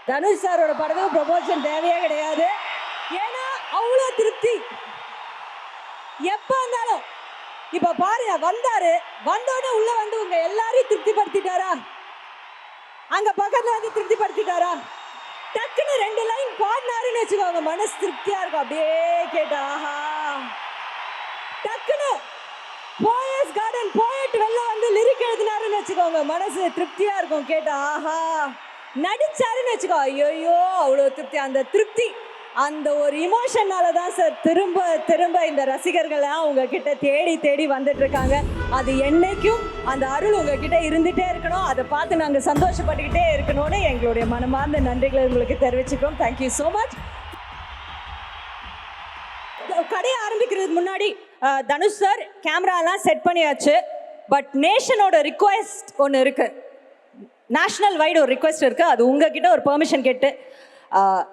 தனுஷ் சாரோட படத்துக்கு ப்ரொமோஷன் தேவையே கிடையாது. ஏன்னா அவ்வளோ திருப்தி எப்ப வந்தாலும். இப்ப பாருங்க, வந்தாரு, வந்தோடனே உள்ள வந்து உங்க எல்லாரையும் திருப்திப்படுத்திட்டாரா? அங்க பக்கத்துல வந்து திருப்திப்படுத்திட்டாரா? டக்குன்னு 2 லைன் பாடினாருன்னு வச்சுக்கோங்க, மனசு திருப்தியா இருக்கும். அப்படியே கேட்டா ஆஹா. டக்குன்னு போயஸ் கார்டன் போயிட்டு வெளில வந்து லிரிக் எழுதினாருன்னு வச்சுக்கோங்க, மனசு திருப்தியா இருக்கும். கேட்டா ஆஹா. நடிச்சாருன்னு வச்சுக்கோ, ஐயோ அவ்வளோ திருப்தி. அந்த திருப்தி, அந்த ஒரு இமோஷனால தான் சார் திரும்ப திரும்ப இந்த ரசிகர்கள்லாம் உங்ககிட்ட தேடி தேடி வந்துட்டு இருக்காங்க. அது என்னைக்கும் அந்த அருள் உங்ககிட்ட இருந்துகிட்டே இருக்கணும். அதை பார்த்து நாங்கள் சந்தோஷப்பட்டுக்கிட்டே இருக்கணும்னு எங்களுடைய மனமார்ந்த நன்றிகளை உங்களுக்கு தெரிவிச்சுக்கிறோம். Thank you so much. கடையை ஆரம்பிக்கிறதுக்கு முன்னாடி தனுஷ் சார் கேமராலாம் செட் பண்ணியாச்சு. பட் நேஷனோட ரிக்வெஸ்ட் ஒன்று இருக்கு, நேஷனல் வைடு ஒரு ரிக்வெஸ்ட் இருக்கு. அது உங்ககிட்ட ஒரு பெர்மிஷன் கேட்டு,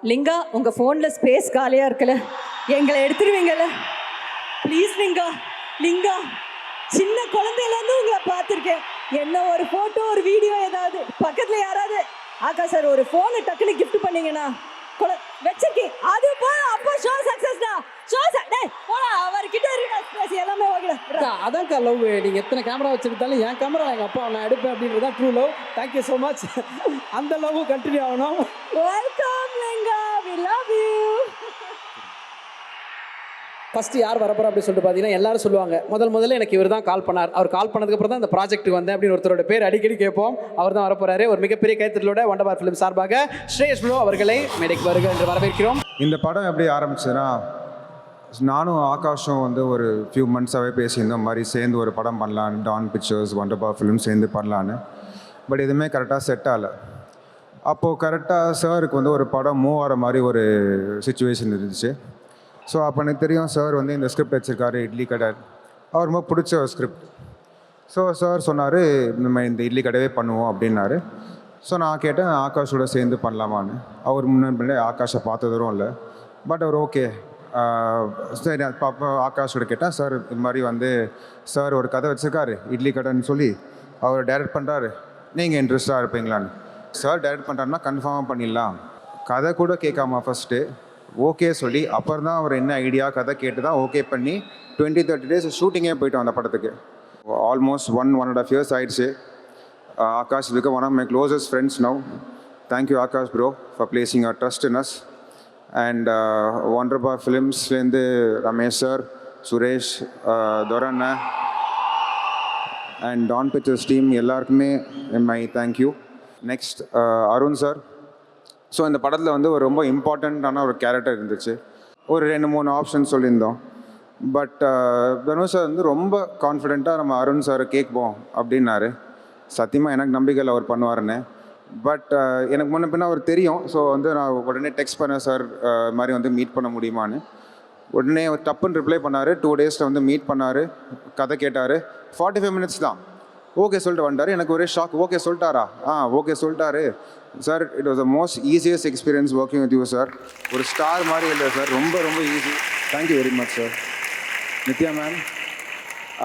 லிங்கா உங்கள் ஃபோனில் ஸ்பேஸ் காலியாக இருக்குல்ல, எங்களை எடுத்துருவீங்கல்ல ப்ளீஸ் லிங்கா. லிங்கா சின்ன குழந்தையிலேருந்து உங்களை பார்த்துருக்கேன். என்ன ஒரு ஃபோட்டோ ஒரு வீடியோ ஏதாவது பக்கத்தில் யாராவது ஆக்கா சார் ஒரு ஃபோனை டக்குன்னு கிஃப்ட் பண்ணீங்கன்னா வச்சிருக்கேன். அது போல அப்போ ஷோ சக்ஸஸ்டா. ஷோ போடா, அவர்கிட்ட இருக்க ஸ்பேஸ் எல்லாமே ஓகே. அதான்க்கா லவ். நீங்கள் எத்தனை கேமரா வச்சுருந்தாலும் என் கேமரா எங்கள் அப்பா நான் எடுப்பேன் அப்படின்றது தான் true love. Thank you so much. அந்த லவ் கண்டினியூ ஆகணும். Welcome Linga, we love you. First யார் வரப்போறா அப்படின்னு சொல்லிட்டு பார்த்தீங்கன்னா எல்லாரும் சொல்லுவாங்க, முதல்ல எனக்கு இவர் தான் கால் பண்ணார். அவர் கால் பண்ணதுக்கப்புறம் தான் இந்த ப்ராஜெக்ட்டுக்கு வந்தேன் அப்படின்னு ஒருத்தரோட பேர் அடிக்கடி கேட்போம். அவர் தான் வரப்போறாரு. ஒரு மிகப்பெரிய கைத்தட்டலோட வண்டர்பார் ஃபிலிம் சார்பாக ஸ்ரேஷ் ப்ரோ அவர்களை மேடைக்கு வருக என்று வரவேற்கிறோம். இந்த படம் எப்படி ஆரம்பிச்சதுன்னா, நானும் ஆகாஷும் வந்து ஒரு ஃபியூ மந்த்ஸாகவே பேசியிருந்தோம் மாதிரி சேர்ந்து ஒரு படம் பண்ணலான்னு, டான் பிக்சர்ஸ் வண்டர்பார் ஃபிலிம் சேர்ந்து பண்ணலான்னு. பட் எதுவுமே கரெக்டாக செட் ஆகலை. அப்போது கரெக்டாக சாருக்கு வந்து ஒரு படம் மூவ் ஆகிற மாதிரி ஒரு சுச்சுவேஷன் இருந்துச்சு. ஸோ அப்போ எனக்கு தெரியும் சார் வந்து இந்த ஸ்கிரிப்ட் வச்சுருக்காரு, இட்லி கடை. அவர் ரொம்ப பிடிச்ச ஒரு ஸ்கிரிப்ட். ஸோ சார் சொன்னார், நம்ம இந்த இட்லி கடையே பண்ணுவோம் அப்படின்னாரு. ஸோ நான் கேட்டேன், ஆகாஷோட சேர்ந்து பண்ணலாமான்னு. அவர் முன்னாடி ஆகாஷை பார்த்ததும் இல்லை. பட் அவர் ஓகே சரி பாப்பா ஆகாஷோட கேட்டேன், சார் இது மாதிரி வந்து சார் ஒரு கதை வச்சுருக்காரு இட்லி கடைன்னு சொல்லி, அவர் டைரக்ட் பண்ணுறாரு, நீங்கள் இன்ட்ரெஸ்டாக இருப்பீங்களான்னு. சார் டைரக்ட் பண்ணுறாருன்னா கன்ஃபார்மாக பண்ணிடலாம். கதை கூட கேட்காம ஃபஸ்ட்டு ஓகே சொல்லி, அப்புறம் தான் அவர் என்ன ஐடியா கதை கேட்டு தான் ஓகே பண்ணி 20-30 days ஷூட்டிங்கே போயிட்டோம் அந்த படத்துக்கு. ஆல்மோஸ்ட் 1.5 years ஆயிடுச்சு. Akash is become one of my closest friends now. Thank you Akash bro for placing your trust in us. And Wonderbar Filmsலேருந்து ரமேஷ் சார், சுரேஷ், துரண்ணா அண்ட் டான் பிக்சர்ஸ் டீம் எல்லாருக்குமே my thank you. Next Arun sir. So இந்த படத்தில் வந்து ஒரு ரொம்ப இம்பார்ட்டண்ட்டான ஒரு கேரக்டர் இருந்துச்சு. ஒரு 2-3 ஆப்ஷன் சொல்லியிருந்தோம். பட் தனுஷ் சார் வந்து ரொம்ப கான்ஃபிடெண்ட்டாக நம்ம அருண் சார் கேட்போம் அப்படின்னாரு. சத்தியமாக எனக்கு நம்பிக்கையில் அவர் பண்ணுவாருன்னு. பட் எனக்கு முன்ன பின்ன அவர் தெரியும். ஸோ வந்து நான் உடனே டெக்ஸ்ட் பண்ணேன், சார் மாதிரி வந்து மீட் பண்ண முடியுமான்னு. உடனே டப்புன்னு ரிப்ளை பண்ணார். 2 days வந்து மீட் பண்ணார், கதை கேட்டார். 45 minutes தான் ஓகே சொல்லிட்டு வந்துட்டார். எனக்கு ஒரே ஷாக். ஓகே சொல்லிட்டாரா? ஓகே சொல்லிட்டாரு sir. It was the most easiest experience working with you sir. ஒரு ஸ்டார் மாதிரி இல்லை சார், ரொம்ப ரொம்ப easy. Thank you very much sir. Nithya ma'am,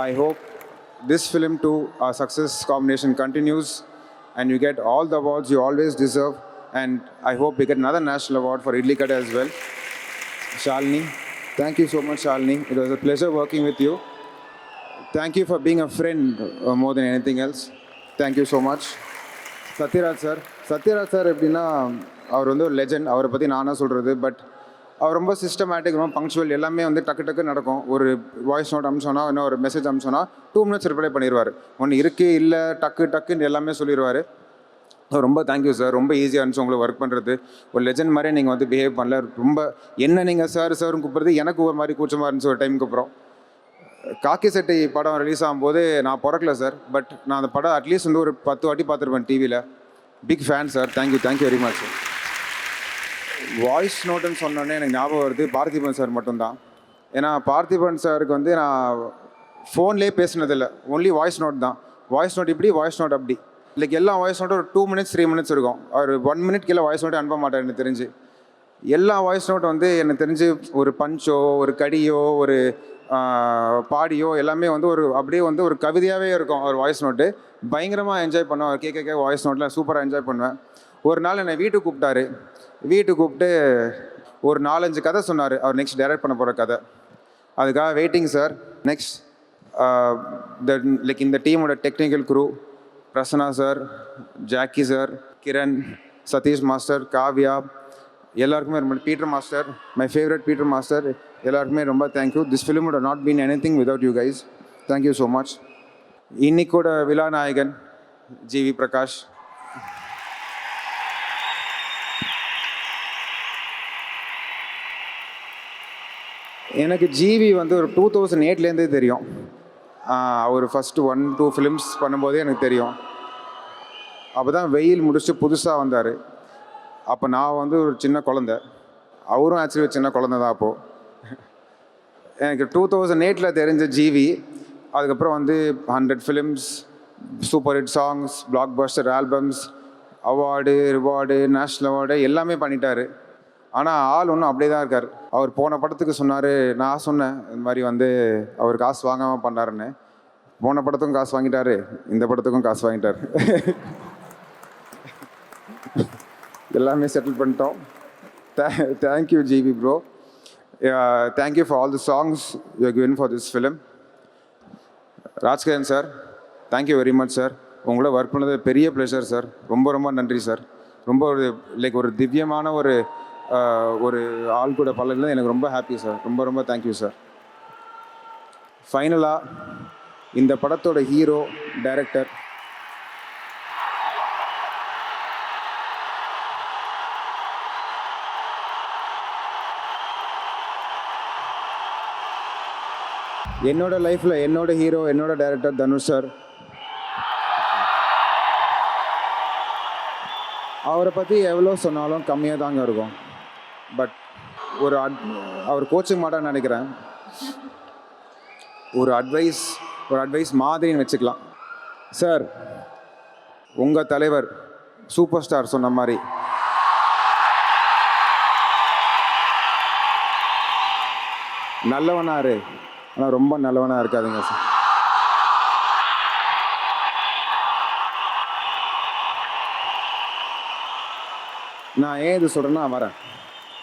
I hope this film to success combination continues and you get all the awards you always deserve, and I hope we get another national award for Idli Kada as well. Shalini, thank you so much Shalini. It was a pleasure working with you. Thank you for being a friend more than anything else. Thank you so much. Satyaraj sir எப்படின்னா அவர் வந்து ஒரு legend. அவரை பற்றி நானாக சொல்கிறது. But அவர் ரொம்ப systematic, ரொம்ப punctual. எல்லாமே வந்து டக்கு நடக்கும். ஒரு வாய்ஸ் நோட் அனுப்பிச்சோன்னா, இன்னும் ஒரு மெசேஜ் அனுப்பிச்சோன்னா 2 minutes ரிப்ளை பண்ணிடுவார். ஒன்று இருக்குது இல்லை டக்குன்னு எல்லாமே சொல்லிடுவார். ஸோ ரொம்ப தேங்க்யூ சார். ரொம்ப ஈஸியாக இருந்துச்சு உங்களுக்கு ஒர்க் பண்ணுறது. ஒரு லெஜண்ட் மாதிரியே நீங்கள் வந்து பிஹேவ் பண்ணல. ரொம்ப என்ன நீங்கள் சார்னு கூப்பிட்றது எனக்கு ஒரு மாதிரி கூச்சமாக இருந்துச்சு ஒரு டைமுக்கு அப்புறம். காக்கி சட்டை படம் ரிலீஸ் ஆகும்போது நான் பிறக்கல சார். பட் நான் அந்த படம் அட்லீஸ்ட் வந்து ஒரு 10 வாட்டி பார்த்துருப்பேன் டிவியில். Big fan sir. Thank you very much sir. Voice நோட்டுன்னு சொன்னோன்னே எனக்கு ஞாபகம் வருது பார்த்திபன் சார் மட்டும்தான். ஏன்னா பார்த்திபன் சாருக்கு வந்து நான் ஃபோன்லேயே பேசினதில்லை, ஒன்லி வாய்ஸ் நோட் தான். வாய்ஸ் நோட் இப்படி, வாய்ஸ் நோட் அப்படி. லைக் எல்லா வாய்ஸ் நோட்டும் ஒரு 2 minutes 3 minutes இருக்கும். அவர் 1 minute கீழே வாய்ஸ் நோட்டே அனுப்ப மாட்டார் எனக்கு தெரிஞ்சு. எல்லா வாய்ஸ் நோட்டும் வந்து எனக்கு தெரிஞ்சு ஒரு பஞ்சோ, ஒரு கடியோ, ஒரு பாடியோ எல்லாமே வந்து ஒரு அப்படியே வந்து ஒரு கவிதையாகவே இருக்கும் அவர் வாய்ஸ் நோட்டு. பயங்கரமாக என்ஜாய் பண்ணுவேன். கேட்க வாய்ஸ் நோட்டில் சூப்பராக என்ஜாய் பண்ணுவேன். ஒரு நாள் என்னை வீட்டுக்கு கூப்பிட்டாரு. வீட்டுக்கு கூப்பிட்டு ஒரு 4-5 கதை சொன்னார். அவர் நெக்ஸ்ட் டைரக்ட் பண்ண போகிற கதை. அதுக்காக வெயிட்டிங் சார். நெக்ஸ்ட் லைக் இந்த டீமோட technical crew, Prasanna sir, Jackie sir, Kiran, Sathish master, Kavya, எல்லாருக்குமே ரொம்ப, Peter master, my favourite Peter master, எல்லாருக்குமே ரொம்ப thank you. This film would have not been anything without you guys. Thank you so much. இன்னைக்கோட விழா நாயகன் GV Prakash. எனக்கு GV வந்து ஒரு 2008லேருந்தே தெரியும். அவர் ஃபஸ்ட்டு 1-2 ஃபிலிம்ஸ் பண்ணும்போதே எனக்கு தெரியும். அப்போ தான் வெயில் முடிச்சுட்டு புதுசாக வந்தார். அப்போ நான் வந்து ஒரு சின்ன குழந்த, அவரும் ஆக்சுவலி சின்ன குழந்த தான் அப்போது. எனக்கு 2008 தெரிஞ்ச ஜிவி. அதுக்கப்புறம் வந்து 100 films, super hit songs, black Bastar albums, award, reward, national award எல்லாமே பண்ணிட்டார். ஆனால் ஆள் ஒன்றும் அப்படியே தான் இருக்கார். அவர் போன படத்துக்கு சொன்னார், நான் சொன்னேன் இந்த மாதிரி வந்து அவர் காசு வாங்காமல் பண்ணாருன்னு. போன படத்துக்கும் காசு வாங்கிட்டாரு, இந்த படத்துக்கும் காசு வாங்கிட்டார். எல்லாமே செட்டில் பண்ணிட்டோம். Thank you GV bro. Thank you for all the songs you are given for this film. Rajkiran sir, thank you very much sir. உங்களோட ஒர்க் பண்ணது பெரிய ப்ளஷர் சார். ரொம்ப ரொம்ப நன்றி சார். ரொம்ப ஒரு லைக் ஒரு திவ்யமான ஒரு ஆள் கூட பழகினது எனக்கு ரொம்ப ஹாப்பி சார். ரொம்ப ரொம்ப தேங்க்யூ சார். ஃபைனலாக இந்த படத்தோட ஹீரோ, டைரக்டர், என்னோட லைஃப்பில் என்னோட ஹீரோ, என்னோட டைரக்டர் தனுஷ் சார். அவரை பற்றி எவ்வளோ சொன்னாலும் கம்மியாக தாங்க இருக்கும். பட் அவர் கோச்சிங் மாட்டான்னு நினைக்கிறேன். ஒரு அட்வைஸ் மாதிரின்னு வச்சுக்கலாம். சார், உங்கள் தலைவர் சூப்பர் ஸ்டார் சொன்ன மாதிரி நல்லவனாரு, ஆனால் ரொம்ப நல்லவனாக இருக்காதுங்க சார். நான் ஏன் இது சொல்கிறேன்னா, வரேன்,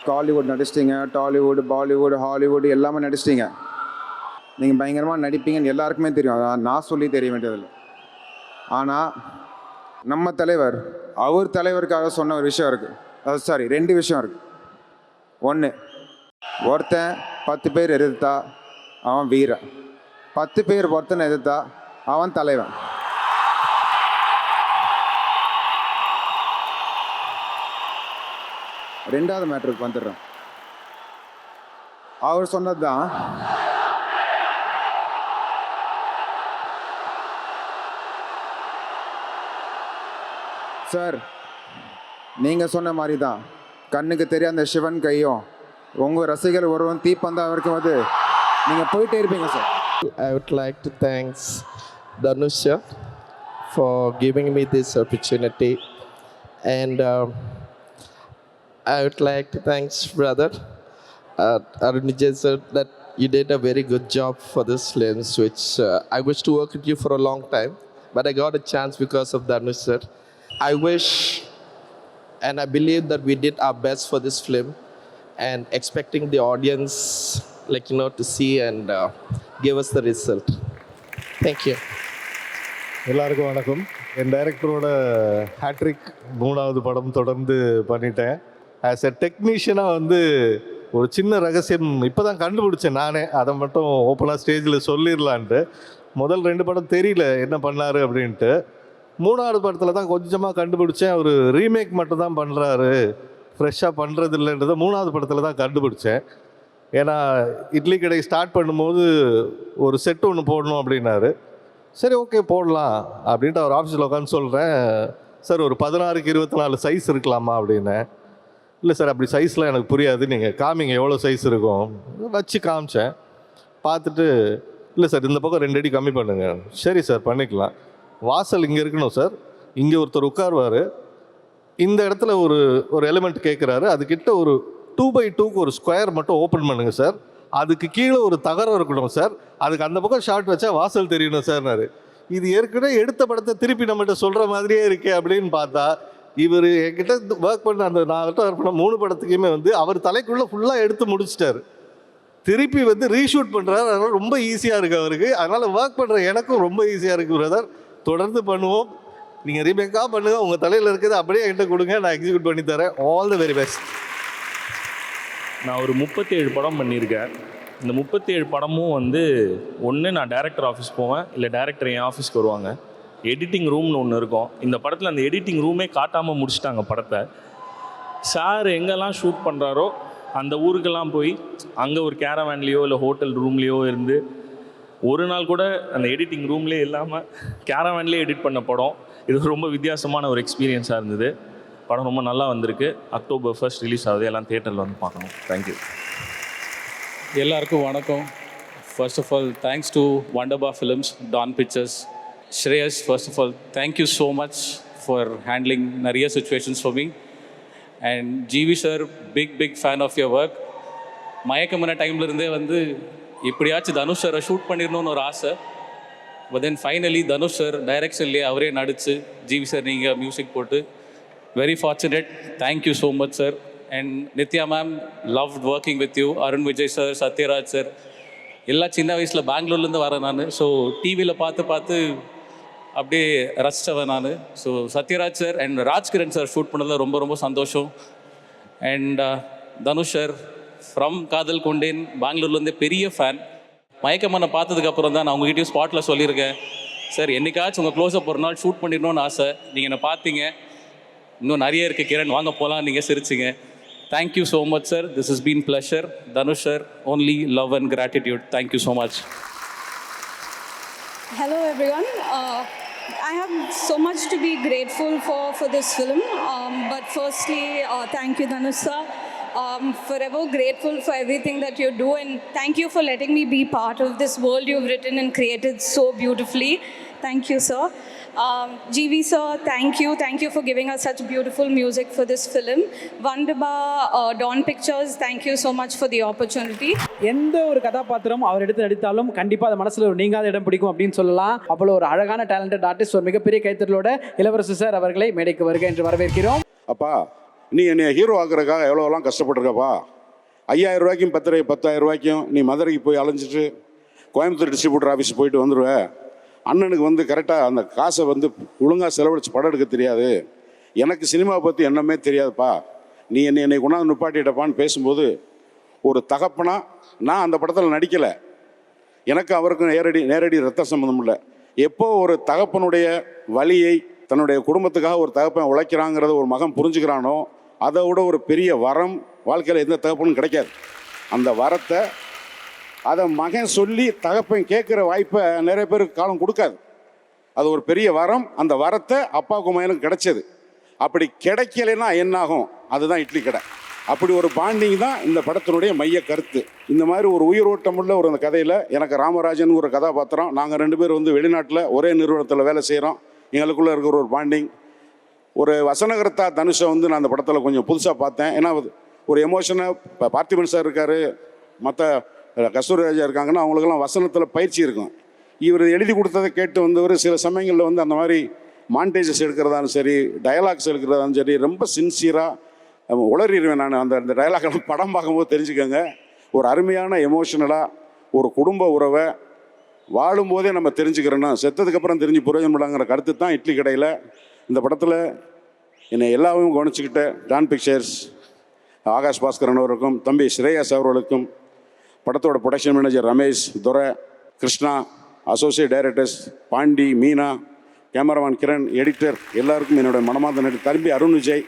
காலிவுட் நடிச்சிட்டிங்க, டாலிவுட், பாலிவுட், ஹாலிவுட் எல்லாமே நடிச்சிட்டிங்க. நீங்கள் பயங்கரமாக நடிப்பீங்கன்னு எல்லாருக்குமே தெரியும். அதான் நான் சொல்லி தெரிய வேண்டியதில்லை. ஆனால் நம்ம தலைவர், அவர் தலைவருக்காக சொன்ன ஒரு விஷயம் இருக்குது. அது சாரி, 2 விஷயம் இருக்குது. ஒன்று, ஒருத்தன் 10 பேர் எதிர்த்தா அவன் வீரன், 10 பேர் ஒருத்தனை எதிர்த்தா அவன் தலைவன். ரெண்டாவது மேட்டருக்கு வந்துடுறேன். அவர் சொன்னது தான், சார் நீங்கள் சொன்ன மாதிரி தான், கண்ணுக்கு தெரியாத சிவன் கையும் உங்கள் ரசிகர் ஒருவன் தீப்பந்தா வரைக்கும் வந்து நீங்கள் போயிட்டே இருப்பீங்க sir. I would like to thank Dhanush sir for giving me this opportunity, and I would like to thank brother Arun Vijay sir that you did a very good job for this films, which I wish to work with you for a long time, but I got a chance because of Dhanush sir. I wish and I believe that we did our best for this film, and expecting the audience to see and give us the result. Thank you. எல்லாருக்கும் வணக்கம். என் டைரக்டரோட hat-trick 3வது படம் தொடர்ந்து பண்ணிட்டேன். As a டெக்னீஷியனாக வந்து ஒரு சின்ன ரகசியம் இப்போ தான் கண்டுபிடிச்சேன் நானே. அதை மட்டும் ஓப்பனாக ஸ்டேஜில் சொல்லிடலான்ட்டு. முதல் 2 படம் தெரியல என்ன பண்ணார் அப்படின்ட்டு. 3வது படத்தில் தான் கொஞ்சமாக கண்டுபிடிச்சேன். அவர் ரீமேக் மட்டும் தான் பண்ணுறாரு, ஃப்ரெஷ்ஷாக பண்ணுறது இல்லைன்றதை 3வது படத்தில் தான் கண்டுபிடிச்சேன். ஏன்னா இட்லி கடை ஸ்டார்ட் பண்ணும்போது ஒரு செட்டு ஒன்று போடணும் அப்படின்னாரு. சரி ஓகே போடலாம் அப்படின்ட்டு அவர் ஆஃபீஸில் உட்காந்து சொல்கிறேன், சார் ஒரு 16க்கு 24 சைஸ் இருக்கலாமா அப்படின்னேன். இல்லை சார் அப்படி சைஸ்லாம் எனக்கு புரியாது, நீங்கள் காமிங்க எவ்வளோ சைஸ் இருக்கும். வச்சு காமிச்சேன். பார்த்துட்டு இல்லை சார் இந்த பக்கம் 2 அடி கம்மி பண்ணுங்க. சரி சார் பண்ணிக்கலாம். வாசல் இங்கே இருக்கணும் சார், இங்கே ஒருத்தர் உட்காருவார், இந்த இடத்துல ஒரு எலிமெண்ட் கேட்குறாரு, அதுக்கிட்ட ஒரு 2x2க்கு ஒரு ஸ்கொயர் மட்டும் ஓப்பன் பண்ணுங்கள் சார், அதுக்கு கீழே ஒரு தகரம் இருக்கணும் சார், அதுக்கு அந்த பக்கம் ஷார்ட் வச்சா வாசல் தெரியணும் சார்னாரு. இது ஏற்கனவே எடுத்த படத்தை திருப்பி நம்மகிட்ட சொல்கிற மாதிரியே இருக்கே அப்படின்னு பார்த்தா இவர் என்கிட்ட ஒர்க் பண்ண அந்த நான் ஒர்க் பண்ண 3 படத்துக்குமே வந்து அவர் தலைக்குள்ளே ஃபுல்லாக எடுத்து முடிச்சிட்டாரு. திருப்பி வந்து ரீஷூட் பண்ணுறாரு. அதனால் ரொம்ப ஈஸியாக இருக்குது அவருக்கு. அதனால் ஒர்க் பண்ணுற எனக்கும் ரொம்ப ஈஸியாக இருக்குது பிரதர். தொடர்ந்து பண்ணுவோம். நீங்கள் ரீமேக்காக பண்ணுங்கள். உங்கள் தலையில் இருக்கிறது அப்படியே என்கிட்ட கொடுங்க, நான் எக்ஸிக்யூட் பண்ணி தரேன். All the very best. நான் ஒரு 37 படம் பண்ணியிருக்கேன். இந்த 37 படமும் வந்து ஒன்று நான் டைரக்டர் ஆஃபீஸ் போவேன், இல்லை டைரக்டர் என் ஆஃபீஸ்க்கு வருவாங்க. எடிட்டிங் ரூம்னு ஒன்று இருக்கும். இந்த படத்தில் அந்த எடிட்டிங் ரூமே காட்டாமல் முடிச்சிட்டாங்க படத்தை. சார் எங்கெல்லாம் ஷூட் பண்ணுறாரோ அந்த ஊருக்கெல்லாம் போய் அங்கே ஒரு கேரவேன்லேயோ இல்லை ஹோட்டல் ரூம்லேயோ இருந்து ஒரு நாள் கூட அந்த எடிட்டிங் ரூம்லேயே இல்லாமல் கேரவேன்லேயே எடிட் பண்ண படம். இது ரொம்ப வித்தியாசமான ஒரு எக்ஸ்பீரியன்ஸாக இருந்தது. படம் ரொம்ப நல்லா வந்திருக்கு. October 1 ரிலீஸ் ஆகுது. எல்லாம் தியேட்டரில் வந்து பார்க்கணும். தேங்க்யூ. எல்லாருக்கும் வணக்கம். First of all thanks to Wonderbar Films, Dawn Pictures, Shreyas. First of all thank you so much for handling நிறைய situations for me. And GV sir, big fan of your work. மயக்கமான டைம்லேருந்தே வந்து எப்படியாச்சும் தனுஷ் சாரை ஷூட் பண்ணிடணும்னு ஒரு ஆசை. But then finally Dhanush sir டைரக்ஷன்லேயே அவரே நடித்து, ஜிவி சார் நீங்கள் மியூசிக் போட்டு, very fortunate. Thank you so much sir. And Nithya ma'am, loved working with you. Arun Vijay sir, Sathyaraj sir, எல்லாம் சின்ன வயசில் பெங்களூர்லேருந்து வரேன் நான். ஸோ டிவியில் பார்த்து அப்படியே ரசித்தவன் நான். So Sathyaraj sir and Rajkiran sir shoot பண்ணதில் ரொம்ப சந்தோஷம். அண்ட் தனுஷ் சார் ஃப்ரம் காதல் கொண்டேன், பெங்களூர்லேருந்து பெரிய ஃபேன். மயக்கமான பார்த்ததுக்கப்புறம் தான் நான் உங்ககிட்டயும் ஸ்பாட்டில் சொல்லியிருக்கேன், சார் என்னைக்காச்சும் உங்கள் க்ளோஸ்அப் ஒரு நாள் ஷூட் பண்ணிடணும்னு ஆசை. நீங்கள் என்னை பார்த்தீங்க, இன்னும் நிறைய இருக்குது கிரண், வாங்க போகலாம், நீங்கள் சிரிச்சிங்க. Thank you so much, sir. This has been pleasure. Dhanush, sir, only love and gratitude. Thank you so much. Hello, everyone. I have so much to be grateful for this film. But firstly, thank you, Dhanush, sir. Forever grateful for everything that you do, and thank you for letting me be part of this world you've written and created so beautifully. Thank you, sir. GV sir, thank you for giving us such beautiful music for this film. Wonderbar, Dawn Pictures, thank you so much for the opportunity. எந்த ஒரு கதாபாத்திரம் அவர் எடுத்து நடித்தாலும் கண்டிப்பாக அது மனசில் ஒரு நீங்காத இடம் பிடிக்கும் அப்படின்னு சொல்லலாம். அவ்வளோ ஒரு அழகான டேலண்டட் ஆர்டிஸ்ட், ஒரு மிகப்பெரிய கைத்தறலோட இளவரசு சார் அவர்களை மேடைக்கு வருக என்று வரவேற்கிறோம். அப்பா, நீ என்னை ஹீரோ ஆக்குறதுக்காக எவ்வளோலாம் கஷ்டப்பட்டுருக்கப்பா. 5000 ரூபாய்க்கும் 10,000 ரூபாய்க்கும் நீ மதுரைக்கு போய் அலைஞ்சிட்டு கோயம்புத்தூர் டிஸ்ட்ரிபியூட்டர் ஆஃபீஸ் போயிட்டு வந்துடுவேன். அண்ணனுக்கு வந்து கரெக்டாக அந்த காசை வந்து ஒழுங்காக செலவழித்து படம் எடுக்க தெரியாது. எனக்கு சினிமாவை பற்றி என்னமே தெரியாதுப்பா. நீ என்னை கொண்டாந்து நிப்பாட்டிட்டப்பான்னு பேசும்போது ஒரு தகப்பனா, நான் அந்த படத்தில் நடிக்கலை, எனக்கு அவருக்கும் நேரடி ரத்த சம்பந்தம் இல்லை. எப்போ ஒரு தகப்பனுடைய வலியை தன்னுடைய குடும்பத்துக்காக ஒரு தகப்பன் உழைக்கிறாங்கிறத ஒரு மகன் புரிஞ்சுக்கிறானோ, அதை விட ஒரு பெரிய வரம் வாழ்க்கையில் எந்த தகப்பனும் கிடைக்காது. அந்த வரத்தை அதை மகன் சொல்லி தகப்பன் கேட்குற வாய்ப்பை நிறைய பேருக்கு காலம் கொடுக்காது. அது ஒரு பெரிய வரம். அந்த வரத்தை அப்பாவுக்கும் மகனுக்கு கிடைச்சது. அப்படி கிடைக்கலைன்னா என்னாகும்? அதுதான் இட்லி கடை. அப்படி ஒரு பாண்டிங் தான் இந்த படத்தினுடைய மைய கருத்து. இந்த மாதிரி ஒரு உயிரோட்டமுள்ள ஒரு அந்த கதையில் எனக்கு ராமராஜன் ஒரு கதாபாத்திரம். நாங்கள் 2 பேர் வந்து வெளிநாட்டில் ஒரே நிறுவனத்தில் வேலை செய்கிறோம். எங்களுக்குள்ளே இருக்கிற ஒரு பாண்டிங். ஒரு வசனகர்த்தா தனுஷை வந்து நான் அந்த படத்தில் கொஞ்சம் புதுசாக பார்த்தேன். ஏன்னா ஒரு எமோஷனாக இப்போ பார்த்திபன் சார் இருக்கார், மற்ற கஸ்தூரி ராஜா இருக்காங்கன்னா அவங்களுக்கெல்லாம் வசனத்தில் பயிற்சி இருக்கும். இவர் எழுதி கொடுத்ததை கேட்டு வந்தவர் சில சமயங்களில் வந்து அந்த மாதிரி மாண்டேஜஸ் எடுக்கிறதாலும் சரி, டயலாக்ஸ் எடுக்கிறதாலும் சரி, ரொம்ப சின்சியராக உளறிடுவேன் நான். அந்த டயலாக்லாம் படம் பார்க்கும்போது தெரிஞ்சுக்கோங்க. ஒரு அருமையான எமோஷனலாக ஒரு குடும்ப உறவை வாழும்போதே நம்ம தெரிஞ்சுக்கிறோன்னா செத்ததுக்கப்புறம் தெரிஞ்சு பிரயோஜனப்படாங்கிற கருத்து தான் இட்லி கடையில். இந்த படத்தில் என்னை எல்லாவும் கவனிச்சுக்கிட்ட டான் பிக்சர்ஸ் ஆகாஷ் பாஸ்கரன் அவருக்கும், தம்பி ஸ்ரேயஸ் அவர்களுக்கும், படத்தோட production manager Ramesh, Durai, Krishna, associate directors Pandi, Meena, cameraman Kiran, editor எல்லாருக்கும் என்னோட மனமார்ந்த நன்றி. தம்பி Arun Vijay,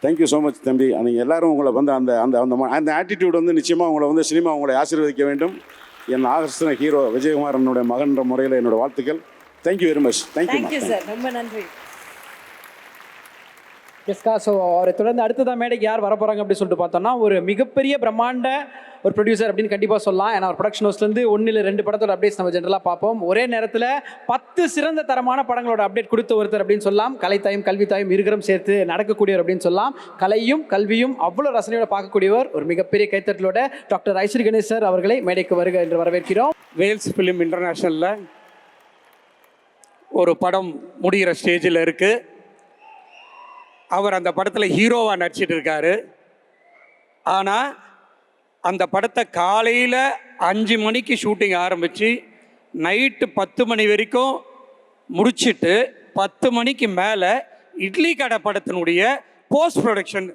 thank you so much தம்பி. நீங்கள் எல்லோரும் உங்களை வந்து அந்த அந்த அந்த ஆட்டிடியூட் வந்து நிச்சயமாக உங்களை வந்து சினிமா உங்களை ஆசீர்வதிக்க வேண்டும். என் ஆகர்ஷண ஹீரோ விஜயகுமார் என்னுடைய மகன்ற முறையில் என்னோட வாழ்த்துக்கள். Thank you very much. Thank you sir, ரொம்ப நன்றி. எஸ்கா, ஸோ அவரை தொடர்ந்து அடுத்ததான் மேடைக்கு யார் வர போகிறாங்க அப்படின்னு சொல்லிட்டு பார்த்தோம்னா, ஒரு மிகப்பெரிய பிரம்மாண்ட ஒரு ப்ரொடியூசர் அப்படின்னு கண்டிப்பாக சொல்லலாம். ஏன்னா ஒரு ப்ரொடக்ஷன் ஹவுஸ்லேருந்து 1 இல்லை 2 படத்தோட அப்டேட்ஸ் நம்ம ஜென்ரலாக பார்ப்போம். ஒரே நேரத்தில் 10 சிறந்த தரமான படங்களோட அப்டேட் கொடுத்த ஒருத்தர் அப்படின்னு சொல்லலாம். கலைத்தாயும் கல்வித்தாயும் இருகரம் சேர்த்து நடக்கக்கூடியவர் அப்படின்னு சொல்லலாம். கலையும் கல்வியும் அவ்வளோ ரசனையோட பார்க்கக்கூடியவர், ஒரு மிகப்பெரிய கைத்தட்டலோட டாக்டர் ஐஸ்வரி கணேஷ் சார் அவர்களை மேடைக்கு வருக என்று வரவேற்கிறோம். வேல்ஸ் ஃபிலிம் இன்டர்நேஷ்னலில் ஒரு படம் முடிகிற ஸ்டேஜில் இருக்குது. அவர் அந்த படத்தில் ஹீரோவாக நடிச்சிட்டு இருக்காரு. ஆனால் அந்த படத்தை காலையில் 5 மணிக்கு ஷூட்டிங் ஆரம்பித்து நைட்டு 10 மணி வரைக்கும் முடிச்சிட்டு 10 மணிக்கு மேலே இட்லி கடை படத்தினுடைய போஸ்ட் ப்ரொடக்ஷன்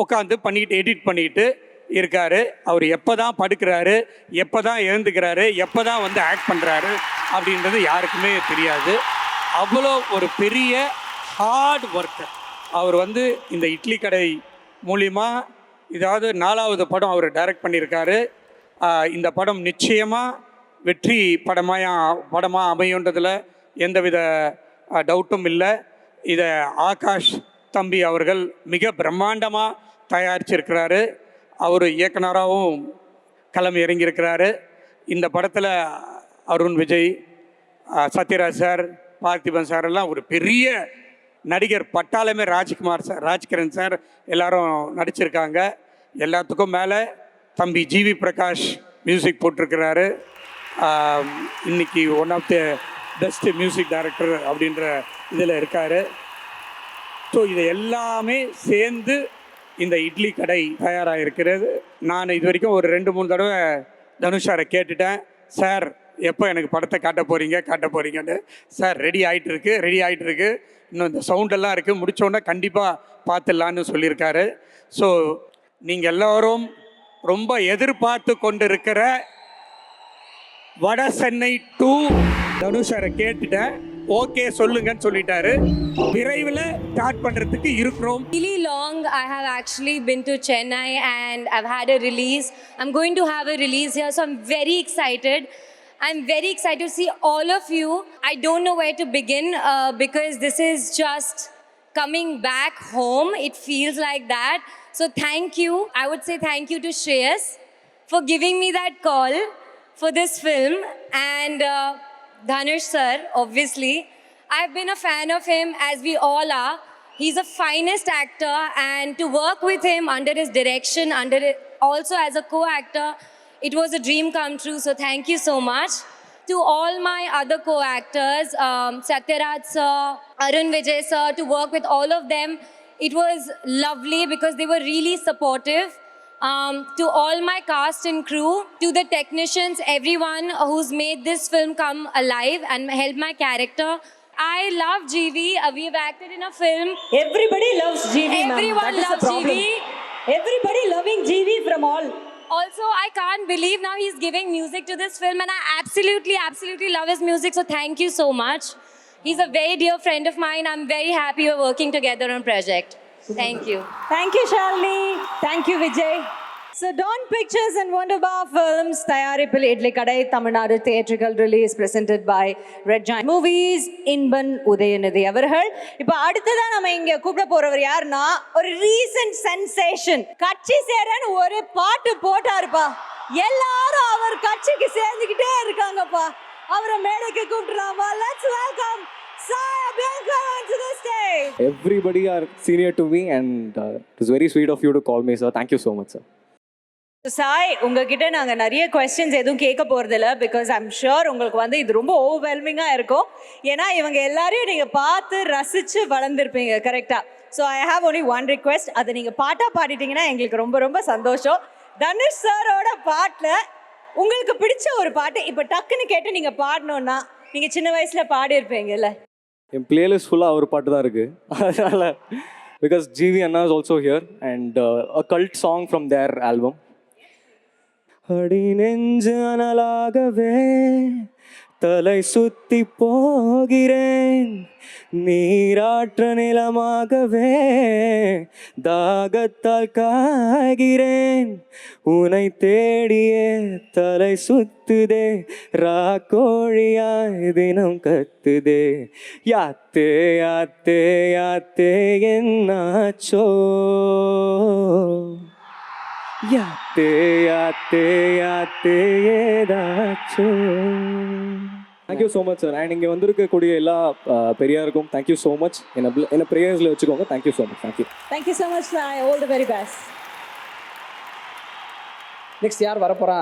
உட்காந்து பண்ணிட்டு எடிட் பண்ணிட்டு இருக்காரு. அவர் எப்போ தான் படுக்கிறாரு, எப்போ தான் எழுந்துக்கிறாரு, எப்போ தான் வந்து ஆக்ட் பண்ணுறாரு அப்படின்றது யாருக்குமே தெரியாது. அவ்வளோ ஒரு பெரிய ஹார்ட் ஒர்க்கர் அவர். வந்து இந்த இட்லி கடை மூலிமா இதாவது 4வது படம் அவர் டைரக்ட் பண்ணியிருக்காரு. இந்த படம் நிச்சயமாக வெற்றி படமாக அமையுன்றதில் எந்தவித டவுட்டும் இல்லை. இதை ஆகாஷ் தம்பி அவர்கள் மிக பிரம்மாண்டமாக தயாரிச்சிருக்கிறாரு. அவர் இயக்குனராகவும் களம் இறங்கியிருக்கிறாரு. இந்த படத்தில் அருண் விஜய், சத்யராஜ் சார், பார்த்திபன் சார் எல்லாம் ஒரு பெரிய நடிகர் பட்டாளமே ராஜ்குமார் சார், ராஜ்கிரண் சார் எல்லாரும் நடிச்சிருக்காங்க. எல்லாத்துக்கும் மேலே தம்பி ஜிவி பிரகாஷ் மியூசிக் போட்டிருக்கிறாரு. இன்னைக்கு one of the best music director அப்படின்ற இதில் இருக்கார். ஸோ இதை எல்லாமே சேர்ந்து இந்த இட்லி கடை தயாராக இருக்கிறது. நான் இது வரைக்கும் ஒரு 2-3 தடவை தனுஷ் சாரை கேட்டுட்டேன், சார் எப்போ எனக்கு படத்தை காட்ட போகிறீங்கன்னு. சார் ரெடி ஆகிட்டு இருக்கு, இன்னும் இந்த சவுண்டெல்லாம் இருக்குது, முடித்தோடனே கண்டிப்பாக பார்த்துடலான்னு சொல்லியிருக்காரு. ஸோ நீங்கள் எல்லோரும் ரொம்ப எதிர்பார்த்து கொண்டு இருக்கிற வட சென்னை 2 தனுஷ் சாரை கேட்டுட்டேன், ஓகே சொல்லுங்கன்னு சொல்லிட்டாரு. விரைவில் ஸ்டார்ட் பண்ணுறதுக்கு இருக்கிறோம். Really long I have actually been to Chennai and I've had a release. I'm going to have a release here, so I'm very excited. I'm very excited to see all of you. I don't know where to begin because this is just coming back home. It feels like that. So thank you. I would say thank you to Shreyas for giving me that call for this film, and Dhanush sir, obviously. I've been a fan of him, as we all are. He's a finest actor, and to work with him under his direction, also as a co-actor, it was a dream come true. So thank you so much. To all my other co-actors, Satyaraj sir, Arun Vijay sir, to work with all of them, it was lovely because they were really supportive. To all my cast and crew, to the technicians, everyone who's made this film come alive and helped my character. I love GV. We've acted in a film. Everybody loves GV, ma'am. Everyone That is the loves problem. GV. Everybody loving GV from all. Also, I can't believe now he's giving music to this film, and I absolutely love his music. So thank you so much. He's a very dear friend of mine. I'm very happy we're working together on project. Thank you. Thank you, Shalini. Thank you, Vijay. So, Dawn Pictures and Wonderbar Films, தயாரிப்பில் இட்லி கடை Tamil Nadu theatrical release presented by Red Giant Movies, Inban Udhayanidhi அவர்கள். இப்போ அடுத்ததான் நம்ம இங்க கூப்பிட போறவர் யாருன்னா, ஒரு ரீசன்ட் சென்சேஷன், கட்சி சேரன்னு ஒரு பாட்டு போட்டாருப்பா, எல்லாரும் அவர் கட்சிக்கு சேர்ந்துக்கிட்டே இருக்காங்கப்பா. அவரை மேடைக்கு கூப்பிட்டுலாமா? Let's welcome Sai Abhyankar onto the stage. Everybody are senior to me, and it was very sweet of you to call me, sir. Thank you so much, sir. Sai, உங்ககிட்ட நாங்கள் நிறைய கொஸ்டின்ஸ் எதுவும் கேட்க போகிறதில்ல, பிகாஸ் ஐம் ஷுர் உங்களுக்கு வந்து இது ரொம்ப ஓவர்வெல்மிங்காக இருக்கும். ஏன்னா இவங்க எல்லாரையும் நீங்கள் பார்த்து ரசித்து வளர்ந்துருப்பீங்க, கரெக்டாக? So I have only one request, அதை நீங்கள் பாட்டாக பாடிட்டீங்கன்னா எங்களுக்கு ரொம்ப ரொம்ப சந்தோஷம். தனுஷ் சாரோட பாட்டில் உங்களுக்கு பிடிச்ச ஒரு பாட்டு இப்போ டக்குன்னு கேட்டு நீங்கள் பாடணுன்னா நீங்கள் சின்ன வயசில் பாடியிருப்பீங்கல்ல? என் பிளேலிஸ்ட் ஃபுல்லாக ஒரு பாட்டு தான் இருக்குது, அதனால் பிகாஸ் ஜிவி அண்ணா is also here and a cult song from their album. அடி நெஞ்சு அனலாகவே தலை சுத்தி போகிறேன், நீராற்ற நிலமாகவே தாகத்தால் காய்கிறேன், உனை தேடியே தலை சுத்துதே, ராக்கோழியாய் தினம் கத்துதே, யாத்தே யாத்தே யாத்தே என்னாச்சோ, யாத்தே யாத்தே யாத்தே ஏதாச்சோ. Thank you so much sir. And இங்கே வந்திருக்கக்கூடிய எல்லா பெரியாருக்கும் தேங்க்யூ ஸோ மச். என்ன ப்ரேயர்ஸில் வச்சுக்கோங்க. Thank you so much. Thank you so much. All the very best. Next யார் வரப்போகிறா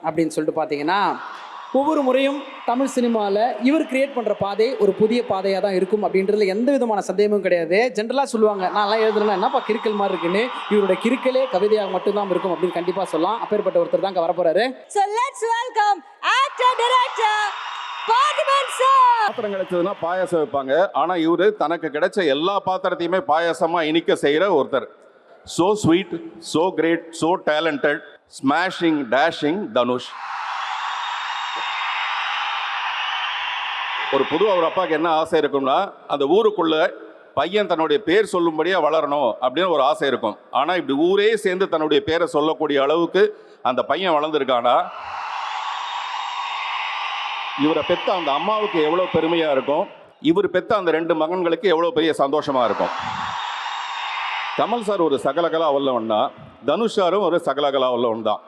அப்படின்னு சொல்லிட்டு பார்த்தீங்கன்னா, ஒவ்வொரு முறையும் தமிழ் சினிமாவில் இவர் கிரியேட் பண்ணுற பாதை ஒரு புதிய பாதையாக தான் இருக்கும் அப்படின்றதுல எந்த விதமான சந்தேகமும் கிடையாது. ஜென்ரலாக சொல்லுவாங்க, நான்லாம் எழுதுனா என்னப்பா கிறுக்கல் மாதிரி இருக்குன்னு, இவரோட கிறுக்கலே கவிதையாக மட்டும்தான் இருக்கும் அப்படின்னு கண்டிப்பாக சொல்லலாம். அப்பேற்பட்ட ஒருத்தர் தான் அங்கே வரப்போறாரு. So let's welcome actor director Parthiban sir. பாத்திரம் கிடைச்சதுன்னா பாயாசம் வைப்பாங்க. ஆனால் இவர் தனக்கு கிடைச்ச எல்லா பாத்திரத்தையுமே பாயாசமாக இனிக்க செய்கிற ஒருத்தர். So sweet, so great, so talented, smashing dashing Dhanush. ஒரு பொதுவாக ஒரு அப்பாவுக்கு என்ன ஆசை இருக்கும்னா, அந்த ஊருக்குள்ள பையன் தன்னுடைய பேர் சொல்லும்படியாக வளரணும் அப்படின்னு ஒரு ஆசை இருக்கும். ஆனால் இப்படி ஊரே சேர்ந்து தன்னுடைய பேரை சொல்லக்கூடிய அளவுக்கு அந்த பையன் வளர்ந்துருக்கானா, இவரை பெற்ற அந்த அம்மாவுக்கு எவ்வளோ பெருமையாக இருக்கும், இவர் பெற்ற அந்த 2 மகன்களுக்கு எவ்வளோ பெரிய சந்தோஷமாக இருக்கும். கமல் சார் ஒரு சகலகலா வல்லவன் தான், தனுஷ் சாரும் ஒரு சகலகலா வல்லவன் தான்.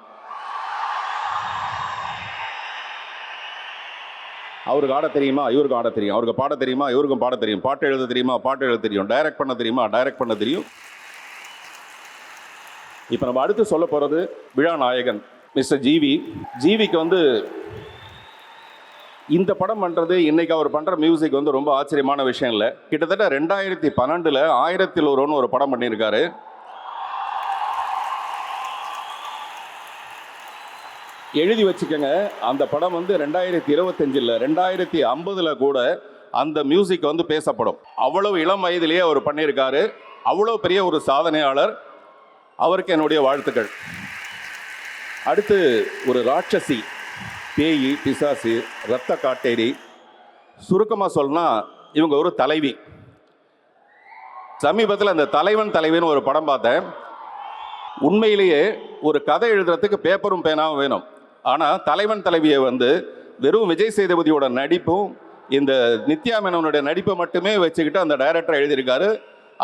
அவருக்கு ஆட தெரியுமா, இவருக்கு ஆட தெரியும். அவருக்கு பாட தெரியுமா, இவருக்கும் பாட தெரியும். பாட்டு எழுத தெரியுமா, பாட்டு எழுத தெரியும். டைரக்ட் பண்ண தெரியுமா, டைரக்ட் பண்ண தெரியும். இப்போ நம்ம அடுத்து சொல்ல போகிறது விழா நாயகன் மிஸ்டர் ஜிவி. ஜிவிக்கு வந்து இந்த படம் பண்ணுறது, இன்றைக்கி அவர் பண்ணுற மியூசிக் வந்து ரொம்ப ஆச்சரியமான விஷயம் இல்லை. கிட்டத்தட்ட 2012 1001 ஒரு படம் பண்ணியிருக்காரு. எழுதி வச்சுக்கோங்க, அந்த படம் வந்து 2025 2050 கூட அந்த மியூசிக் வந்து பேசப்படும். அவ்வளவு இளம் வயதிலேயே அவர் பண்ணியிருக்காரு. அவ்வளோ பெரிய ஒரு சாதனையாளர். அவருக்கு என்னுடைய வாழ்த்துக்கள். அடுத்து ஒரு ராட்சசி, பேய், பிசாசு, இரத்த காட்டேரி. சுருக்கமாக சொல்லணும்னா இவங்க ஒரு தலைவி. சமீபத்தில் அந்த தலைவன் ஒரு படம் பார்த்தேன். உண்மையிலேயே ஒரு கதை எழுதுறதுக்கு பேப்பரும் பேனாவும் வேணும். ஆனால் தலைவன் தலைவியை வந்து வெறும் விஜய் சேதுபதியோட நடிப்பும் இந்த நித்யா மேனனுடைய நடிப்பை மட்டுமே வச்சுக்கிட்டு அந்த டைரக்டர் எழுதியிருக்காரு.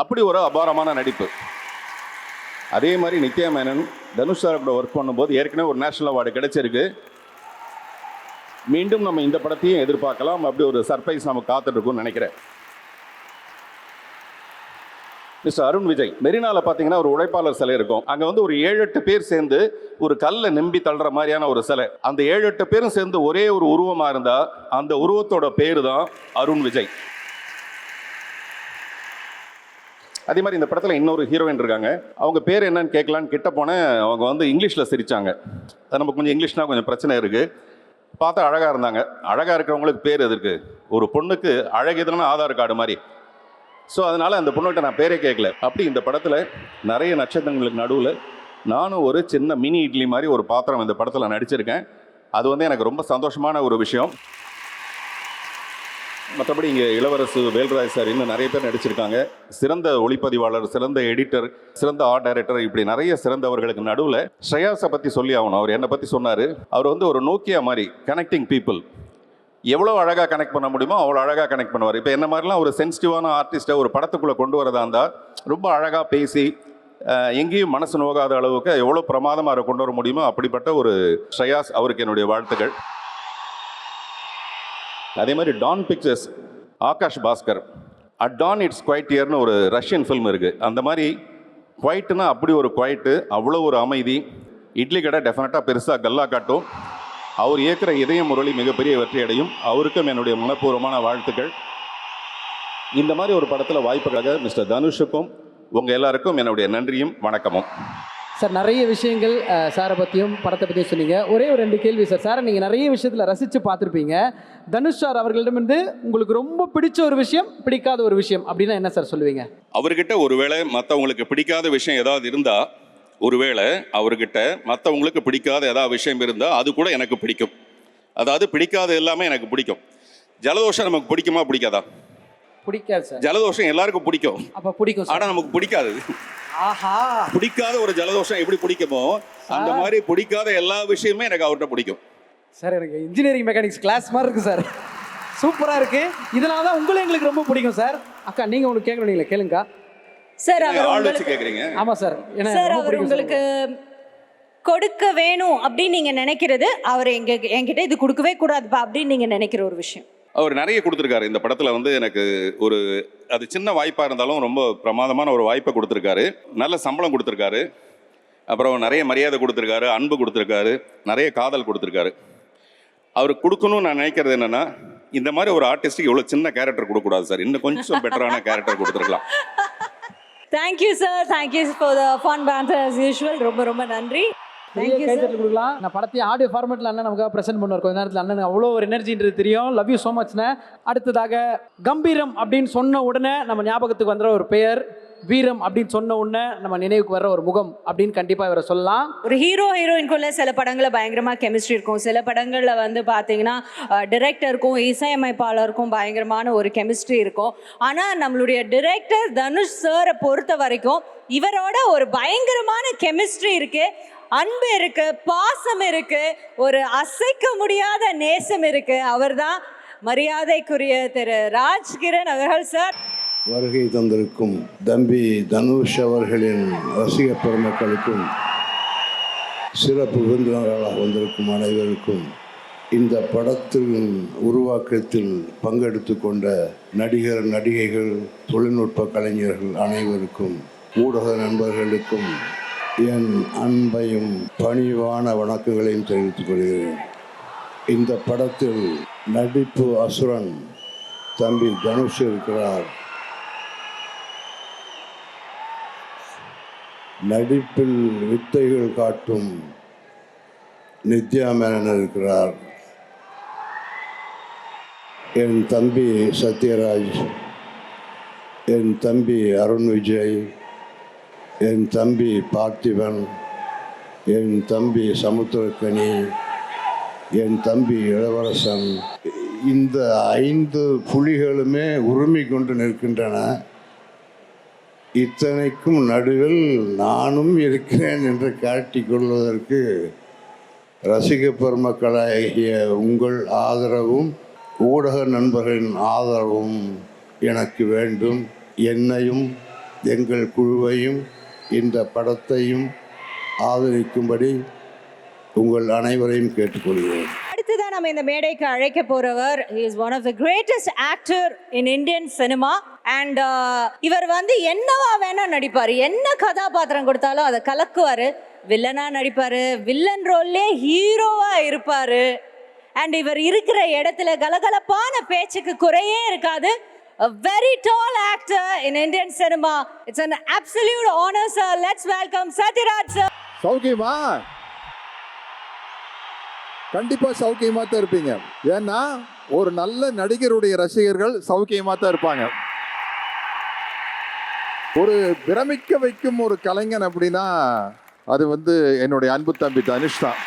அப்படி ஒரு அபாரமான நடிப்பு. அதே மாதிரி நித்யா மேனன் தனுஷ் சார் கூட ஒர்க் பண்ணும்போது ஏற்கனவே ஒரு நேஷனல் அவார்டு கிடைச்சிருக்கு. மீண்டும் நம்ம இந்த படத்தையும் எதிர்பார்க்கலாம். அப்படி ஒரு சர்ப்ரைஸ் நமக்கு காத்துட்ருக்கும்னு நினைக்கிறேன். மிஸ்டர் அருண் விஜய், மெரினாவில் பார்த்தீங்கன்னா ஒரு உழைப்பாளர் சிலை இருக்கும். அங்கே வந்து ஒரு 7-8 பேர் சேர்ந்து ஒரு கல்லை நம்பி தள்ளுற மாதிரியான ஒரு சிலை. அந்த 7-8 பேரும் சேர்ந்து ஒரே ஒரு உருவமாக இருந்தால் அந்த உருவத்தோட பேர் தான் அருண் விஜய். அதே மாதிரி இந்த படத்தில் இன்னொரு ஹீரோயின் இருக்காங்க. அவங்க பேர் என்னன்னு கேட்கலான்னு கிட்ட போனேன். அவங்க வந்து இங்கிலீஷில் சிரித்தாங்க. அது நமக்கு கொஞ்சம் இங்கிலீஷ்னால் கொஞ்சம் பிரச்சனை இருக்குது. பார்த்தா அழகாக இருந்தாங்க. அழகாக இருக்கிறவங்களுக்கு பேர் எதுக்கு? ஒரு பொண்ணுக்கு அழகு எதுனா ஆதார் கார்டு மாதிரி. ஸோ அதனால் அந்த பொண்ணுகிட்ட நான் பேரே கேட்கல. அப்படி இந்த படத்தில் நிறைய நட்சத்திரங்களுக்கு நடுவில் நானும் ஒரு சின்ன மினி இட்லி மாதிரி ஒரு பாத்திரம் இந்த படத்தில் நடிச்சிருக்கேன். அது வந்து எனக்கு ரொம்ப சந்தோஷமான ஒரு விஷயம். மற்றபடி இங்கே இளவரசு, வேல்ராஜ் சார், இன்னும் நிறைய பேர் நடிச்சிருக்காங்க. சிறந்த ஒளிப்பதிவாளர், சிறந்த எடிட்டர், சிறந்த ஆர்ட் டைரக்டர், இப்படி நிறைய சிறந்தவர்களுக்கு நடுவில் ஸ்ரேயாஸை பற்றி சொல்லி ஆகணும். அவர் என்னை பற்றி சொன்னார். அவர் வந்து ஒரு நோக்கியா மாதிரி கனெக்டிங் பீப்புள். எவ்வளோ அழகாக கனெக்ட் பண்ண முடியுமோ அவ்வளோ அழகாக கனெக்ட் பண்ணுவார். இப்போ என்ன மாதிரிலாம் ஒரு சென்சிட்டிவான ஆர்டிஸ்ட்டை ஒரு படத்துக்குள்ளே கொண்டு வரதா இருந்தால் ரொம்ப அழகாக பேசி எங்கேயும் மனசு நோகாத அளவுக்கு எவ்வளோ பிரமாதமாக அதை கொண்டு வர முடியுமோ அப்படிப்பட்ட ஒரு ஸ்ரேயாஸ், அவருக்கு என்னுடைய வாழ்த்துக்கள். அதே மாதிரி Dawn Pictures, Akash Bhaskar, at Dawn it's quite இயர்னு ஒரு ரஷ்யன் ஃபில்ம் இருக்குது. அந்த மாதிரி குவைட்டுனா அப்படி ஒரு குவைட்டு, அவ்வளோ ஒரு அமைதி. இட்லி கடை டெஃபினட்டாக பெருசாக கல்லா காட்டும். அவர் இயக்கிற இதய முரளி மிகப்பெரிய வெற்றி அடையும். அவருக்கும் என்னுடைய மனப்பூர்வமான வாழ்த்துக்கள். இந்த மாதிரி ஒரு படத்தில் வாய்ப்புக்காக மிஸ்டர் தனுஷுக்கும் உங்கள் எல்லாருக்கும் என்னுடைய நன்றியும் வணக்கமும். சார், நிறைய விஷயங்கள் சாரை பற்றியும் படத்தை பற்றியும் சொன்னீங்க. ஒரே ஒரு 2 கேள்வி சார். சாரை நீங்கள் நிறைய விஷயத்தில் ரசித்து பார்த்துருப்பீங்க. தனுஷ் சார் அவர்களிடமிருந்து உங்களுக்கு ரொம்ப பிடிச்ச ஒரு விஷயம், பிடிக்காத ஒரு விஷயம் அப்படின்னா என்ன சார் சொல்லுவீங்க? அவர்கிட்ட ஒருவேளை மற்றவங்களுக்கு பிடிக்காத விஷயம் ஏதாவது இருந்தால், ஒருவேளை அவர்கிட்ட மற்றவங்களுக்கு பிடிக்காத ஏதாவது விஷயம் இருந்தால் அது கூட எனக்கு பிடிக்கும். அதாவது பிடிக்காத எல்லாமே எனக்கு பிடிக்கும். ஜலதோஷம் நமக்கு பிடிக்குமா பிடிக்காதா? பிடிக்காது சார். ஜலதோஷம் எல்லாருக்கும் பிடிக்கும். அப்போ பிடிக்கும். ஆனால் நமக்கு பிடிக்காது. ஆஹா, பிடிக்காத ஒரு ஜலதோஷம் எப்படி பிடிக்குமோ அந்த மாதிரி பிடிக்காத எல்லா விஷயமே எனக்கு அவர்கிட்ட பிடிக்கும். சார், எனக்கு இன்ஜினியரிங் மெக்கானிக்ஸ் கிளாஸ் மாதிரி இருக்குது சார். சூப்பராக இருக்குது. இதனால தான் உங்களை எங்களுக்கு ரொம்ப பிடிக்கும் சார். அக்கா, நீங்கள் உங்களுக்கு கேட்கணும், நீங்களே கேளுங்கக்கா. சார், ஆள் வச்சு கேட்குறீங்க. ஆமாம் சார். சார், அவர் உங்களுக்கு கொடுக்க வேணும் அப்படின்னு நீங்கள் நினைக்கிறது, அவர் என்கிட்ட இது கொடுக்கவே கூடாதுப்பா அப்படின்னு நீங்கள் நினைக்கிற ஒரு விஷயம்? அவர் நிறைய கொடுத்துருக்காரு இந்த படத்தில். வந்து எனக்கு ஒரு அது சின்ன வாய்ப்பாக இருந்தாலும் ரொம்ப பிரமாதமான ஒரு வாய்ப்பை கொடுத்துருக்காரு. நல்ல சம்பளம் கொடுத்துருக்காரு. அப்புறம் நிறைய மரியாதை கொடுத்துருக்காரு, அன்பு கொடுத்துருக்காரு, நிறைய காதல் கொடுத்துருக்காரு. அவர் கொடுக்கணும்னு நான் நினைக்கிறது என்னென்னா, இந்த மாதிரி ஒரு ஆர்டிஸ்ட்டுக்கு இவ்வளோ சின்ன கேரக்டர் கொடுக்கக்கூடாது சார், இன்னும் கொஞ்சம் பெட்டரான கேரக்டர் கொடுத்துருக்கலாம். Thank you sir, thank you for the fun panther as usual. ரொம்ப ரொம்ப நன்றி. பெரிய கைத்தட்டல் கொடுக்கலாம். நான் படத்தையும் ஆடியோ ஃபார்மேட்டில் அண்ணன் நமக்காக ப்ரெசென்ட் பண்ணுவார். கொஞ்ச நேரத்தில் அண்ணன் அவ்வளோ ஒரு எனர்ஜின்றது தெரியும். லவ் யூ ஸோ மச்ண்ணே. அடுத்ததாக கம்பீரம் அப்படின்னு சொன்ன உடனே நம்ம ஞாபகத்துக்கு வந்துற ஒரு பெயர், வீரம் அப்படின்னு சொன்ன உடனே நம்ம நினைவுக்கு வர்ற ஒரு முகம் அப்படின்னு கண்டிப்பாக இவரை சொல்லலாம். ஒரு ஹீரோயின்குள்ள சில படங்களில் பயங்கரமாக கெமிஸ்ட்ரி இருக்கும், சில படங்களில் வந்து பார்த்தீங்கன்னா டிரெக்டருக்கும் இசையமைப்பாளருக்கும் பயங்கரமான ஒரு கெமிஸ்ட்ரி இருக்கும். ஆனால் நம்மளுடைய டிரெக்டர் தனுஷ் சாரை பொறுத்த வரைக்கும் இவரோட ஒரு பயங்கரமான கெமிஸ்ட்ரி இருக்கு, அன்பு இருக்கு, பாசம் இருக்கு, ஒரு அசைக்க முடியாத நேசம் இருக்கு. அவர்தான் மரியாதைக்குரிய திரு ராஜ்கிரண் அவர்கள் சார். வருகை தந்திருக்கும் தம்பி தனுஷ் அவர்களின் ரசிக பெருமக்களுக்கும், சிறப்பு விருந்தினர்களாக வந்திருக்கும் அனைவருக்கும், இந்த படத்தின் உருவாக்கத்தில் பங்கெடுத்து கொண்ட நடிகர் நடிகைகள், தொழில்நுட்ப கலைஞர்கள் அனைவருக்கும், ஊடக நண்பர்களுக்கும் என் அன்பையும் பணிவான வணக்கங்களையும் தெரிவித்துக் கொள்கிறேன். இந்த படத்தில் நடிப்பு அசுரன் தம்பி தனுஷ் இருக்கிறார். நடிப்பில் வித்தைகள் காட்டும் நித்யா மேனன் இருக்கிறார். என் தம்பி சத்யராஜ், என் தம்பி அருண் விஜய், என் தம்பி பார்த்திபன், என் தம்பி சமுத்திரக்கனி, என் தம்பி இளவரசன், இந்த 5 புலிகளுமே உரிமை கொண்டு நிற்கின்றன. இத்தனைக்கும் நடுவில் நானும் இருக்கிறேன் என்று காட்டிக்கொள்வதற்கு ரசிக பெருமக்களாகிய உங்கள் ஆதரவும் ஊடக நண்பர்களின் ஆதரவும் எனக்கு வேண்டும். என்னையும் எங்கள் குழுவையும் இந்த படத்தையும் ஆதரிக்கும்படி உங்கள் அனைவரையும் கேட்டுக்கொள்கிறேன். அடுத்ததான் நம்ம இந்த மேடைக்கு அழைக்க போறவர் is one of the greatest actor in Indian cinema. And இவர் வந்து என்னவா வேணா நடிப்பார், என்ன கதாபாத்திரம் கொடுத்தாலும் அதை கலக்குவார். வில்லனா நடிப்பார், வில்லன் ரோல்லே ஹீரோவா இருப்பார். அண்ட் இவர் இருக்கிற இடத்துல கலகலப்பான பேச்சுக்கு குறையே இருக்காது. A very tall actor in Indian cinema. It's an absolute honor, sir. Let's welcome Satyaraj, sir. சௌக்கியமா? கண்டிப்பா சௌக்கியமா தான் இருப்பீங்க. ஏன்னா ஒரு நல்ல நடிகருடைய ரசிகர்கள் சௌக்கியமா தான் இருப்பாங்க. ஒரு பிரமிக்க வைக்கும் ஒரு கலைஞன் அப்படின்னா அது வந்து என்னுடைய அன்பு தம்பி தனுஷ் தான்.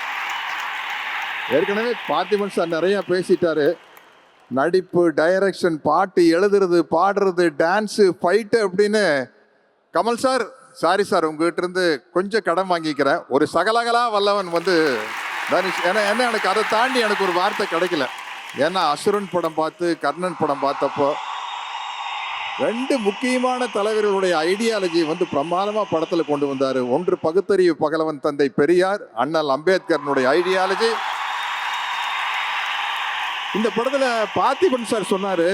ஏற்கனவே பார்த்திபன் சார் நிறைய பேசிட்டாரு. நடிப்பு, டைரக்ஷன், பாட்டு எழுதுறது, பாடுறது, டான்ஸு, ஃபைட்டு அப்படின்னு. கமல் சார், சாரி சார், உங்ககிட்ட இருந்து கொஞ்சம் கடன் வாங்கிக்கிறேன். ஒரு சகலகலா வல்லவன் வந்து தனுஷ். ஏன்னா எனக்கு அதை தாண்டி எனக்கு ஒரு வார்த்தை கிடைக்கல. ஏன்னா அசுரன் படம் பார்த்து, கர்ணன் படம் பார்த்தப்போ 2 முக்கியமான தலைவர்களுடைய ஐடியாலஜி வந்து பிரமாதமாக படத்தில் கொண்டு வந்தார். ஒன்று பகுத்தறிவு பகலவன் தந்தை பெரியார், அண்ணல் அம்பேத்கரனுடைய ஐடியாலஜி. இந்த படத்தில் பார்த்திபன் சார் சொன்னார்,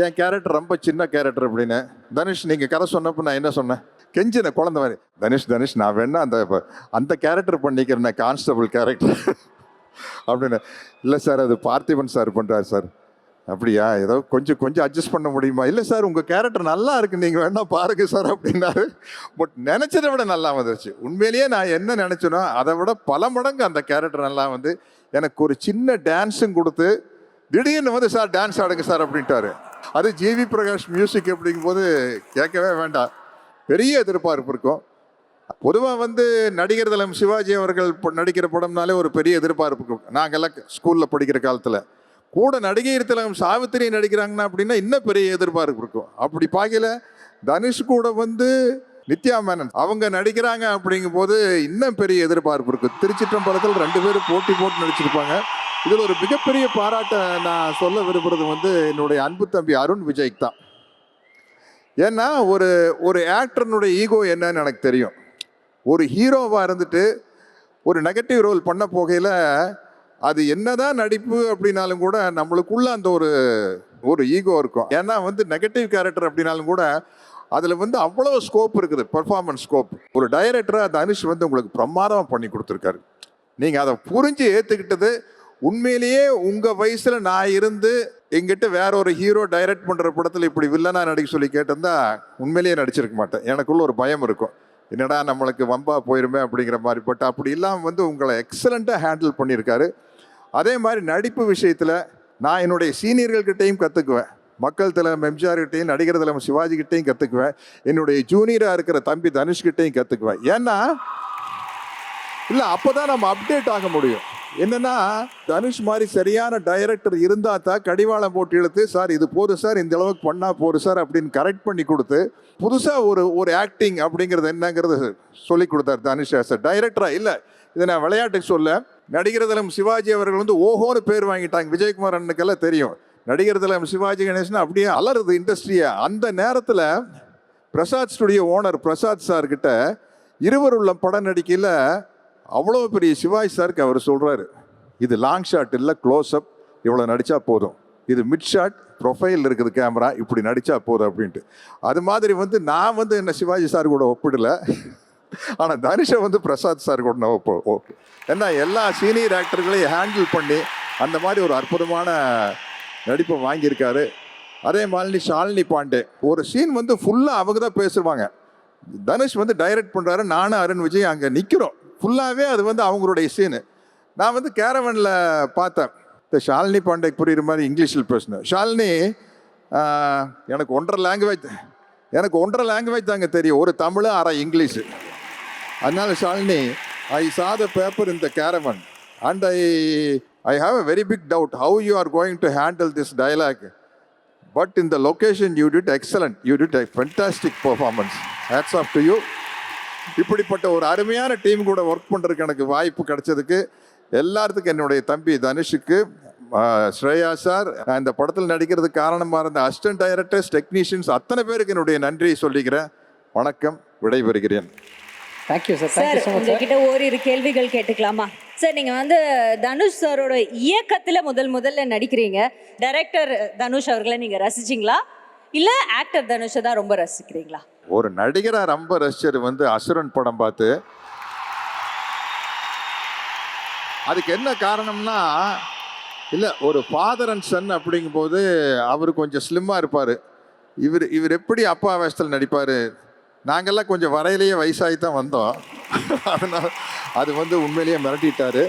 என் கேரக்டர் ரொம்ப சின்ன கேரக்டர் அப்படின்னு. தனுஷ் நீங்கள் கதை சொன்னப்போ நான் என்ன சொன்னேன்? கெஞ்சின குழந்தை மாதிரி, தனுஷ் நான் வேணா அந்த கேரக்டர் பண்ணிக்கிறேன், கான்ஸ்டபிள் கேரக்டர் அப்படின்னு. இல்லை சார், அது பார்த்திபன் சார் பண்ணுறாரு சார். அப்படியா, ஏதோ கொஞ்சம் அட்ஜஸ்ட் பண்ண முடியுமா? இல்லை சார், உங்கள் கேரக்டர் நல்லா இருக்கு, நீங்கள் வேணா பாருங்க சார் அப்படின்னாரு. பட் நினச்சதை விட நல்லா வந்துருச்சு. உண்மையிலேயே நான் என்ன நினச்சேனோ அதை விட பல மடங்கு அந்த கேரக்டர் நல்லா வந்து எனக்கு ஒரு சின்ன டான்ஸும் கொடுத்து திடீர்னு வந்து சார் டான்ஸ் ஆடுங்க சார் அப்படின்ட்டாரு. அது ஜிவி பிரகாஷ் மியூசிக் அப்படிங்கும்போது கேட்கவே வேண்டாம், பெரிய எதிர்பார்ப்பு இருக்கும். பொதுவாக வந்து நடிகர் திலம் சிவாஜி அவர்கள் நடிக்கிற படம்னாலே ஒரு பெரிய எதிர்பார்ப்பு இருக்கும். நாங்கள்லாம் ஸ்கூலில் படிக்கிற காலத்தில் கூட நடிகர் திலகம் சாவித்திரி நடிக்கிறாங்கன்னா அப்படின்னா இன்னும் பெரிய எதிர்பார்ப்பு இருக்கும். அப்படி பார்க்கல தனுஷ் கூட வந்து நித்யா மேனன் அவங்க நடிக்கிறாங்க அப்படிங்கும்போது இன்னும் பெரிய எதிர்பார்ப்பு இருக்குது. திருச்சிற்றம்பலத்தில் 2 பேரும் போட்டு நடிச்சிருப்பாங்க. இதில் ஒரு மிகப்பெரிய பாராட்டை நான் சொல்ல விரும்புகிறது வந்து என்னுடைய அன்பு தம்பி அருண் விஜய்க்கு தான். ஏன்னா ஒரு ஆக்டர்னுடைய ஈகோ என்னன்னு எனக்கு தெரியும். ஒரு ஹீரோவாக இருந்துட்டு ஒரு நெகட்டிவ் ரோல் பண்ண போகையில் அது என்னதான் நடிப்பு அப்படின்னாலும் கூட நம்மளுக்குள்ள அந்த ஒரு ஈகோ இருக்கும். ஏன்னா வந்து நெகட்டிவ் கேரக்டர் அப்படின்னாலும் கூட அதில் வந்து அவ்வளோ ஸ்கோப் இருக்குது, பெர்ஃபார்மன்ஸ் ஸ்கோப். ஒரு டைரக்டராக தனுஷ் வந்து உங்களுக்கு பிரமாதமாக பண்ணி கொடுத்துருக்காரு. நீங்கள் அதை புரிஞ்சு ஏற்றுக்கிட்டது உண்மையிலேயே உங்கள் வயசில் நான் இருந்து எங்கிட்ட வேற ஒரு ஹீரோ டைரக்ட் பண்ணுற படத்தில் இப்படி வில்லனா நடிக்க சொல்லி கேட்டிருந்தா உண்மையிலேயே நடிச்சிருக்க மாட்டேன். எனக்குள்ள ஒரு பயம் இருக்கும், என்னடா நம்மளுக்கு வம்பா போயிருமே அப்படிங்கிற மாதிரி. பட் அப்படி இல்லாமல் வந்து உங்களை எக்ஸலண்ட்டாக ஹேண்டில் பண்ணியிருக்காரு. அதே மாதிரி நடிப்பு விஷயத்தில் நான் என்னுடைய சீனியர்கள்கிட்டையும் கற்றுக்குவேன், மக்கள் தலைவர் எம்ஜிஆர்கிட்டையும் நடிகர் தலைவர் சிவாஜிக்கிட்டையும் கற்றுக்குவேன், என்னுடைய ஜூனியராக இருக்கிற தம்பி தனுஷ்கிட்டையும் கற்றுக்குவேன். ஏன்னா இல்லை அப்போ தான் நம்ம அப்டேட் ஆக முடியும். என்னன்னா தனுஷ் மாதிரி சரியான டைரக்டர் இருந்தால் தான் கடிவாளம் போட்டு இழுத்து, சார் இது போதும் சார், இந்த அளவுக்கு பண்ணால் போதும் சார் அப்படின்னு கரெக்ட் பண்ணி கொடுத்து புதுசாக ஒரு ஆக்டிங் அப்படிங்கிறது என்னங்கிறது சொல்லி கொடுத்தார் தனுஷ் ஆஸ் அ டைரக்டராக. இல்லை இதை நான் விளையாட்டுக்கு சொல்ல, நடிகர் திலம் சிவாஜி அவர்கள் வந்து ஓஹோன்னு பேர் வாங்கிட்டாங்க. விஜயகுமார் அண்ணனுக்கெல்லாம் தெரியும், நடிகர் திலம் சிவாஜி கணேசன் அப்படியே அலருது இண்டஸ்ட்ரியை. அந்த நேரத்தில் பிரசாத் ஸ்டுடியோ ஓனர் பிரசாத் சார்கிட்ட இருவர் உள்ள படம் நடிக்கையில் அவ்வளோ பெரிய சிவாஜி சாருக்கு அவர் சொல்கிறாரு, இது லாங் ஷாட் இல்லை, க்ளோஸ்அப், இவ்வளோ நடித்தா போதும், இது மிட் ஷாட், ப்ரொஃபைல் இருக்குது கேமரா, இப்படி நடித்தா போதும் அப்படின்ட்டு. அது மாதிரி வந்து நான் வந்து என்ன சிவாஜி சார் கூட ஒப்பிடலை, ஆனால் தனுஷை வந்து பிரசாத் சார் கூட நான் ஓகே. ஏன்னா எல்லா சீனியர் ஆக்டர்களையும் ஹேண்டில் பண்ணி அந்த மாதிரி ஒரு அற்புதமான நடிப்பை வாங்கியிருக்காரு. அதே மாதிரி ஷாலினி பாண்டே ஒரு சீன் வந்து ஃபுல்லாக அவங்க தான் பேசுவாங்க, தனுஷ் வந்து டைரக்ட் பண்ணுறாரு, நானும் அருண் விஜய் அங்கே நிற்கிறோம், ஃபுல்லாகவே அது வந்து அவங்களுடைய சீனு. நான் வந்து கேரவனில் பார்த்தேன், இந்த ஷாலினி பாண்டேக்கு புரியுற மாதிரி இங்கிலீஷில் பேசினேன். ஷாலினி எனக்கு ஒன்றரை லாங்குவேஜ் தாங்க தெரியும், ஒரு தமிழ் அரை இங்கிலீஷு. அதனால ஷாலினி, ஐ saw the paper in the caravan and I have a very big doubt how you are going to handle this dialogue. But in the location you did excellent. You did a fantastic performance. Hats off to you. இப்படிப்பட்ட ஒரு அருமையான team கூட work பண்ணுறதுக்கு எனக்கு வாய்ப்பு கிடைச்சதுக்கு எல்லாத்துக்கும் என்னுடைய தம்பி தனுஷுக்கு, ஸ்ரேயா சார், இந்த படத்தில் நடிக்கிறதுக்கு காரணமாக இருந்த அசிஸ்டன்ட் டைரக்டர்ஸ், டெக்னீஷியன்ஸ் அத்தனை பேருக்கு என்னுடைய நன்றியை சொல்லிக்கிறேன். வணக்கம், விடைபெறுகிறேன். Thank you sir. சார் உங்ககிட்ட ஓரிரு கேள்விகள் கேட்டுக்கலாமா? சார் நீங்கள் வந்து தனுஷ் சாரோட இயக்கத்தில் முதல்ல நடிக்கிறீங்க. டைரக்டர் தனுஷ் அவர்களை நீங்கள் ரசிச்சிங்களா, இல்லை ஆக்டர் தனுஷை தான் ரொம்ப ரசிக்கிறீங்களா? ஒரு நடிகராக ரொம்ப ரசிச்சர் வந்து அசுரன் படம் பார்த்து. அதுக்கு என்ன காரணம்னா, இல்லை ஒரு ஃபாதர் அண்ட் சன் அப்படிங்கும்போது அவர் கொஞ்சம் ஸ்லிம்மாக இருப்பார், இவர் எப்படி அப்பா வேஷத்தில் நடிப்பார். நாங்கள்லாம் கொஞ்சம் வரையிலேயே வயசாகி தான் வந்தோம், அதனால் அது வந்து உண்மையிலேயே மிரட்டிட்டார்.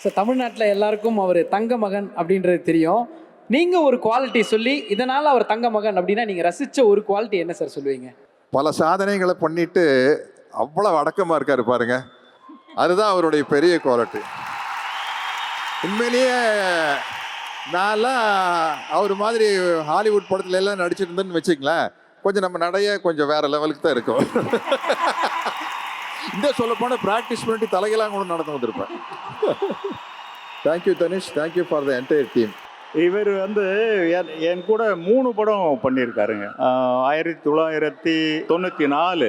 ஸோ தமிழ்நாட்டில் எல்லாருக்கும் அவர் தங்க மகன் அப்படின்றது தெரியும். நீங்கள் ஒரு குவாலிட்டி சொல்லி இதனால் அவர் தங்க மகன் அப்படின்னா நீங்கள் ரசித்த ஒரு குவாலிட்டி என்ன சார் சொல்லுவீங்க? பல சாதனைகளை பண்ணிட்டு அவ்வளோ அடக்கமாக இருக்கார் பாருங்க, அதுதான் அவருடைய பெரிய குவாலிட்டி. உண்மையிலேயே நான்லாம் அவர் மாதிரி ஹாலிவுட் படத்துல எல்லாம் நடிச்சிருந்தேன்னு வச்சுங்களேன், கொஞ்சம் நம்ம நடைய கொஞ்சம் வேற லெவலுக்கு தான் இருக்கும். இந்த சொல்லப்போனால் ப்ராக்டிஸ் பண்ணிட்டு தலைகளாக கூட நடந்து வந்திருப்பேன். Thank you Dhanush, thank you for the entire team. இவர் வந்து என் கூட 3 படம் பண்ணியிருக்காருங்க. 1994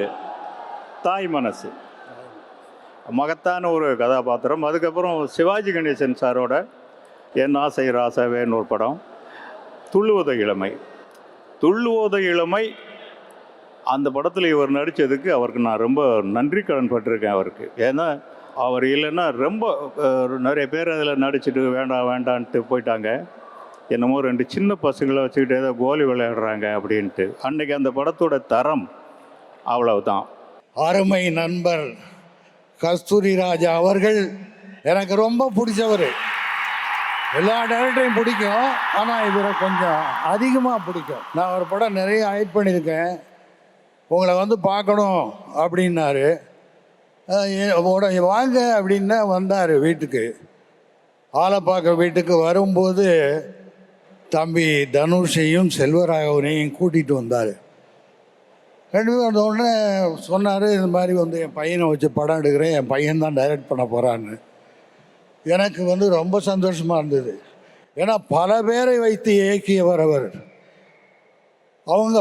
தாய் மனசு, மகத்தான ஒரு கதாபாத்திரம். அதுக்கப்புறம் சிவாஜி கணேசன் சாரோட என் ஆசை ராசாவேன்னு ஒரு படம். துள்ளுவத இளமை அந்த படத்தில் இவர் நடித்ததுக்கு அவருக்கு நான் ரொம்ப நன்றி கடன் பட்டிருக்கேன் அவருக்கு. ஏன்னா அவர் இல்லைன்னா ரொம்ப நிறைய பேர் அதில் நடிச்சுட்டு வேண்டான்ட்டு போயிட்டாங்க. என்னமோ 2 சின்ன பசங்களை வச்சுக்கிட்டு ஏதோ கோலி விளையாடுறாங்க அப்படின்ட்டு. அன்றைக்கி அந்த படத்தோட தரம் அவ்வளவுதான். அருமை நண்பர் கஸ்தூரி ராஜா அவர்கள் எனக்கு ரொம்ப பிடிச்சவர். எல்லா டைரக்டரையும் பிடிக்கும், ஆனால் இவரை கொஞ்சம் அதிகமாக பிடிக்கும். நான் ஒரு படம் நிறைய ஆக்ட் பண்ணியிருக்கேன், உங்களை வந்து பார்க்கணும் அப்படின்னாரு. வாங்க அப்படின்னா வந்தார் வீட்டுக்கு. ஆலப்பாக்கம் வீட்டுக்கு வரும்போது தம்பி தனுஷையும் செல்வராகவனையும் கூட்டிகிட்டு வந்தார். 2 பேரும் வந்தோடனே சொன்னார், இது மாதிரி வந்து என் பையனை வச்சு படம் எடுக்கிறேன், என் பையன் தான் டைரக்ட் பண்ண போகிறான்னு. எனக்கு வந்து ரொம்ப சந்தோஷமாக இருந்தது. ஏன்னா பல பேரை வைத்து இயக்கியவர் அவர். அவங்க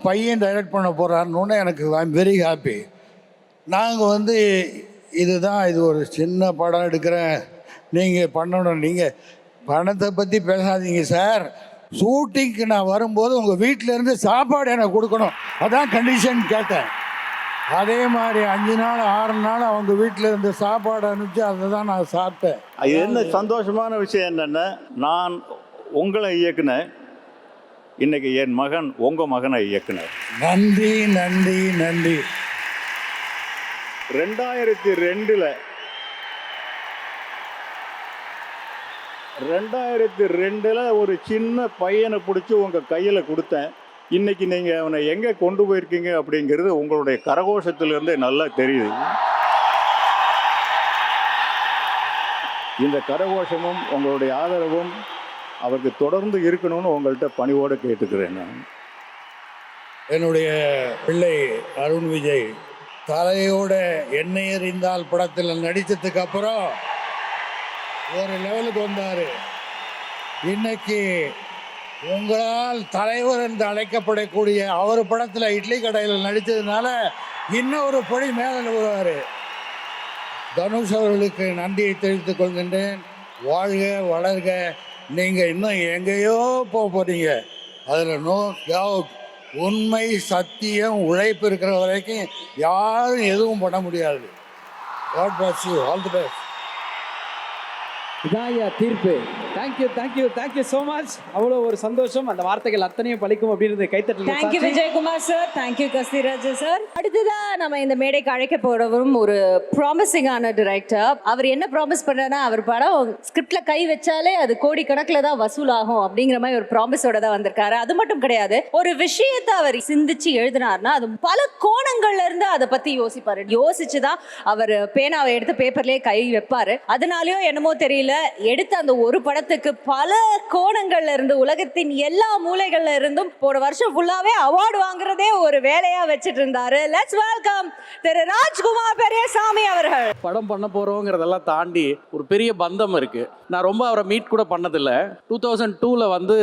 பையன் டைரக்ட் பண்ண போகிறாருன்னு எனக்கு ஐம் வெரி ஹாப்பி. நாங்கள் வந்து இது ஒரு சின்ன படம் எடுக்கிறேன், நீங்கள் பண்ணணும், நீங்கள் பணத்தை பற்றி பேசாதீங்க சார், ஷூட்டிங்க்கு நான் வரும்போது உங்கள் வீட்டிலேருந்து சாப்பாடு எனக்கு கொடுக்கணும், அதான் கண்டிஷன் கேட்டேன். அதே மாதிரி 5 நாள் 6 நாள் அவங்க வீட்டில் இருந்து சாப்பாடு அனுப்பிச்சு அதை தான் நான் சாப்பிட்டேன். அது என்ன சந்தோஷமான விஷயம் என்னென்னா, நான் உங்களை இயக்குனேன், இன்னைக்கு என் மகன் உங்கள் மகனை இயக்குனர். நன்றி நன்றி நன்றி. 2002 ஒரு சின்ன பையனை பிடிச்சி உங்கள் கையில் கொடுத்தேன். இன்னைக்கு நீங்கள் அவனை எங்கே கொண்டு போயிருக்கீங்க அப்படிங்கிறது உங்களுடைய கரகோஷத்திலிருந்தே நல்லா தெரியுது. இந்த கரகோஷமும் உங்களுடைய ஆதரவும் அவருக்கு தொடர்ந்து இருக்கணும்னு உங்கள்கிட்ட பணிவோடு கேட்டுக்கிறேன். நான் என்னுடைய பிள்ளை அருண் விஜய் தலையோட எண்ணெய் எறிந்தால் படத்தில் நடித்ததுக்கு அப்புறம் ஒரு லெவலுக்கு வந்தார். இன்னைக்கு உங்களால் தலைவர் என்று அழைக்கப்படக்கூடிய அவர் படத்தில் இட்லி கடையில் நடித்ததுனால இன்னொரு படி மேலே வருவார். தனுஷ் அவர்களுக்கு நன்றியை தெரிவித்துக் கொள்கின்றேன். வாழ்க வளர்க. நீங்கள் இன்னும் எங்கேயோ போக போகிறீங்க, அதில் நோ டவுட். உண்மை சத்தியம் உழைப்பு இருக்கிற வரைக்கும் யாரும் எதுவும் பண்ண முடியாது. God bless you. All the best. இதான் ஐயா தீர்ப்பு. Thank you thank you thank you so much. அவ்வளோ ஒரு சந்தோஷம். அந்த வார்த்தைகள் அத்தனையும் பலிக்கும் அப்படின்றது கைத்தட்டல். Thank you Vijayakumar sir, thank you Kasthuraj sir. அடுத்ததா நம்ம இந்த மேடைக்கு அழைக்க போறவரும் ஒரு ப்ராமிசிங்கான டிரெக்டர். அவர் என்ன ப்ராமிஸ் பண்றாருன்னா, அவர் படம் ஸ்கிரிப்ட்ல கை வச்சாலே அது கோடிக்கணக்கில் தான் வசூல் ஆகும் அப்படிங்கிற மாதிரி ஒரு ப்ராமிஸோட தான் வந்திருக்காரு. அது மட்டும் கிடையாது, ஒரு விஷயத்தை அவர் சிந்திச்சு எழுதினார்னா அது பல கோணங்கள்ல இருந்து அதை பத்தி யோசிப்பாரு. யோசிச்சுதான் அவர் பேனாவை எடுத்து பேப்பர்லயே கை வைப்பாரு. அதனாலயும் என்னமோ தெரியல, எடுத்த அந்த ஒரு படத்துக்கு பல கோணங்கள்ல இருந்து உலகத்தின் எல்லா மூலைகள்ல இருந்தும் போன வருஷம் ஃபுல்லாவே அவார்டு வாங்குறதே ஒரு வேலையா வச்சிட்டு இருந்தாரு. லெட்ஸ் வெல்கம் திரு ராஜ்குமார் பெரியசாமி அவர்கள். படம் பண்ண போகிறோங்கிறதெல்லாம் தாண்டி ஒரு பெரிய பந்தம் இருக்குது. நான் ரொம்ப அவரை மீட் கூட பண்ணதில்லை. 2002 வந்து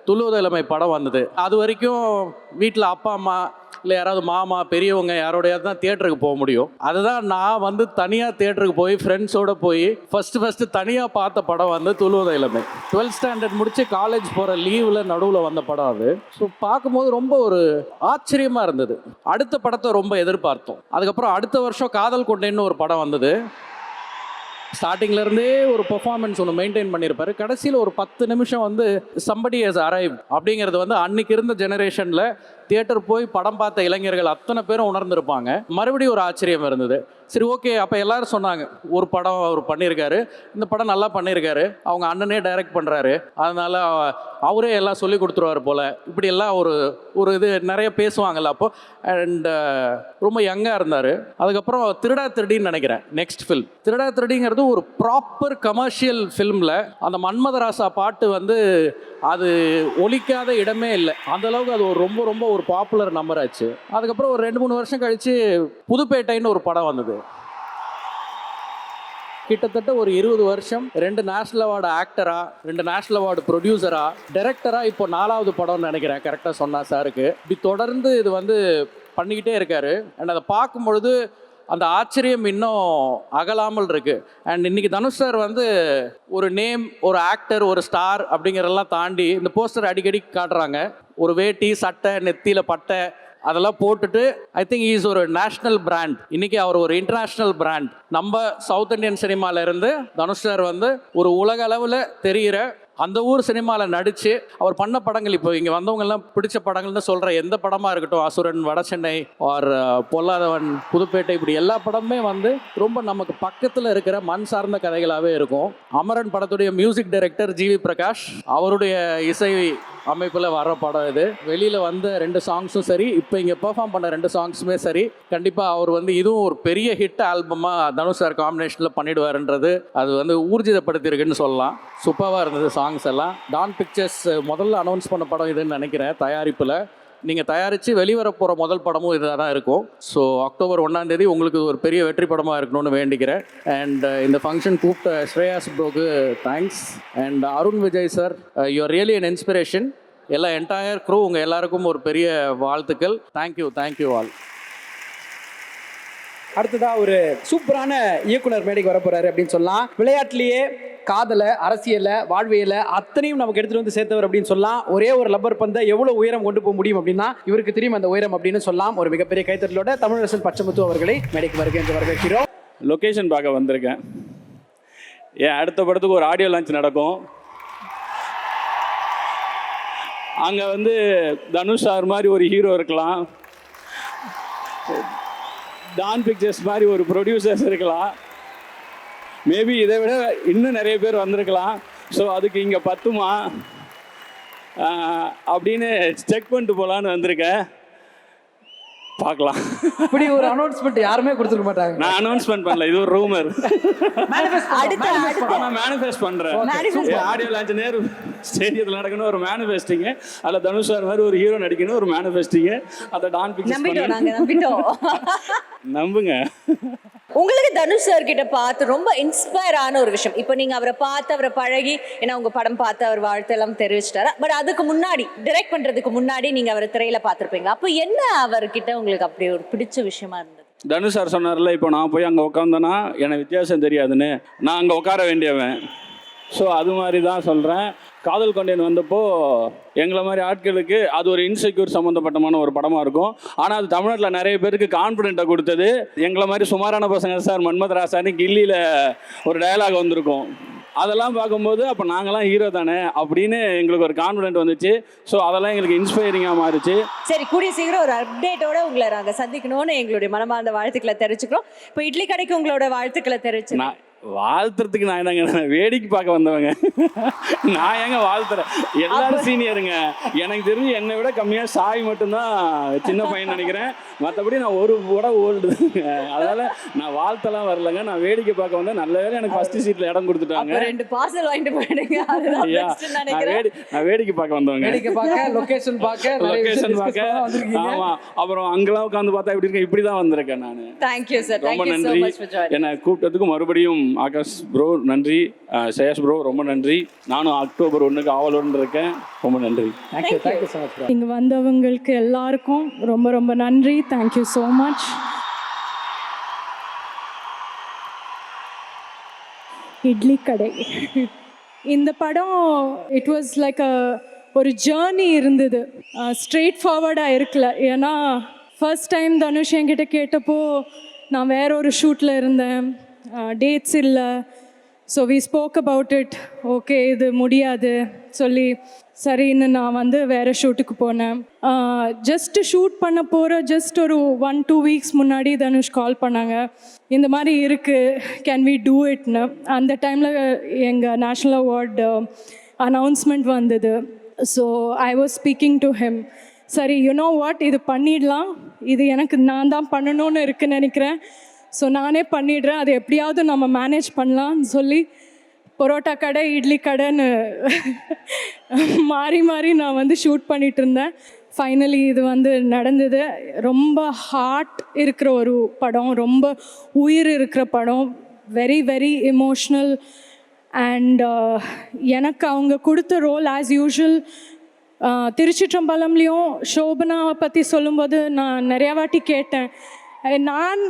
துள்ளுவது இளமை படம் வந்தது. அது வரைக்கும் வீட்டில் அப்பா அம்மா இல்லை யாராவது மாமா பெரியவங்க யாரோடையாவது தான் தியேட்டருக்கு போக முடியும். அதுதான் நான் வந்து தனியாக தியேட்டருக்கு போய் ஃப்ரெண்ட்ஸோடு போய் ஃபஸ்ட்டு தனியாக பார்த்த படம் வந்து துள்ளுவது இளமை. 12th ஸ்டாண்டர்ட் முடித்து காலேஜ் போகிற லீவில் நடுவில் வந்த படம் அது. ஸோ பார்க்கும்போது ரொம்ப ஒரு ஆச்சரியமாக இருந்தது. அடுத்த படத்தை ரொம்ப எதிர்பார்த்தோம். அதுக்கப்புறம் அடுத்த வருஷம் காதல் கொண்டேன்னு ஒரு படம் வந்தது. ஸ்டார்டிங்லேருந்தே ஒரு பெர்ஃபார்மன்ஸ் ஒன்று மெயின்டைன் பண்ணியிருப்பாரு. கடைசியில் ஒரு 10 நிமிஷம் வந்து சம்படி ஹஸ் அரைவ்ட் அப்படிங்கிறது வந்து அன்னைக்கு இருந்த ஜெனரேஷனில் தியேட்டர் போய் படம் பார்த்த இளைஞர்கள் அத்தனை பேரும் உணர்ந்திருப்பாங்க. மறுபடியும் ஒரு ஆச்சரியம் இருந்தது. சரி ஓகே, அப்போ எல்லாரும் சொன்னாங்க ஒரு படம் அவர் பண்ணியிருக்காரு, இந்த படம் நல்லா பண்ணியிருக்காரு, அவங்க அண்ணனே டைரக்ட் பண்ணுறாரு, அதனால் அவரே எல்லாம் சொல்லி கொடுத்துருவார் போல், இப்படி எல்லாம் ஒரு இது நிறைய பேசுவாங்கல்ல அப்போ. அண்ட் ரொம்ப யங்காக இருந்தார். அதுக்கப்புறம் திருடா திருடின்னு நினைக்கிறேன் நெக்ஸ்ட் ஃபில்ம். திருடா திருடிங்கிறது ஒரு ப்ராப்பர் கமர்ஷியல் ஃபில்மில் அந்த மன்மதராசா பாட்டு வந்து அது ஒலிக்காத இடமே இல்லை, அந்தளவுக்கு அது ஒரு ரொம்ப ரொம்ப ஒரு பாப்புலர் நம்பர் ஆச்சு. அதுக்கப்புறம் ஒரு 2-3 வருஷம் கழித்து புதுப்பேட்டைன்னு ஒரு படம் வந்தது. கிட்டத்தட்ட ஒரு 20 வருஷம் 2 நேஷனல் அவார்டு ஆக்டரா, 2 நேஷனல் அவார்டு ப்ரொடியூசரா, டைரக்டரா, இப்போ 4வது படம்னு நினைக்கிறேன் கரெக்டாக சொன்னா சாருக்கு. இப்படி தொடர்ந்து இது வந்து பண்ணிக்கிட்டே இருக்காரு. அண்ட் அதை பார்க்கும்பொழுது அந்த ஆச்சரியம் இன்னும் அகலாமல் இருக்குது. அண்ட் இன்றைக்கி தனுஷ் சார் வந்து ஒரு நேம், ஒரு ஆக்டர், ஒரு ஸ்டார் அப்படிங்கிறதெல்லாம் தாண்டி இந்த போஸ்டர் அடிக்கடி காட்டுறாங்க. ஒரு வேட்டி, சட்டை, நெத்தியில் பட்டை அதெல்லாம் போட்டுட்டு ஐ திங்க் இஸ் ஒரு நேஷ்னல் பிராண்ட். இன்றைக்கி அவர் ஒரு இன்டர்நேஷ்னல் பிராண்ட். நம்ம சவுத் இண்டியன் சினிமாவிலேருந்து தனுஷ் சார் வந்து ஒரு உலக அளவில் தெரிகிற அந்த ஊர் சினிமாவில் நடித்து அவர் பண்ண படங்கள், இப்போ இங்கே வந்தவங்கெல்லாம் பிடிச்ச படங்கள்னு சொல்கிற எந்த படமாக இருக்கட்டும், அசுரன், வடசென்னை ஆர் பொல்லாதவன், புதுப்பேட்டை, இப்படி எல்லா படமுமே வந்து ரொம்ப நமக்கு பக்கத்தில் இருக்கிற மண் சார்ந்த கதைகளாகவே இருக்கும். அமரன் படத்துடைய மியூசிக் டைரக்டர் ஜிவி பிரகாஷ், அவருடைய இசை அமைப்பில் வர படம் இது. வெளியில் வந்த 2 சாங்ஸும் சரி, இப்போ இங்கே பெர்ஃபார்ம் பண்ண 2 சாங்ஸுமே சரி, கண்டிப்பாக அவர் வந்து இதுவும் ஒரு பெரிய ஹிட் ஆல்பமாக தனுஷ் சார் காம்பினேஷனில் பண்ணிடுவாருன்றது அது வந்து ஊர்ஜிதப்படுத்தியிருக்குன்னு சொல்லலாம். சூப்பராக இருந்தது சாங்ஸ் எல்லாம். டான் பிக்சர்ஸ் முதல்ல அனௌன்ஸ் பண்ண படம் இதுன்னு நினைக்கிறேன் தயாரிப்பில். நீங்கள் தயாரித்து வெளிவர போகிற முதல் படமும் இதாக தான் இருக்கும். ஸோ அக்டோபர் 1ஆம் தேதி உங்களுக்கு ஒரு பெரிய வெற்றி படமாக இருக்கணும்னு வேண்டிக்கிறேன். அண்ட் இந்த ஃபங்க்ஷன் கூப்பிட்ட ஸ்ரேயாஸ் ப்ரோக்கு thanks. And Arun Vijay sir, you are really an inspiration. எல்லா என்டையர் க்ரூ உங்கள் எல்லாருக்கும் ஒரு பெரிய வாழ்த்துக்கள். Thank you all. அடுத்ததா ஒரு சூப்பரான இயக்குனர் மேடைக்கு வர போறாரு அப்படின்னு சொல்லலாம். விளையாட்டுலயே காதலை, அரசியலை, வாழ்வியலை அத்தனையும் நமக்கு எடுத்துட்டு வந்து சேர்த்தவர் அப்படின்னு சொல்லலாம். ஒரே ஒரு லப்பர் பந்தை எவ்வளவு உயரம் கொண்டு போக முடியும் அப்படின்னா இவருக்கு தெரியும் அந்த உயரம் அப்படின்னு சொல்லலாம். ஒரு மிகப்பெரிய கைத்தட்டலோட தமிழரசன் பச்சமுத்து அவர்களை மேடைக்கு வருகை என்று வரவேற்கிறோம். லொக்கேஷன் பார்க்க வந்திருக்கேன். அடுத்த படத்துக்கு ஒரு ஆடியோ லான்ச் நடக்கும். அங்கே வந்து தனுஷ் சார் மாதிரி ஒரு ஹீரோ இருக்கலாம், டான் பிக்சர்ஸ் மாதிரி ஒரு ப்ரொடியூசர்ஸ் இருக்கலாம், மேபி இதை விட இன்னும் நிறைய பேர் வந்திருக்கலாம். ஸோ அதுக்கு இங்கே பத்துமா அப்படின்னு செக் பண்ணிட்டு போகலான்னு வந்திருக்கேன். பார்க்கலாம். இப்படி ஒரு அனௌன்ஸ்மெண்ட் யாருமே கொடுத்துருக்க மாட்டாங்க. நான் அனௌன்ஸ்மெண்ட் பண்ணல, இது ஒரு ரூமர். நான் மேனிஃபெஸ்ட் பண்றேன். ஆடியோ லான்ச் நேரு ஸ்டேடியத்தில் நடக்கணும் ஒரு மேனிஃபெஸ்டிங், அதில் தனுஷ் சார் மாதிரி ஒரு ஹீரோ நடிக்கணும் ஒரு மேனிஃபெஸ்டிங், அதை டான் பிக்சர்ஸ் நம்புங்க. உங்களுக்கு தனுஷ் சார் கிட்ட பார்த்து ரொம்ப இன்ஸ்பயர் ஆன ஒரு விஷயம், இப்போ நீங்க அவரை பார்த்து அவரை பழகி, ஏன்னா உங்க படம் பார்த்து அவர் வாழ்த்தெல்லாம் தெரிவிச்சிட்டாரு, பட் அதுக்கு முன்னாடி டைரக்ட் பண்றதுக்கு முன்னாடி நீங்க அவரை திரையில பார்த்துருப்பீங்க. அப்போ என்ன அவர்கிட்ட உங்களுக்கு அப்படி ஒரு பிடிச்ச விஷயமா இருந்தது? தனுஷ் சார் சொன்னார்ல, இப்போ நான் போய் அங்கே உட்காந்தேன்னா எனக்கு வித்தியாசம் தெரியாதுன்னு, நான் அங்கே உட்கார வேண்டியவன். ஸோ அது மாதிரி தான் சொல்கிறேன். காதல் கொண்டேன் வந்தப்போ எங்களை மாதிரி ஆட்களுக்கு அது ஒரு இன்செக்யூர் சம்மந்தப்பட்டமான ஒரு படமாக இருக்கும். ஆனால் அது தமிழ்நாட்டில் நிறைய பேருக்கு கான்ஃபிடென்ட்டை கொடுத்தது. எங்களை மாதிரி சுமாரான பசங்க சார் மன்மதராசான்னு கில்லியில் ஒரு டயலாக் வந்திருக்கும். அதெல்லாம் பார்க்கும்போது அப்போ நாங்களாம் ஹீரோ தானே அப்படின்னு எங்களுக்கு ஒரு கான்ஃபிடென்ட் வந்துச்சு. ஸோ அதெல்லாம் எங்களுக்கு இன்ஸ்பைரிங்காக மாறிச்சு. சரி, கூடிய சீக்கிரம் ஒரு அப்டேட்டோட உங்களை நாங்கள் சந்திக்கணும்னு எங்களுடைய மனமார்ந்த வாழ்த்துக்களை தெரிவிச்சுக்கிறோம். இப்போ இட்லி கடைக்கு உங்களோட வாழ்த்துக்களை தெரிவிச்சு. வாழ்த்துறதுக்கு நான் என்னங்க, வேடிக்கை பார்க்க வந்தவங்க. நான் ஏங்க வாழ்த்துறேன், எல்லாரும் சீனியருங்க. எனக்கு தெரிஞ்சு என்னை விட கம்மியாக சாய் மட்டும்தான் சின்ன பையன் நினைக்கிறேன். மற்றபடி நான் ஒரு படம் ஓல்டு. அதனால நான் வாழ்த்தெல்லாம் வரலங்க, நான் வேடிக்கை பார்க்க வந்தேன். நல்ல வேலை எனக்கு ஃபர்ஸ்ட் சீட்ல இடம் கொடுத்துட்டாங்க. 2 பார்சல் வாங்கிட்டு போயிடுங்க. நான் வேடிக்கை பார்க்க வந்தவங்க. லொகேஷன் பார்க்க. ஆமா, அப்புறம் அங்கெல்லாம் உட்காந்து பார்த்தா எப்படி இருக்கு, இப்படி தான் வந்திருக்கேன் நான். தேங்க்யூ சார், ரொம்ப நன்றி. என்னை கூப்பிட்டதுக்கு மறுபடியும் ஆகாஷ் ப்ரோ நன்றி, சேஷ் ப்ரோ ரொம்ப நன்றி. நானும் அக்டோபர் 1 ஆவலோடு இருக்கேன். ரொம்ப நன்றி. இங்கே வந்தவங்களுக்கு எல்லாருக்கும் ரொம்ப ரொம்ப நன்றி. Thank you so much. இட்லி கடை இந்த படம் இட் வாஸ் லைக் ஒரு ஜேர்னி இருந்தது, ஸ்ட்ரெயிட் ஃபார்வர்டாக இருக்கல. ஏன்னா ஃபர்ஸ்ட் டைம் தனுஷ் என்கிட்ட கேட்டப்போ நான் வேற ஒரு ஷூட்டில் இருந்தேன், டேட்ஸ் இல்லை. So we spoke about it. Okay இது முடியாது சொல்லி சரின்னு நான் வந்து வேறு ஷூட்டுக்கு போனேன். ஜஸ்ட்டு ஷூட் பண்ண போகிற ஜஸ்ட் ஒரு 1-2 வீக்ஸ் முன்னாடி தனுஷ் கால் பண்ணாங்க, இந்த மாதிரி இருக்குது, கேன் வி டூ இட்னு. அந்த டைமில் எங்கள் நேஷ்னல் அவார்டு அனௌன்ஸ்மெண்ட் வந்தது. So I was speaking to him. சரி, யூனோ வாட், இது பண்ணிடலாம், இது எனக்கு நான் தான் பண்ணணும்னு இருக்குன்னு நினைக்கிறேன். ஸோ நானே பண்ணிடுறேன், அது எப்படியாவது நம்ம மேனேஜ் பண்ணலான்னு சொல்லி பரோட்டா கடை இட்லி கடைன்னு மாறி மாறி நான் வந்து ஷூட் பண்ணிகிட்டு இருந்தேன். ஃபைனலி இது வந்து நடந்தது. ரொம்ப ஹார்ட் இருக்கிற ஒரு படம், ரொம்ப உயிர் இருக்கிற படம், வெரி வெரி எமோஷ்னல். அண்ட் எனக்கு அவங்க கொடுத்த ரோல் ஆஸ் யூஷுவல் திருச்சிற்றம்பலம்லேயும் சோபனாவை பற்றி சொல்லும்போது நான் நிறையா வாட்டி கேட்டேன்,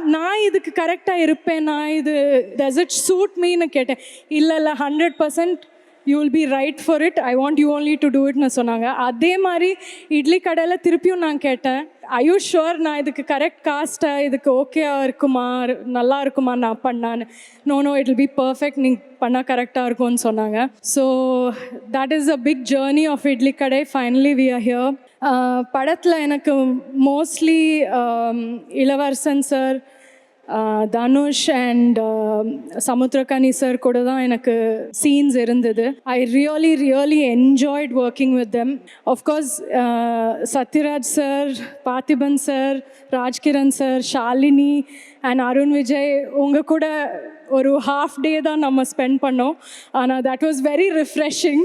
நான் இதுக்கு கரெக்டாக இருப்பேன், நான் இது டஸ் இட் சூட் மீன்னு கேட்டேன். இல்லை 100% you will be right for it, I want you only to do இட்னு சொன்னாங்க. அதே மாதிரி இட்லி கடையில் திருப்பியும் நான் கேட்டேன், ஐ யூ ஷுவர் நான் இதுக்கு கரெக்ட் காஸ்ட்டாக, இதுக்கு ஓகேவாக இருக்குமா, நல்லா இருக்குமா நான் பண்ணான்னு. No it will be perfect, நீங்கள் பண்ணால் கரெக்டாக இருக்கும்னு சொன்னாங்க. So that is a big journey of Idli Kadai. Finally we are here. படத்தில் எனக்கு mostly Ilavarasan sir, Dhanush and Samuthirakani sir கூட தான் எனக்கு சீன்ஸ் இருந்தது. I really enjoyed working with them. Of course Sathyaraj sir, Parthiban sir, Rajkiran sir, Shalini and Arun Vijay, உங்கள் கூட ஒரு ஹாஃப் டே தான் நம்ம ஸ்பெண்ட் பண்ணோம். ஆனால் that was very refreshing.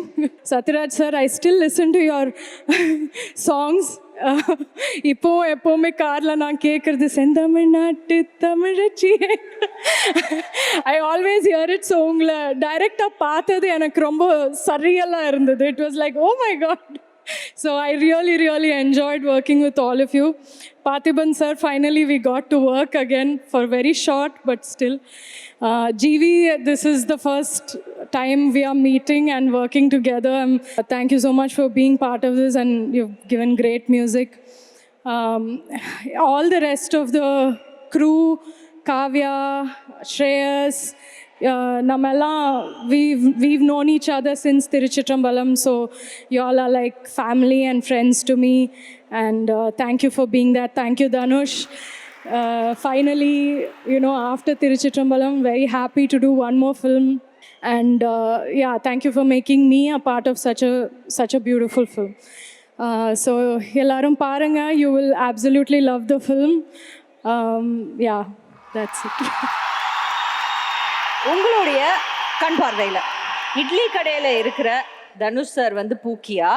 Sathyaraj sir, I still listen to your songs. இப்போவும் எப்போவுமே காரில் நான் கேட்குறது செந்தமிழ்நாட்டு தமிழச்சி. I always hear it. So உங்களை டைரெக்டாக பார்த்தது எனக்கு ரொம்ப சரியலாக இருந்தது. It was like, oh my God, So I really, really enjoyed working with all of you. Parthiban sir, finally we got to work again for very short, but still. GV, this is the first time we are meeting and working together. Thank you so much for being part of this, and you've given great music. All the rest of the crew, Kavya, Shreyas, Namella, we've known each other since Tiruchitrambalam, so you all are like family and friends to me, and thank you for being that. Thank you, Dhanush. Finally, after Tiruchitrambalam, very happy to do one more film, and thank you for making me a part of such a beautiful film. So ellarum paranga, you will absolutely love the film. That's it. உங்களுடைய கண் பார்வையில் இட்லி கடையில் இருக்கிற Dhanush sir வந்து பூக்கியா,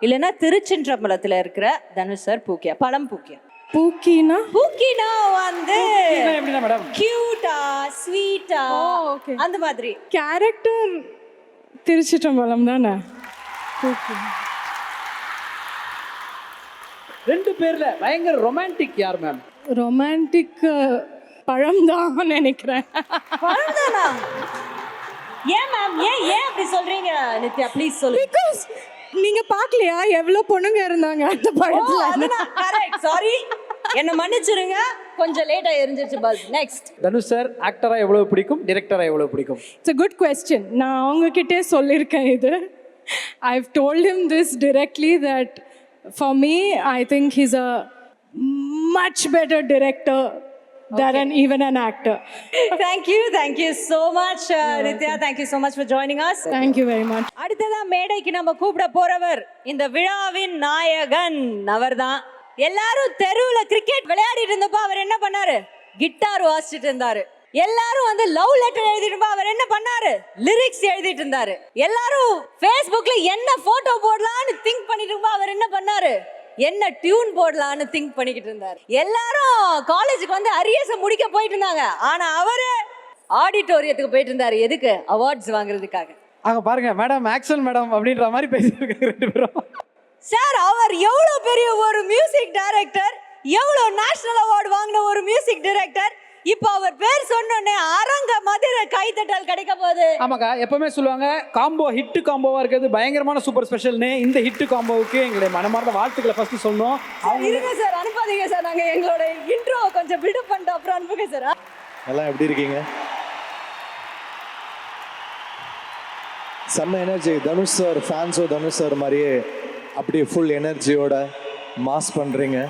இல்லைன்னா திருச்சிற்றம்பலத்தில் இருக்கிற Dhanush sir பூக்கியா? பழம் பூக்கியா? பூக்கினா வந்து எப்படின்னா மேடம், கியூட்டா, ஸ்வீட்டா, அந்த மாதிரி கேரக்டர் திருச்சிற்றம்பலம் தானே. ரெண்டு பேர்ல பயங்கர ரொமான்டிக் யார் மேம்? ரொமான்டிக் பழம் தான் நினைக்கிறேன். பழம் தானா? ஏன் மேம், ஏன் அப்படி சொல்றீங்க நித்யா? ப்ளீஸ் சொல்லுங்க. பிகாஸ் நீங்க பார்க்கலையா எவ்வளோ பொண்ணுங்க இருந்தாங்க அந்த பழத்துல? கரெக்ட், சாரி, என்ன மன்னிச்சிருங்க, கொஞ்சம் லேட்டா எரிஞ்சிருச்சு பல்ப். நெக்ஸ்ட், தனுஷ் சார் ஆக்டரா எவ்வளவு பிடிக்கும், டைரக்டரா எவ்வளவு பிடிக்கும்? It's a good question. நான் அவங்ககிட்டே சொல்லியிருக்கேன் இது. I've told him this directly that for me, I think he's a much better director than even an actor. Thank you so much, Nithya. Thank you so much for joining us. Thank you very much. அடுத்ததா மேடைக்கு நம்ம கூப்பிட போறவர் இந்த விழாவின் நாயகன் அவர்தான். எல்லாரும் தெருவுல கிரிக்கெட் விளையாடிட்டு இருந்தப்ப அவர் என்ன பண்ணாரு? கிட்டார் வாசிச்சுட்டு இருந்தாரு. எல்லாரும் வந்து லவ் லெட்டர் எழுதிட்டு அவர் என்ன பண்ணாரு? லிரிக்ஸ் எழுதிட்டு இருந்தாரு. எல்லாரும் Facebookல என்ன போட்டோ போடலாம்னு திங்க் பண்ணிட்டு அவர் என்ன பண்ணாரு? என்ன டியூன் போடலான்னு திங்க் பண்ணிக்கிட்டு இருந்தார். எல்லாரும் காலேஜுக்கு வந்து அரியர்ஸை முடிக்க போயிட்டு இருந்தாங்க. ஆனா அவரு ஆடிட்டோரியத்துக்கு போயிட்டு இருந்தாரு. எதுக்கு? அவார்ட்ஸ் வாங்குறதுக்காக. அங்க பாருங்க மேடம், ஆக்சன் மேடம் அப்படின்ற மாதிரி பேசிட்டு ரெண்டு பேரும். சார், அவர் எவ்வளவு பெரிய ஒரு மியூசிக் டைரக்டர், எவ்வளவு நேஷனல் அவார்டு வாங்கின ஒரு மியூசிக் டைரக்டர். இப்போ அவர் பேர் சொன்னோடனே அரங்க மதுரை கைத்தட்டல் கிடைக்க போகுது. ஆமாக்கா, எப்பவுமே சொல்லுவாங்க காம்போ ஹிட் காம்போவா இருக்கிறது பயங்கரமான சூப்பர் ஸ்பெஷல்னு. இந்த ஹிட் காம்போவுக்கு எங்களுடைய மனமார்ந்த வாழ்த்துக்களை ஃபர்ஸ்ட் சொன்னோம். இருங்க சார், அனுப்பாதீங்க சார், நாங்க எங்களோட இன்ட்ரோ கொஞ்சம் பில்டப் பண்ணிட்டு அப்புறம் அனுப்புங்க சார். எல்லாம் எப்படி இருக்கீங்க? செம்ம எனர்ஜி. தனுஷ் சார் ஃபேன்ஸோ தனுஷ் சார் மாதிரியே அப்படியே ஃபுல் எனர்ஜியோட மாஸ் பண்ணுறீங்க.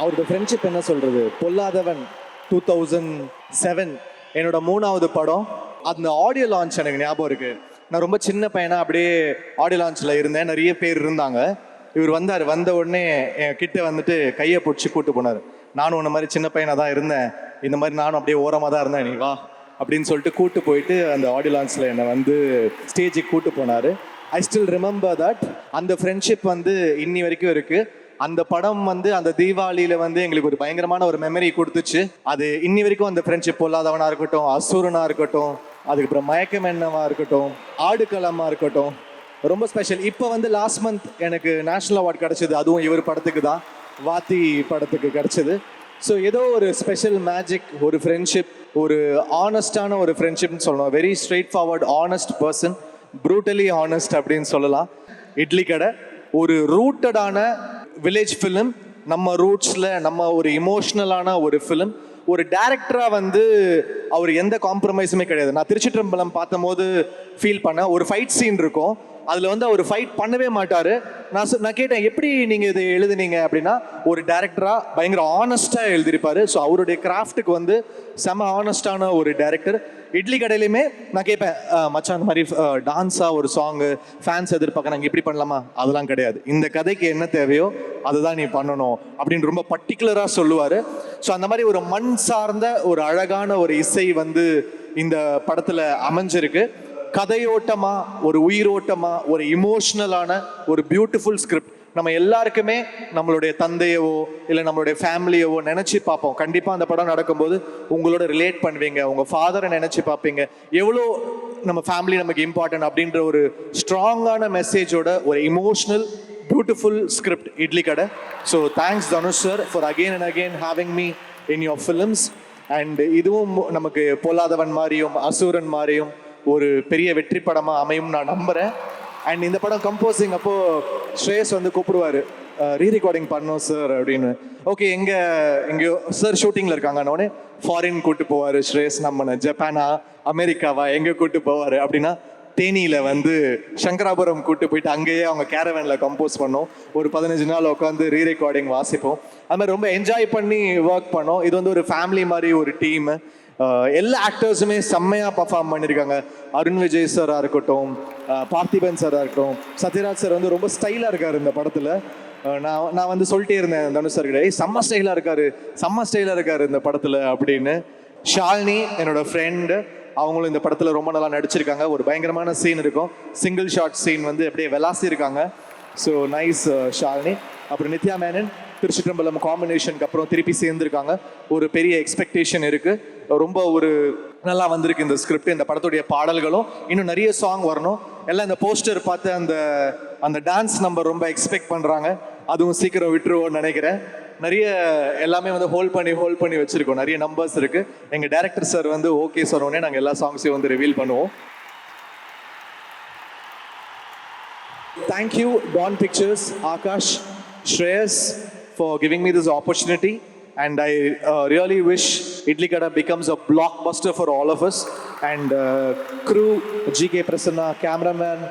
அவரோட ஃப்ரெண்ட்ஷிப் என்ன சொல்கிறது, பொல்லாதவன் 2007 என்னோட 3வது படம். அந்த ஆடியோ லான்ச் எனக்கு ஞாபகம் இருக்குது. நான் ரொம்ப சின்ன பையனா அப்படியே ஆடியோ லான்ச்சில் இருந்தேன். நிறைய பேர் இருந்தாங்க. இவர் வந்தார். வந்த உடனே என் கிட்ட வந்துட்டு கையை பிடிச்சி கூட்டு போனார். நானும் உன்ன மாதிரி சின்ன பையனாக தான் இருந்தேன், இந்த மாதிரி நானும் அப்படியே ஓரமாக தான் இருந்தேன், நீ வா அப்படின்னு சொல்லிட்டு கூட்டு போயிட்டு அந்த ஆடியோ லான்ச்சில் என்னை வந்து ஸ்டேஜுக்கு கூட்டு போனார். I still remember that. அந்த ஃப்ரெண்ட்ஷிப் வந்து இன்னி வரைக்கும் இருக்குது. அந்த படம் வந்து அந்த தீபாவளியில் வந்து எங்களுக்கு ஒரு பயங்கரமான ஒரு மெமரி கொடுத்துச்சு. அது இன்னி வரைக்கும் அந்த ஃப்ரெண்ட்ஷிப் பொல்லாதவனாக இருக்கட்டும், அசுரனாக இருக்கட்டும், அதுக்கப்புறம் மயக்கம் எண்ணமாக இருக்கட்டும், ஆடுகளமாக இருக்கட்டும், ரொம்ப ஸ்பெஷல். இப்போ வந்து லாஸ்ட் மந்த் எனக்கு நேஷ்னல் அவார்ட் கிடச்சிது. அதுவும் இவர் படத்துக்கு தான், வாத்தி படத்துக்கு கிடச்சிது. ஸோ ஏதோ ஒரு ஸ்பெஷல் மேஜிக், ஒரு ஃப்ரெண்ட்ஷிப், ஒரு ஆனஸ்டான ஒரு ஃப்ரெண்ட்ஷிப்னு சொல்லணும். Very straight forward honest person, brutally honest அப்படின்னு சொல்லலாம். இட்லி கடை ஒரு ரூட்டடான வில்லேஜ் ஃபிலிம், நம்ம ரூட்ஸில் நம்ம ஒரு இமோஷ்னலான ஒரு ஃபிலிம். ஒரு டேரக்டராக வந்து அவர் எந்த காம்ப்ரமைஸுமே கிடையாது. நான் திருச்சிற்றம்பலம் பார்த்தபோது ஃபீல் பண்ணேன். ஒரு ஃபைட் சீன் இருக்கும், அதில் வந்து அவர் ஃபைட் பண்ணவே மாட்டார். நான் கேட்டேன், எப்படி நீங்கள் இதை எழுதுனீங்க அப்படின்னா, ஒரு டேரக்டராக பயங்கர ஆனஸ்ட்டாக எழுதியிருப்பார். ஸோ அவருடைய கிராஃப்ட்டுக்கு வந்து செம ஆனஸ்டான ஒரு டேரக்டர். இட்லி கடையிலையுமே நான் கேட்பேன், மச்சான் அந்த மாதிரி டான்ஸாக ஒரு சாங்கு ஃபேன்ஸ் எதிர்பார்க்குறாங்க, இப்படி பண்ணலாமா? அதெல்லாம் கிடையாது. இந்த கதைக்கு என்ன தேவையோ அதை தான் நீ பண்ணணும் அப்படின்னு ரொம்ப பர்டிகுலராக சொல்லுவார். ஸோ அந்த மாதிரி ஒரு மண் சார்ந்த ஒரு அழகான ஒரு இசை வந்து இந்த படத்தில் அமைஞ்சிருக்கு. கதையோட்டமாக, ஒரு உயிரோட்டமாக, ஒரு இமோஷ்னலான ஒரு பியூட்டிஃபுல் ஸ்கிரிப்ட். நம்ம எல்லாருக்குமே நம்மளுடைய தந்தையவோ இல்லை நம்மளுடைய ஃபேமிலியவோ நினச்சி பார்ப்போம். கண்டிப்பாக அந்த படம் நடக்கும்போது உங்களோட ரிலேட் பண்ணுவீங்க, உங்கள் ஃபாதரை நினச்சி பார்ப்பீங்க. எவ்வளோ நம்ம ஃபேமிலி நமக்கு இம்பார்ட்டன்ட் அப்படின்ற ஒரு ஸ்ட்ராங்கான மெசேஜோட ஒரு இமோஷனல் பியூட்டிஃபுல் ஸ்கிரிப்ட் இட்லி கடை. So thanks Dhanush sir for again and again having me in your films. And இதுவும் நமக்கு பொல்லாதவன் மாதிரியும் அசூரன் மாதிரியும் ஒரு பெரிய வெற்றி படமாக அமையும் நான் நம்புகிறேன். அண்ட் இந்த படம் கம்போசிங் அப்போது ஸ்ரேயஸ் வந்து கூப்பிடுவார், ரீ ரெக்கார்டிங் பண்ணோம் சார் அப்படின்னு. ஓகே எங்கேயோ சார் ஷூட்டிங்கில் இருக்காங்கன்னொடனே ஃபாரின் கூப்பிட்டு போவார் ஸ்ரேயஸ், நம்ம ஜப்பானா அமெரிக்காவா எங்கே கூப்பிட்டு போவார் அப்படின்னா தேனியில் வந்து சங்கராபுரம் கூப்பிட்டு போயிட்டு அங்கேயே அவங்க கேரவேனில் கம்போஸ் பண்ணோம். ஒரு 15 நாள் உட்காந்து ரீ ரெக்கார்டிங் வாசிப்போம். அது மாதிரி ரொம்ப என்ஜாய் பண்ணி ஒர்க் பண்ணோம். இது வந்து ஒரு ஃபேமிலி மாதிரி ஒரு டீமு. எல்லா ஆக்டர்ஸுமே செம்மையாக பர்ஃபார்ம் பண்ணியிருக்காங்க. அருண் விஜய் சாராக இருக்கட்டும், பார்த்திபன் சாராக இருக்கட்டும், சத்யராஜ் சார் வந்து ரொம்ப ஸ்டைலாக இருக்கார் இந்த படத்தில். நான் வந்து சொல்லிட்டே இருந்தேன் தனுஷ் சார் கிட்ட, செம்ம ஸ்டைலாக இருக்கார் இந்த படத்தில் அப்படின்னு. ஷாலினி என்னோட ஃப்ரெண்டு, அவங்களும் இந்த படத்தில் ரொம்ப நல்லா நடிச்சிருக்காங்க. ஒரு பயங்கரமான சீன் இருக்கும், சிங்கிள் ஷாட் சீன் வந்து அப்படியே வெலாசி இருக்காங்க. So nice Shalini. அப்புறம் நித்யா மேனன் திருச்சிற்றம்பலம் காம்பினேஷனுக்கு அப்புறம் திருப்பி சேர்ந்துருக்காங்க. ஒரு பெரிய எக்ஸ்பெக்டேஷன் இருக்குது. ரொம்ப ஒரு நல்லா வந்திருக்கு இந்த ஸ்கிரிப்ட். இந்த படத்துடைய பாடல்களும் இன்னும் நிறைய சாங் வரணும். எல்லாம் இந்த போஸ்டர் பார்த்து அந்த டான்ஸ் நம்பர் ரொம்ப எக்ஸ்பெக்ட் பண்ணுறாங்க. அதுவும் சீக்கிரம் விட்டுருவோன்னு நினைக்கிறேன். நிறைய எல்லாமே வந்து ஹோல்ட் பண்ணி வச்சுருக்கோம். நிறைய நம்பர்ஸ் இருக்குது. எங்கள் டைரக்டர் சார் வந்து ஓகே சொன்னோடனே நாங்கள் எல்லா சாங்ஸையும் வந்து ரிவீல் பண்ணுவோம். Thank you Dawn Pictures, Akash, Shreyas for giving me this opportunity, and I really wish Idli Kada becomes a blockbuster for all of us. And crew, GK Prasanna, cameraman,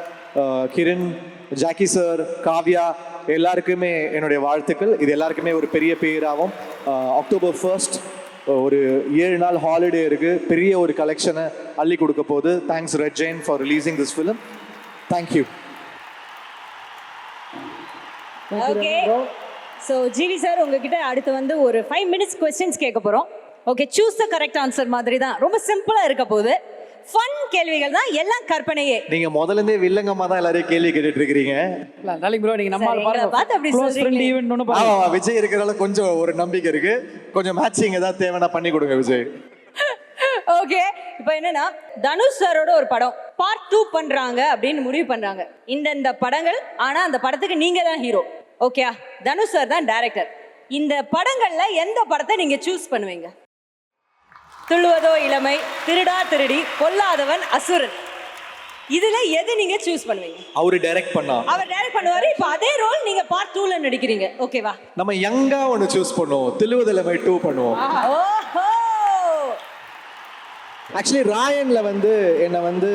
Kiran, Jackie sir, Kavya, எல்லாருக்குமே என்னுடைய வாழ்த்துக்கள். இது எல்லாருக்குமே ஒரு பெரிய பேராகும். October 1 ஒரு 7 நாள் holiday இருக்குது. பெரிய ஒரு கலெக்ஷனை அள்ளி கொடுக்க போகுது. Thanks Red Giant for releasing this film. Thank you. Okay, so GV sir உங்ககிட்ட அடுத்து வந்து ஒரு 5 minutes கொஸ்டின்ஸ் கேட்க போகிறோம். Okay, choose the correct answer மாதிரி தான், ரொம்ப சிம்பிளாக இருக்க போகுது. ஃபன் கேள்விகள் தான், எல்லாம் கற்பனையே. நீங்க முதல்ல இருந்தே வில்லங்கமா தான் எல்லாரையும் கேள்வி கேட்டுட்டு இருக்கீங்க. நாளைக்கு ப்ரோ நீங்க நம்ம பார்த்து அப்படி சொல்றீங்க. ஆமா, விஜய் இருக்கிறதால கொஞ்சம் ஒரு நம்பிக்கை இருக்கு. கொஞ்சம் மேட்சிங் ஏதாவது தேவைன்னா பண்ணி கொடுங்க விஜய். ஓகே, இப்போ என்னன்னா தனுஷ் சாரோட ஒரு படம் பார்ட் 2 பண்றாங்க அப்படின்னு முடிவு பண்றாங்க. இந்த படங்கள், ஆனா அந்த படத்துக்கு நீங்க தான் ஹீரோ. ஓகே, தனுஷ் சார் தான் டைரக்டர். இந்த படங்கள்ல எந்த படத்தை நீங்க சூஸ் பண்ணுவீங்க? துள்ளுவதோ இளமை, திருடா திருடி, பொல்லாதவன், அசுரன், இதுல எது நீங்க சூஸ் பண்ணுவீங்க? அவர் டைரக்ட் பண்ணுவாரு. இப்போ அதே ரோல் நீங்க பார்ட் 2ல நடிக்கிறீங்க. ஓகேவா? நம்ம யங்கா ஒன்னு சூஸ் பண்ணுவோம், துள்ளுவதிலமை 2 பண்ணுவோம். ஓஹோ, ஆக்சுவலி ராயன்ல வந்து என்னை வந்து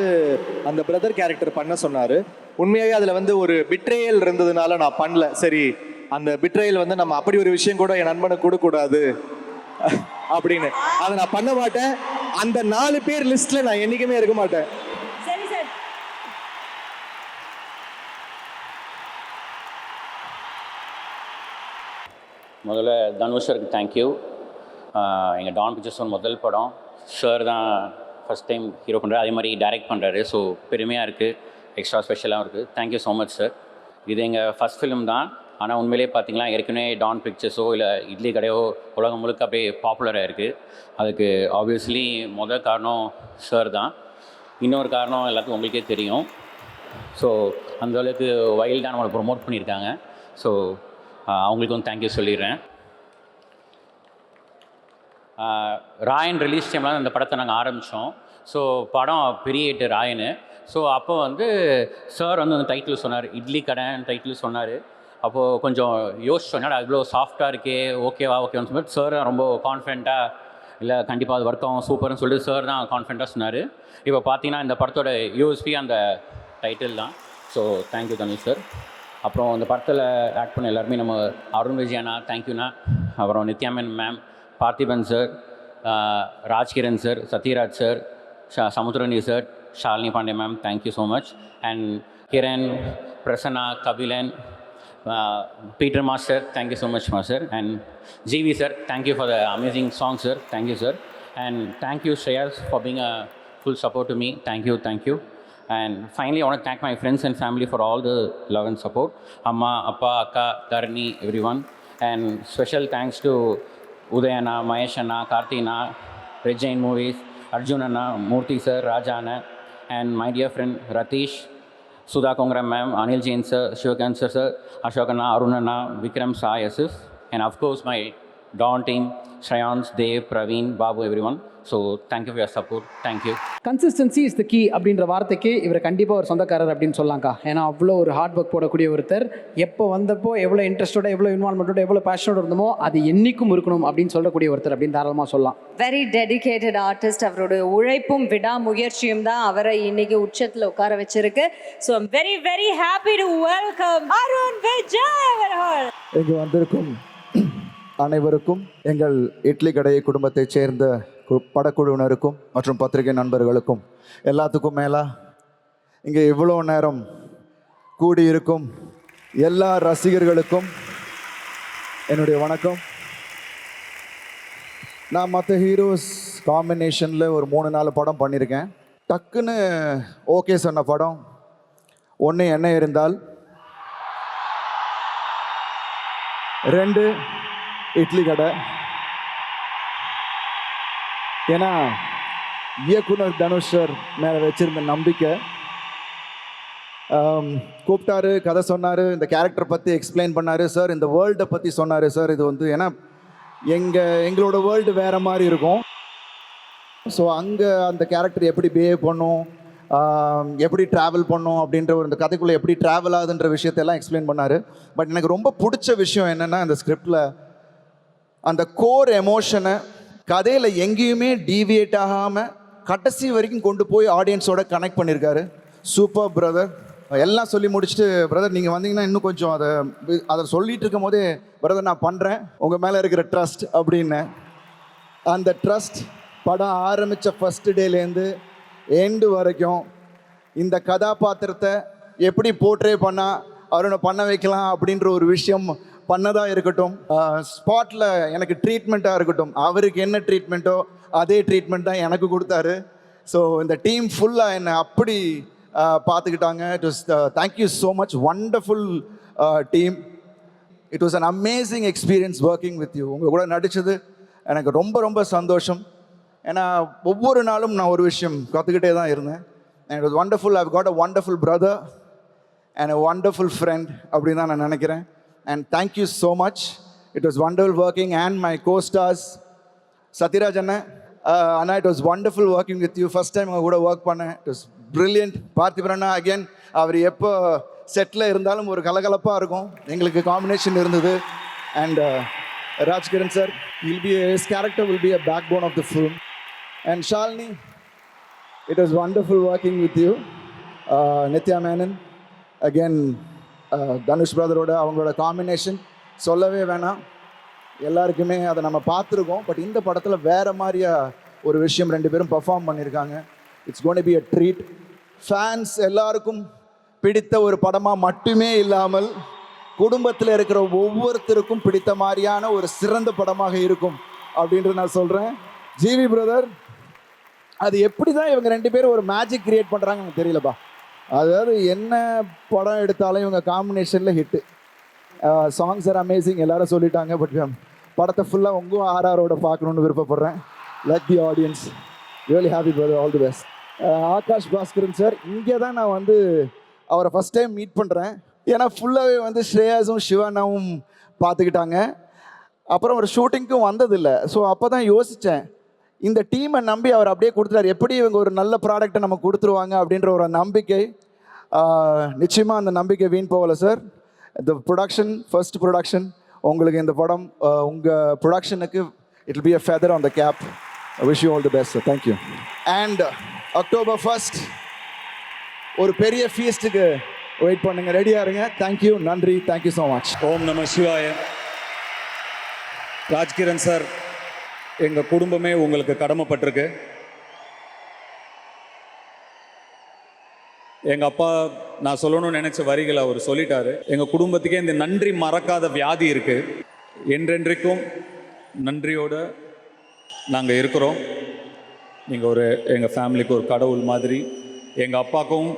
அந்த பிரதர் கேரக்டர் பண்ண சொன்னாரு. உண்மையாகவே அதில் வந்து ஒரு பிட்ரேயல் இருந்ததுனால நான் பண்ணல. சரி, அந்த பிட்ரேயல் வந்து நம்ம அப்படி ஒரு விஷயம் கூட என் நண்பனுக்கு கொடுக்கூடாது அப்படின்னு அதை நான் பண்ண மாட்டேன். அந்த 4 பேர் லிஸ்ட்ல நான் என்னைக்குமே இருக்க மாட்டேன். சரி சார். முதல்ல தனுஷ் சாருக்கு தேங்க்யூ. எங்கள் டான் பிக்சர்ஸ் முதல் படம், சார் தான் ஃபஸ்ட் டைம் ஹீரோ பண்ணுறாரு, அதே மாதிரி டைரக்ட் பண்ணுறாரு. ஸோ பெருமையாக இருக்குது, எக்ஸ்ட்ரா ஸ்பெஷலாகவும் இருக்குது. Thank you so much sir. இது எங்கள் ஃபஸ்ட் ஃபிலிம் தான். ஆனால் உண்மையிலே பார்த்தீங்கன்னா ஏற்கனவே டான் பிக்சர்ஸோ இல்லை இட்லி கடையோ உலகம் முழுக்க அப்படியே பாப்புலராக இருக்குது. அதுக்கு ஆப்வியஸ்லி முதல் காரணம் சார் தான். இன்னொரு காரணம் எல்லாத்துக்கும் உங்களுக்கே தெரியும். ஸோ அந்தளவுக்கு வைல்டாக நம்மளை ப்ரொமோட் பண்ணியிருக்காங்க. ஸோ அவங்களுக்கு வந்து தேங்க்யூ சொல்லிடுறேன். ராயன் ரிலீஸ் டைமில் அந்த படத்தை நாங்கள் ஆரம்பித்தோம். ஸோ படம் பெரிய ஹிட் ராயனு. ஸோ அப்போ வந்து சார் வந்து அந்த டைட்டில் சொன்னார், இட்லி கடைன்னு டைட்டில் சொன்னார். அப்போது கொஞ்சம் யோசிச்சோம், என்னடா இவ்வளோ சாஃப்டாக இருக்கே, ஓகேவான்னு சொல்லிட்டு சார் ரொம்ப கான்ஃபிடென்ட்டாக, இல்லை கண்டிப்பாக அது ஒர்க் ஆகும் சூப்பர்னு சொல்லிட்டு சார் தான் கான்ஃபிடென்ட்டாக சொன்னார். இப்போ பார்த்தீங்கன்னா இந்த படத்தோட யூஎஸ்பி அந்த டைட்டில் தான். So thank you Dhanush sir. அப்புறம் இந்த படத்தில் ஆக்ட் பண்ண எல்லாருமே நம்ம அருண் விஜயண்ணா தேங்க்யூண்ணா, அப்புறம் Nithya Menen ma'am, Parthiban sir, Rajkiran sir, Sathyaraj sir, Samuthirakani sir, Shalini Pandey ma'am, thank you so much. And Kiran, Prasanna, Kabilan, Peter Master, thank you so much, Master. And GV sir, thank you for the amazing song, sir. Thank you, sir. And thank you, Shreyas, for being a full support to me. Thank you. And finally, I want to thank my friends and family for all the love and support. Amma, Appa, Akka, Dharani, everyone. And special thanks to Udayana, Maheshana, Karthina, Red Jain Movies, Arjunana, Murthy sir, Rajana, and my dear friend Ratish, Sudha Kongra ma'am, Anil Jain sir, Shivakant sir, Ashokana, Arunana, Vikram Sai Asif, and of course my Dawn team, Shreyans, Dev, Praveen, Babu, everyone. So thank you for your support. Thank you. Consistency is the key அப்படின்ற வார்த்தைக்கு இவர் கண்டிப்பாக ஒரு சொந்தக்காரர் அப்படின்னு சொல்லலாம்க்கா. ஏன்னா அவ்வளோ ஒரு ஹார்ட் ஒர்க் போடக்கூடிய ஒருத்தர். எப்போ வந்தப்போ எவ்வளோ இன்ட்ரெஸ்டோட, எவ்வளோ இன்வால்மெண்ட்டோட, எவ்வளோ பேஷனோட இருந்தமோ அது என்னைக்கும் இருக்கணும் அப்படின்னு சொல்லக்கூடிய ஒருத்தர் அப்படின்னு தாராளமாக சொல்லலாம். Very dedicated artist. அவரோட உழைப்பும் விடாமுயற்சியும் தான் அவரை இன்னைக்கு உச்சத்தில் உட்கார வச்சிருக்கு. So I'm very very happy to welcome Arun Vijay அவர்கள். இங்கு வந்திருக்கும் அனைவருக்கும், எங்கள் இட்லி கடை குடும்பத்தைச் சேர்ந்த படக்குழுவினருக்கும் மற்றும் பத்திரிகை நண்பர்களுக்கும், எல்லாத்துக்கும் மேலே இங்கே இவ்வளோ நேரம் கூடியிருக்கும் எல்லா ரசிகர்களுக்கும் என்னுடைய வணக்கம். நான் மற்ற ஹீரோஸ் காம்பினேஷனில் ஒரு 3-4 படம் பண்ணியிருக்கேன். டக்குன்னு ஓகே சொன்ன படம் ஒன்று என்ன இருந்தால், 2 இட்லி கடை. ஏன்னா இயக்குனர் தனுஷ் சார் மேலே வச்சுருந்த நம்பிக்கை. கூப்பிட்டாரு, கதை சொன்னார், இந்த கேரக்டர் பற்றி எக்ஸ்பிளைன் பண்ணார் சார், இந்த வேர்ல்டை பற்றி சொன்னார் சார். இது வந்து ஏன்னா எங்களோட வேர்ல்டு வேறு மாதிரி இருக்கும். ஸோ அங்கே அந்த கேரக்டர் எப்படி பிஹேவ் பண்ணும், எப்படி ட்ராவல் பண்ணும் அப்படின்ற ஒரு இந்த கதைக்குள்ளே எப்படி ட்ராவல் ஆகுதுன்ற விஷயத்தெல்லாம் எக்ஸ்பிளைன் பண்ணார். பட் எனக்கு ரொம்ப பிடிச்ச விஷயம் என்னென்னா, அந்த ஸ்கிரிப்டில் அந்த கோர் எமோஷனை கதையில் எங்கேயுமே டீவியேட் ஆகாமல் கடைசி வரைக்கும் கொண்டு போய் ஆடியன்ஸோட கனெக்ட் பண்ணியிருக்காரு. Super brother. எல்லாம் சொல்லி முடிச்சுட்டு, பிரதர் நீங்கள் வந்தீங்கன்னா இன்னும் கொஞ்சம் அதை சொல்லிட்டு இருக்கும் போதே, பிரதர் நான் பண்ணுறேன், உங்கள் மேலே இருக்கிற ட்ரஸ்ட் அப்படின்னு. அந்த ட்ரஸ்ட் படம் ஆரம்பித்த ஃபஸ்ட்டு டேலேருந்து எண்டு வரைக்கும் இந்த கதாபாத்திரத்தை எப்படி போர்ட்ரே பண்ணால் அவரை பண்ண வைக்கலாம் அப்படின்ற ஒரு விஷயம் பண்ணதாக இருக்கட்டும், ஸ்பாட்டில் எனக்கு ட்ரீட்மெண்ட்டாக இருக்கட்டும், அவருக்கு என்ன ட்ரீட்மெண்ட்டோ அதே ட்ரீட்மெண்ட் தான் எனக்கு கொடுத்தாரு. ஸோ இந்த டீம் ஃபுல்லாக என்னை அப்படி பார்த்துக்கிட்டாங்க. It was thank you so much, wonderful team. It was an amazing experience working with you. உங்கள் கூட நடித்தது எனக்கு ரொம்ப ரொம்ப சந்தோஷம். ஏன்னா ஒவ்வொரு நாளும் நான் ஒரு விஷயம் கற்றுக்கிட்டே தான் இருந்தேன். And it was wonderful. I've got a wonderful brother and a wonderful friend அப்படின்னு தான் நான் நினைக்கிறேன். And thank you so much. It was wonderful working, and my co-stars Sathiraj Anna, Anna, it was wonderful working with you. First time I would have worked on it. It was brilliant. Parthiban Anna again, அவர் எப்போ settle இருந்தாலும் ஒரு கலகலப்பாக இருக்கும். எங்களுக்கு combination இருந்தது. And Rajkiran sir, his character will be a backbone of the film. And Shalini, it was wonderful working with you. Nithya Menon, again, Dhanush பிரதரோட அவங்களோட combination சொல்லவே வேணாம். எல்லாருக்குமே அதை நம்ம பார்த்துருக்கோம். பட் இந்த படத்தில் வேறு மாதிரியா ஒரு விஷயம் 2 பேரும் பர்ஃபார்ம் பண்ணியிருக்காங்க. It's gonna be a treat. Fans எல்லாருக்கும் பிடித்த ஒரு படமாக மட்டுமே இல்லாமல் குடும்பத்தில் இருக்கிற ஒவ்வொருத்தருக்கும் பிடித்த மாதிரியான ஒரு சிறந்த படமாக இருக்கும் அப்படின்ட்டு நான் சொல்கிறேன். ஜிவி பிரதர், அது எப்படி தான் இவங்க 2 பேரும் ஒரு மேஜிக் கிரியேட் பண்ணுறாங்கன்னு எனக்கு தெரியலப்பா. அதாவது என்ன படம் எடுத்தாலும் இவங்க காம்பினேஷனில் ஹிட்டு. சாங்ஸ் ஆர் அமேசிங், எல்லாரும் சொல்லிட்டாங்க. பட் படத்தை ஃபுல்லாக உங்கள் ஆர்ஆரோட பார்க்கணுன்னு விருப்பப்படுறேன். Let the audience really happy brother, all the best. Akash Baskaran sir, இங்கே தான் நான் வந்து அவரை ஃபஸ்ட் டைம் மீட் பண்ணுறேன். ஏன்னா ஃபுல்லாகவே வந்து ஸ்ரேயாஸும் சிவானாவும் பார்த்துக்கிட்டாங்க. அப்புறம் ஒரு ஷூட்டிங்க்கும் வந்ததில்லை. ஸோ அப்போ தான் யோசித்தேன், இந்த டீமை நம்பி அவர் அப்படியே கொடுத்துட்டார், எப்படி இவங்க ஒரு நல்ல ப்ராடக்டை நம்ம கொடுத்துருவாங்க அப்படின்ற ஒரு நம்பிக்கை. நிச்சயமாக அந்த நம்பிக்கை வீண் போகலை சார். இந்த ப்ரொடக்ஷன், ஃபர்ஸ்ட் ப்ரொடக்ஷன், உங்களுக்கு இந்த படம் உங்கள் ப்ரொடக்ஷனுக்கு it will be a feather on the cap. Wish you all the best sir. Thank you. And October 1st ஒரு பெரிய ஃபீஸ்ட்டுக்கு வெயிட் பண்ணுங்கள், ரெடியாக இருங்க. தேங்க்யூ, நன்றி, தேங்க்யூ ஸோ மச். ஓம் நம சிவாய. ராஜ்கிரண் சார், எங்கள் குடும்பமே உங்களுக்கு கடமைப்பட்டிருக்கு. எங்கள் அப்பா நான் சொல்லணும்னு நினச்ச வரிகளை அவர் சொல்லிட்டாரு. எங்கள் குடும்பத்துக்கே இந்த நன்றி மறக்காத வியாதி இருக்குது. என்றென்றைக்கும் நன்றியோடு நாங்கள் இருக்கிறோம். நீங்கள் எங்கள் ஃபேமிலிக்கு ஒரு கடவுள் மாதிரி. எங்கள் அப்பாவுக்கும்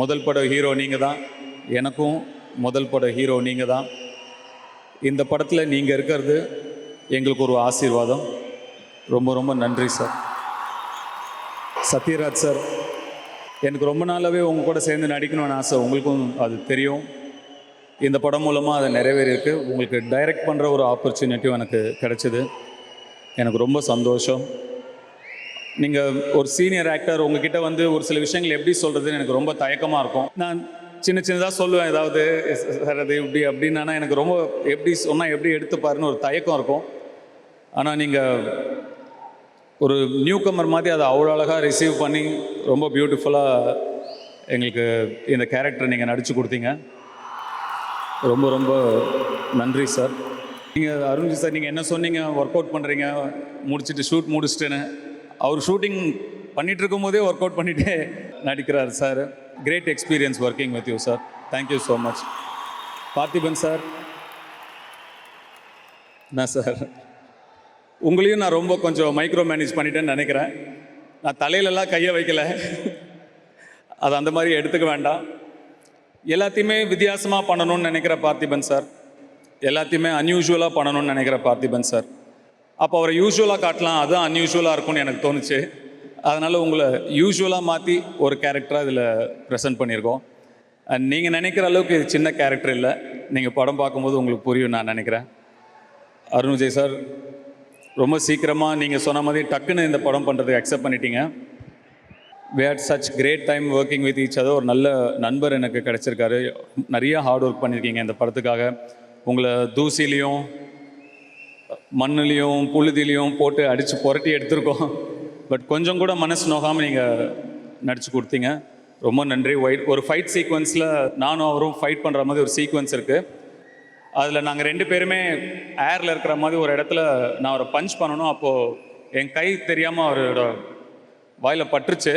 முதல் பட ஹீரோ நீங்கள் தான், எனக்கும் முதல் பட ஹீரோ நீங்கள் தான். இந்த படத்தில் நீங்கள் இருக்கிறது எங்களுக்கு ஒரு ஆசீர்வாதம். ரொம்ப ரொம்ப நன்றி சார். சத்யராஜ் சார், எனக்கு ரொம்ப நாளாகவே உங்கள் கூட சேர்ந்து நடிக்கணும்னு ஆசை, உங்களுக்கும் அது தெரியும். இந்த படம் மூலமாக அதை நிறைவேறியிருக்கு. உங்களுக்கு டைரக்ட் பண்ணுற ஒரு ஆப்பர்ச்சுனிட்டியும் எனக்கு கிடைச்சிது. எனக்கு ரொம்ப சந்தோஷம். நீங்கள் ஒரு சீனியர் ஆக்டர், உங்ககிட்ட வந்து ஒரு சில விஷயங்கள் எப்படி சொல்கிறதுன்னு எனக்கு ரொம்ப தயக்கமாக இருக்கும். நான் சின்னதாக சொல்லுவேன், ஏதாவது சார் அது இப்படி அப்படின்னா எனக்கு ரொம்ப எப்படி சொன்னால் எப்படி எடுத்துப்பாருன்னு ஒரு தயக்கம் இருக்கும். ஆனால் நீங்கள் ஒரு நியூ கம்மர் மாதிரி அதை அவ்வளோ அழகாக ரிசீவ் பண்ணி ரொம்ப பியூட்டிஃபுல்லாக எங்களுக்கு இந்த கேரக்டர் நீங்கள் நடித்து கொடுத்தீங்க. ரொம்ப ரொம்ப நன்றி சார். நீங்கள் அருண்ஜி சார், நீங்கள் என்ன சொன்னீங்க, ஒர்க் அவுட் பண்ணுறீங்க முடிச்சுட்டு ஷூட் முடிச்சுட்டுன்னு. அவர் ஷூட்டிங் பண்ணிகிட்டு இருக்கும்போதே ஒர்க் அவுட் பண்ணிகிட்டே நடிக்கிறார் sir. Great experience working with you sir. Thank you so much. Parthiban sir, என்ன சார், உங்களையும் நான் ரொம்ப கொஞ்சம் மைக்ரோ மேனேஜ் பண்ணிட்டேன்னு நினைக்கிறேன். நான் தலையிலலாம் கையை வைக்கல, அது அந்த மாதிரி எடுத்துக்க வேண்டாம். எல்லாத்தையுமே வித்தியாசமாக பண்ணணும்னு நினைக்கிற பார்த்திபன் சார், எல்லாத்தையுமே அன்யூஷுவலாக பண்ணணும்னு நினைக்கிற பார்த்திபன் சார். அப்போ அவரை யூஸ்வலாக காட்டலாம், அதுதான் அன்யூஷுவலாக இருக்கும்னு எனக்கு தோணுச்சு. அதனால் உங்களை யூஸ்வலாக மாற்றி ஒரு கேரக்டராக இதில் ப்ரெசென்ட் பண்ணியிருக்கோம். அண்ட் நீங்கள் நினைக்கிற அளவுக்கு இது சின்ன கேரக்டர் இல்லை. நீங்கள் படம் பார்க்கும்போது உங்களுக்கு புரியும் நான் நினைக்கிறேன். அருண் விஜய் சார், ரொம்ப சீக்கிரமாக நீங்கள் சொன்ன மாதிரி டக்குன்னு இந்த படம் பண்ணுறதுக்கு அக்செப்ட் பண்ணிட்டீங்க. we had such great time working with each other. ஒரு நல்ல நண்பர் எனக்கு கிடச்சிருக்காரு. நிறைய ஹார்ட் ஒர்க் பண்ணியிருக்கீங்க இந்த படத்துக்காக. உங்களை தூசிலையும் மண்ணுலேயும் புழுதிலையும் போட்டு அடித்து புரட்டி எடுத்திருக்கோம். பட் கொஞ்சம் கூட மனசு நோகாமல் நீங்கள் நடித்து கொடுத்தீங்க. ரொம்ப நன்றி. ஒரு ஃபைட் சீக்வன்ஸில் நானும் அவரும் ஃபைட் பண்ணுற மாதிரி ஒரு சீக்வன்ஸ் இருக்குது. அதில் நாங்கள் 2 பேருமே ஏரில் இருக்கிற மாதிரி ஒரு இடத்துல நான் அவரை பஞ்ச் பண்ணணும். அப்போது என் கை தெரியாமல் அவரோட வாயில் பட்டுருச்சு,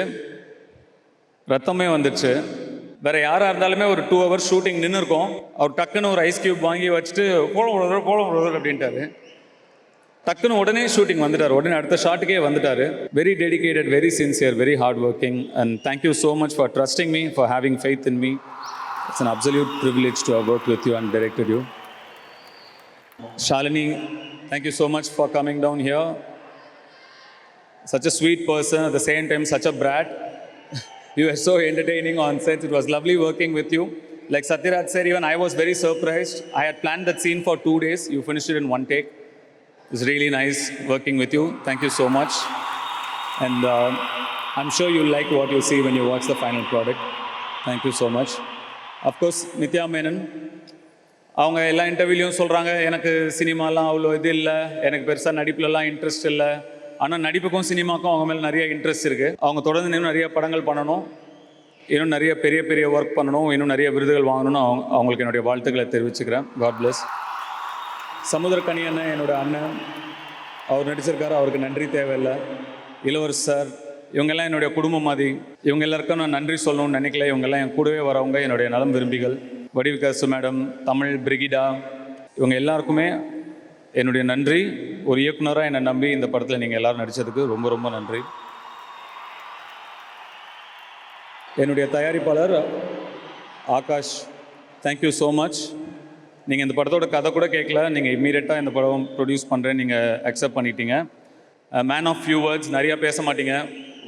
ரத்தமே வந்துடுச்சு. வேறு யாராக இருந்தாலுமே ஒரு 2 hours ஷூட்டிங் நின்று இருக்கோம். அவர் டக்குன்னு ஒரு ஐஸ் கியூப் வாங்கி வச்சுட்டு போட அப்படின்ட்டாரு. டக்குன்னு உடனே ஷூட்டிங் வந்துட்டார். உடனே அடுத்த ஷாட்டுக்கே வந்துட்டார். Very dedicated, very sincere, very hard working. And thank you so much for trusting me, for having faith in me. It's an absolute privilege to have worked with you and directed you. Shalini, thank you so much for coming down here. Such a sweet person, at the same time such a brat. You were so entertaining on set. It was lovely working with you. Like Satyaraj said, even I was very surprised. I had planned that scene for 2 days. You finished it in 1 take. It's really nice working with you. Thank you so much. And I'm sure you'll like what you see when you watch the final product. Thank you so much. Of course, Nithya Menon. அவங்க எல்லா இன்டர்வியூலையும் சொல்கிறாங்க, எனக்கு சினிமாலாம் அவ்வளோ இது இல்லை, எனக்கு பெருசாக நடிப்புலலாம் interest இல்லை. ஆனால் நடிப்புக்கும் சினிமாக்கும் அவங்க மேலே நிறைய இன்ட்ரெஸ்ட் இருக்குது. அவங்க தொடர்ந்து இன்னும் நிறைய படங்கள் பண்ணணும், இன்னும் நிறைய பெரிய பெரிய ஒர்க் பண்ணணும், இன்னும் நிறைய விருதுகள் வாங்கணும்னு அவங்களுக்கு என்னுடைய வாழ்த்துக்களை தெரிவிச்சுக்கிறேன். God plus. சமுத்திரக்கனி அண்ணன் என்னோடய அண்ணன், அவர் நடிச்சிருக்காரு, அவருக்கு நன்றி தேவையில்லை. இளவரசர் சார், இவங்கெல்லாம் என்னுடைய குடும்பம் மாதிரி. இவங்க எல்லாருக்கும் நான் நன்றி சொல்லணும்னு நினைக்கல. இவங்கெல்லாம் என் கூடவே வரவங்க, என்னுடைய நலம் விரும்பிகள். வடிவிகாசு மேடம், தமிழ் பிரிகிடா, இவங்க எல்லாருக்குமே என்னுடைய நன்றி. ஒரு இயக்குனராக என்னை நம்பி இந்த படத்தில் நீங்கள் எல்லோரும் நடித்ததுக்கு ரொம்ப ரொம்ப நன்றி. என்னுடைய தயாரிப்பாளர் ஆகாஷ், தேங்க்யூ ஸோ மச். நீங்கள் இந்த படத்தோட கதை கூட கேட்கல, நீங்கள் இம்மீடியட்டாக இந்த படம் ப்ரொடியூஸ் பண்ணுறேன்னு நீங்கள் அக்செப்ட் பண்ணிட்டீங்க. மேன் ஆஃப் ஃபியூ வேர்ட்ஸ், நிறையா பேச மாட்டீங்க.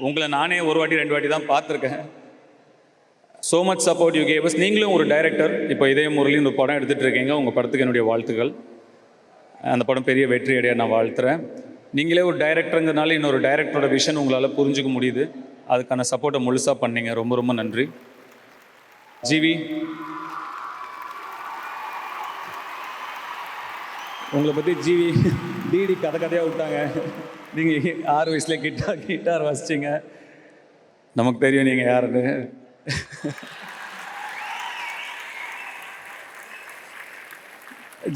உங்களை நானே 1 வாட்டி 2 வாட்டி தான் பார்த்துருக்கேன். So much support you gave us. நீங்களும் ஒரு டைரக்டர், இப்போ இதே முரளின்னு ஒரு படம் எடுத்துகிட்டு இருக்கீங்க. உங்கள் படத்துக்கு என்னுடைய வாழ்த்துக்கள். அந்த படம் பெரிய வெற்றி அடைய நான் வாழ்த்துறேன். நீங்களே ஒரு டைரக்டருங்கிறனால இன்னொரு டைரக்டரோட விஷன் உங்களால் புரிஞ்சுக்க முடியுது. அதுக்கான சப்போர்ட்டை முழுசாக பண்ணீங்க. ரொம்ப ரொம்ப நன்றி. ஜிவி, உங்களை பற்றி ஜிவி டிடி கதையாக விட்டாங்க. நீங்கள் 6 வயசுல கிட்டார் வாசிச்சிங்க. நமக்கு தெரியும் நீங்கள் யாருன்னு.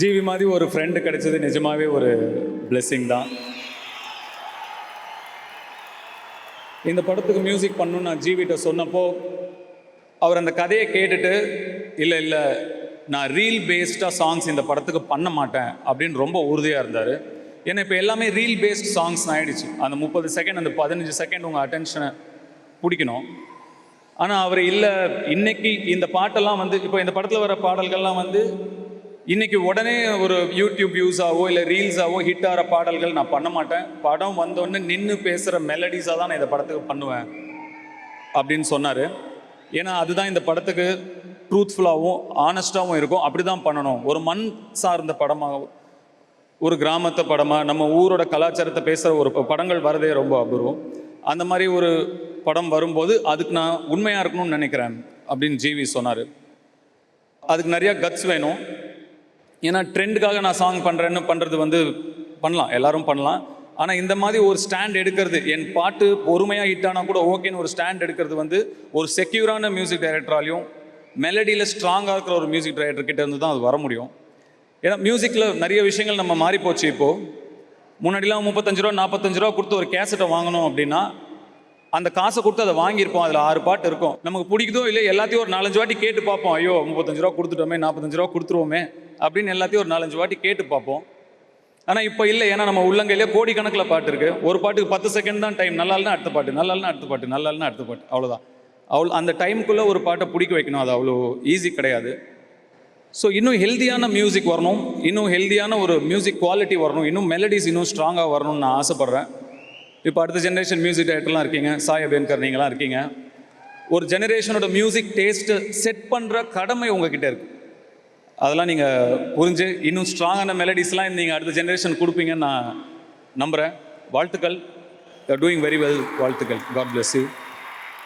ஜிவி மாதிரி ஒரு ஃப்ரெண்டு கிடைச்சது நிஜமாவே ஒரு பிளெஸ்ஸிங் தான். இந்த படத்துக்கு மியூசிக் பண்ணணும்னு நான் ஜிவிட்ட சொன்னப்போ அவர் அந்த கதையை கேட்டுட்டு, இல்லை நான் ரீல் பேஸ்டாக சாங்ஸ் இந்த படத்துக்கு பண்ண மாட்டேன் அப்படின்னு ரொம்ப உறுதியாக இருந்தார். ஏன்னா இப்போ எல்லாமே ரீல் பேஸ்ட் சாங்ஸ் ஆகிடுச்சு. அந்த 30 செகண்ட், அந்த 15 செகண்ட் உங்கள் அட்டென்ஷனை பிடிக்கணும். ஆனால் அவர் இல்லை, இன்னைக்கு இந்த பாட்டெல்லாம் வந்து இப்போ இந்த படத்தில் வர பாடல்கள்லாம் வந்து இன்றைக்கி உடனே ஒரு யூடியூப் வியூஸாவோ இல்லை ரீல்ஸாவோ ஹிட் ஆகிற பாடல்கள் நான் பண்ண மாட்டேன். படம் வந்தோடனே நின்று பேசுகிற மெலடிஸாக தான் நான் இந்த படத்துக்கு பண்ணுவேன் அப்படின்னு சொன்னார். ஏன்னா அதுதான் இந்த படத்துக்கு ட்ரூத்ஃபுல்லாகவும் ஆனஸ்டாகவும் இருக்கும். அப்படி தான் பண்ணணும். ஒரு மண் சார்ந்த படமாக, ஒரு கிராமத்து படமாக, நம்ம ஊரோட கலாச்சாரத்தை பேசுகிற ஒரு படங்கள் வரதே ரொம்ப அபூர்வம். அந்த மாதிரி ஒரு படம் வரும்போது அதுக்கு நான் உண்மையாக இருக்கணும்னு நினைக்கிறேன் அப்படின்னு ஜிவி சொன்னார். அதுக்கு நிறையா கட்ஸ் வேணும். ஏன்னா ட்ரெண்டுக்காக நான் சாங் பண்ணுறது வந்து பண்ணலாம், எல்லாரும் பண்ணலாம். ஆனால் இந்த மாதிரி ஒரு ஸ்டாண்ட் எடுக்கிறது, என் பாட்டு பொறுமையாக ஹிட் ஆனால் கூட ஓகேன்னு ஒரு ஸ்டாண்ட் எடுக்கிறது வந்து ஒரு செக்யூரான மியூசிக் டைரக்டராலையும் மெலடியில் ஸ்ட்ராங்காக இருக்கிற ஒரு மியூசிக் டைரக்டர் கிட்ட இருந்து தான் அது வர முடியும். ஏன்னா மியூசிக்கில் நிறைய விஷயங்கள் நம்ம மாறி போச்சு. இப்போது முன்னாடிலாம் 35 ரூபா 45 ரூபா கொடுத்து ஒரு கேசட்டை வாங்கணும் அப்படின்னா அந்த காசை கொடுத்து அதை வாங்கியிருப்போம். அதில் 6 பாட்டு இருக்கும். நமக்கு பிடிக்குதோ இல்லை எல்லாத்தையும் ஒரு 4-5 வாட்டி கேட்டு பார்ப்போம். ஐயோ 35 ரூபா கொடுத்துட்டோமே, 45 ரூபா கொடுத்துருவோமே அப்படின்னு எல்லாத்தையும் ஒரு 4-5 வாட்டி கேட்டு பார்ப்போம். ஆனால் இப்போ இல்லை. ஏன்னா நம்ம உள்ளங்கையிலே கோடிக்கணக்கில் பாட்டு இருக்குது. ஒரு பாட்டுக்கு 10 செகண்ட் தான் டைம். நல்லா இல்லைனா அடுத்த பாட்டு, நல்லா இல்லைனா அடுத்த பாட்டு, நல்லா இல்லைனா அடுத்த பாட்டு, அவ்வளோதான். அந்த டைமுக்குள்ளே ஒரு பாட்டை பிடிக்க வைக்கணும். அது அவ்வளோ ஈஸி கிடையாது. ஸோ இன்னும் ஹெல்தியான மியூசிக் வரணும், இன்னும் ஹெல்தியான ஒரு மியூசிக் குவாலிட்டி வரணும், இன்னும் மெலடிஸ் இன்னும் ஸ்ட்ராங்காக வரணும்னு நான் ஆசைப்பட்றேன். இப்போ அடுத்த ஜென்ரேஷன் மியூசிக் டைரக்டர்லாம் இருக்கீங்க, சாய் அபியன்கர் நீங்களாம் இருக்கீங்க. ஒரு ஜெனரேஷனோட மியூசிக் டேஸ்ட்டு செட் பண்ணுற கடமை உங்ககிட்ட இருக்குது. அதெல்லாம் நீங்கள் புரிஞ்சு இன்னும் ஸ்ட்ராங்கான மெலடிஸ்லாம் நீங்கள் அடுத்த ஜென்ரேஷன் கொடுப்பீங்கன்னு நான் நம்புகிறேன். வாழ்த்துக்கள். You are doing very well. வாழ்த்துக்கள். God bless you.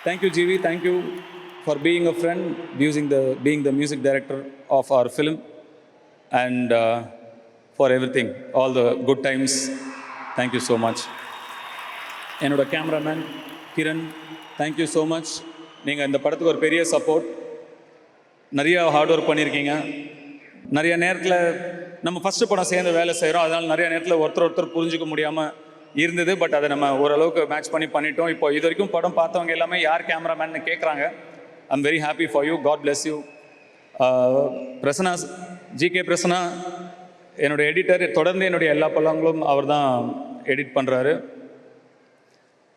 Thank you GV. Thank you for being a friend, being the music director of our film, and for everything, all the good times. Thank you so much. என்னோட cameraman Kiran, thank you so much. நீங்கள் இந்த படத்துக்கு ஒரு பெரிய support, நிறைய hard work பண்ணியிருக்கீங்க. நிறைய நேரத்தில் நம்ம ஃபஸ்ட்டு படம் சேர்ந்து வேலை செய்கிறோம், அதனால் நிறைய நேரத்தில் ஒருத்தர் புரிஞ்சிக்க முடியாமல் இருந்தது. பட் அதை நம்ம ஓரளவுக்கு மேட்ச் பண்ணிட்டோம். இப்போ இது வரைக்கும் படம் பார்த்தவங்க எல்லாமே யார் கேமராமேன்னு கேட்குறாங்க. I'm very happy for you. God bless you. Prasanna, GK Prasanna என்னுடைய எடிட்டர். தொடர்ந்து என்னுடைய எல்லா படங்களும் அவர் தான் எடிட் பண்ணுறாரு.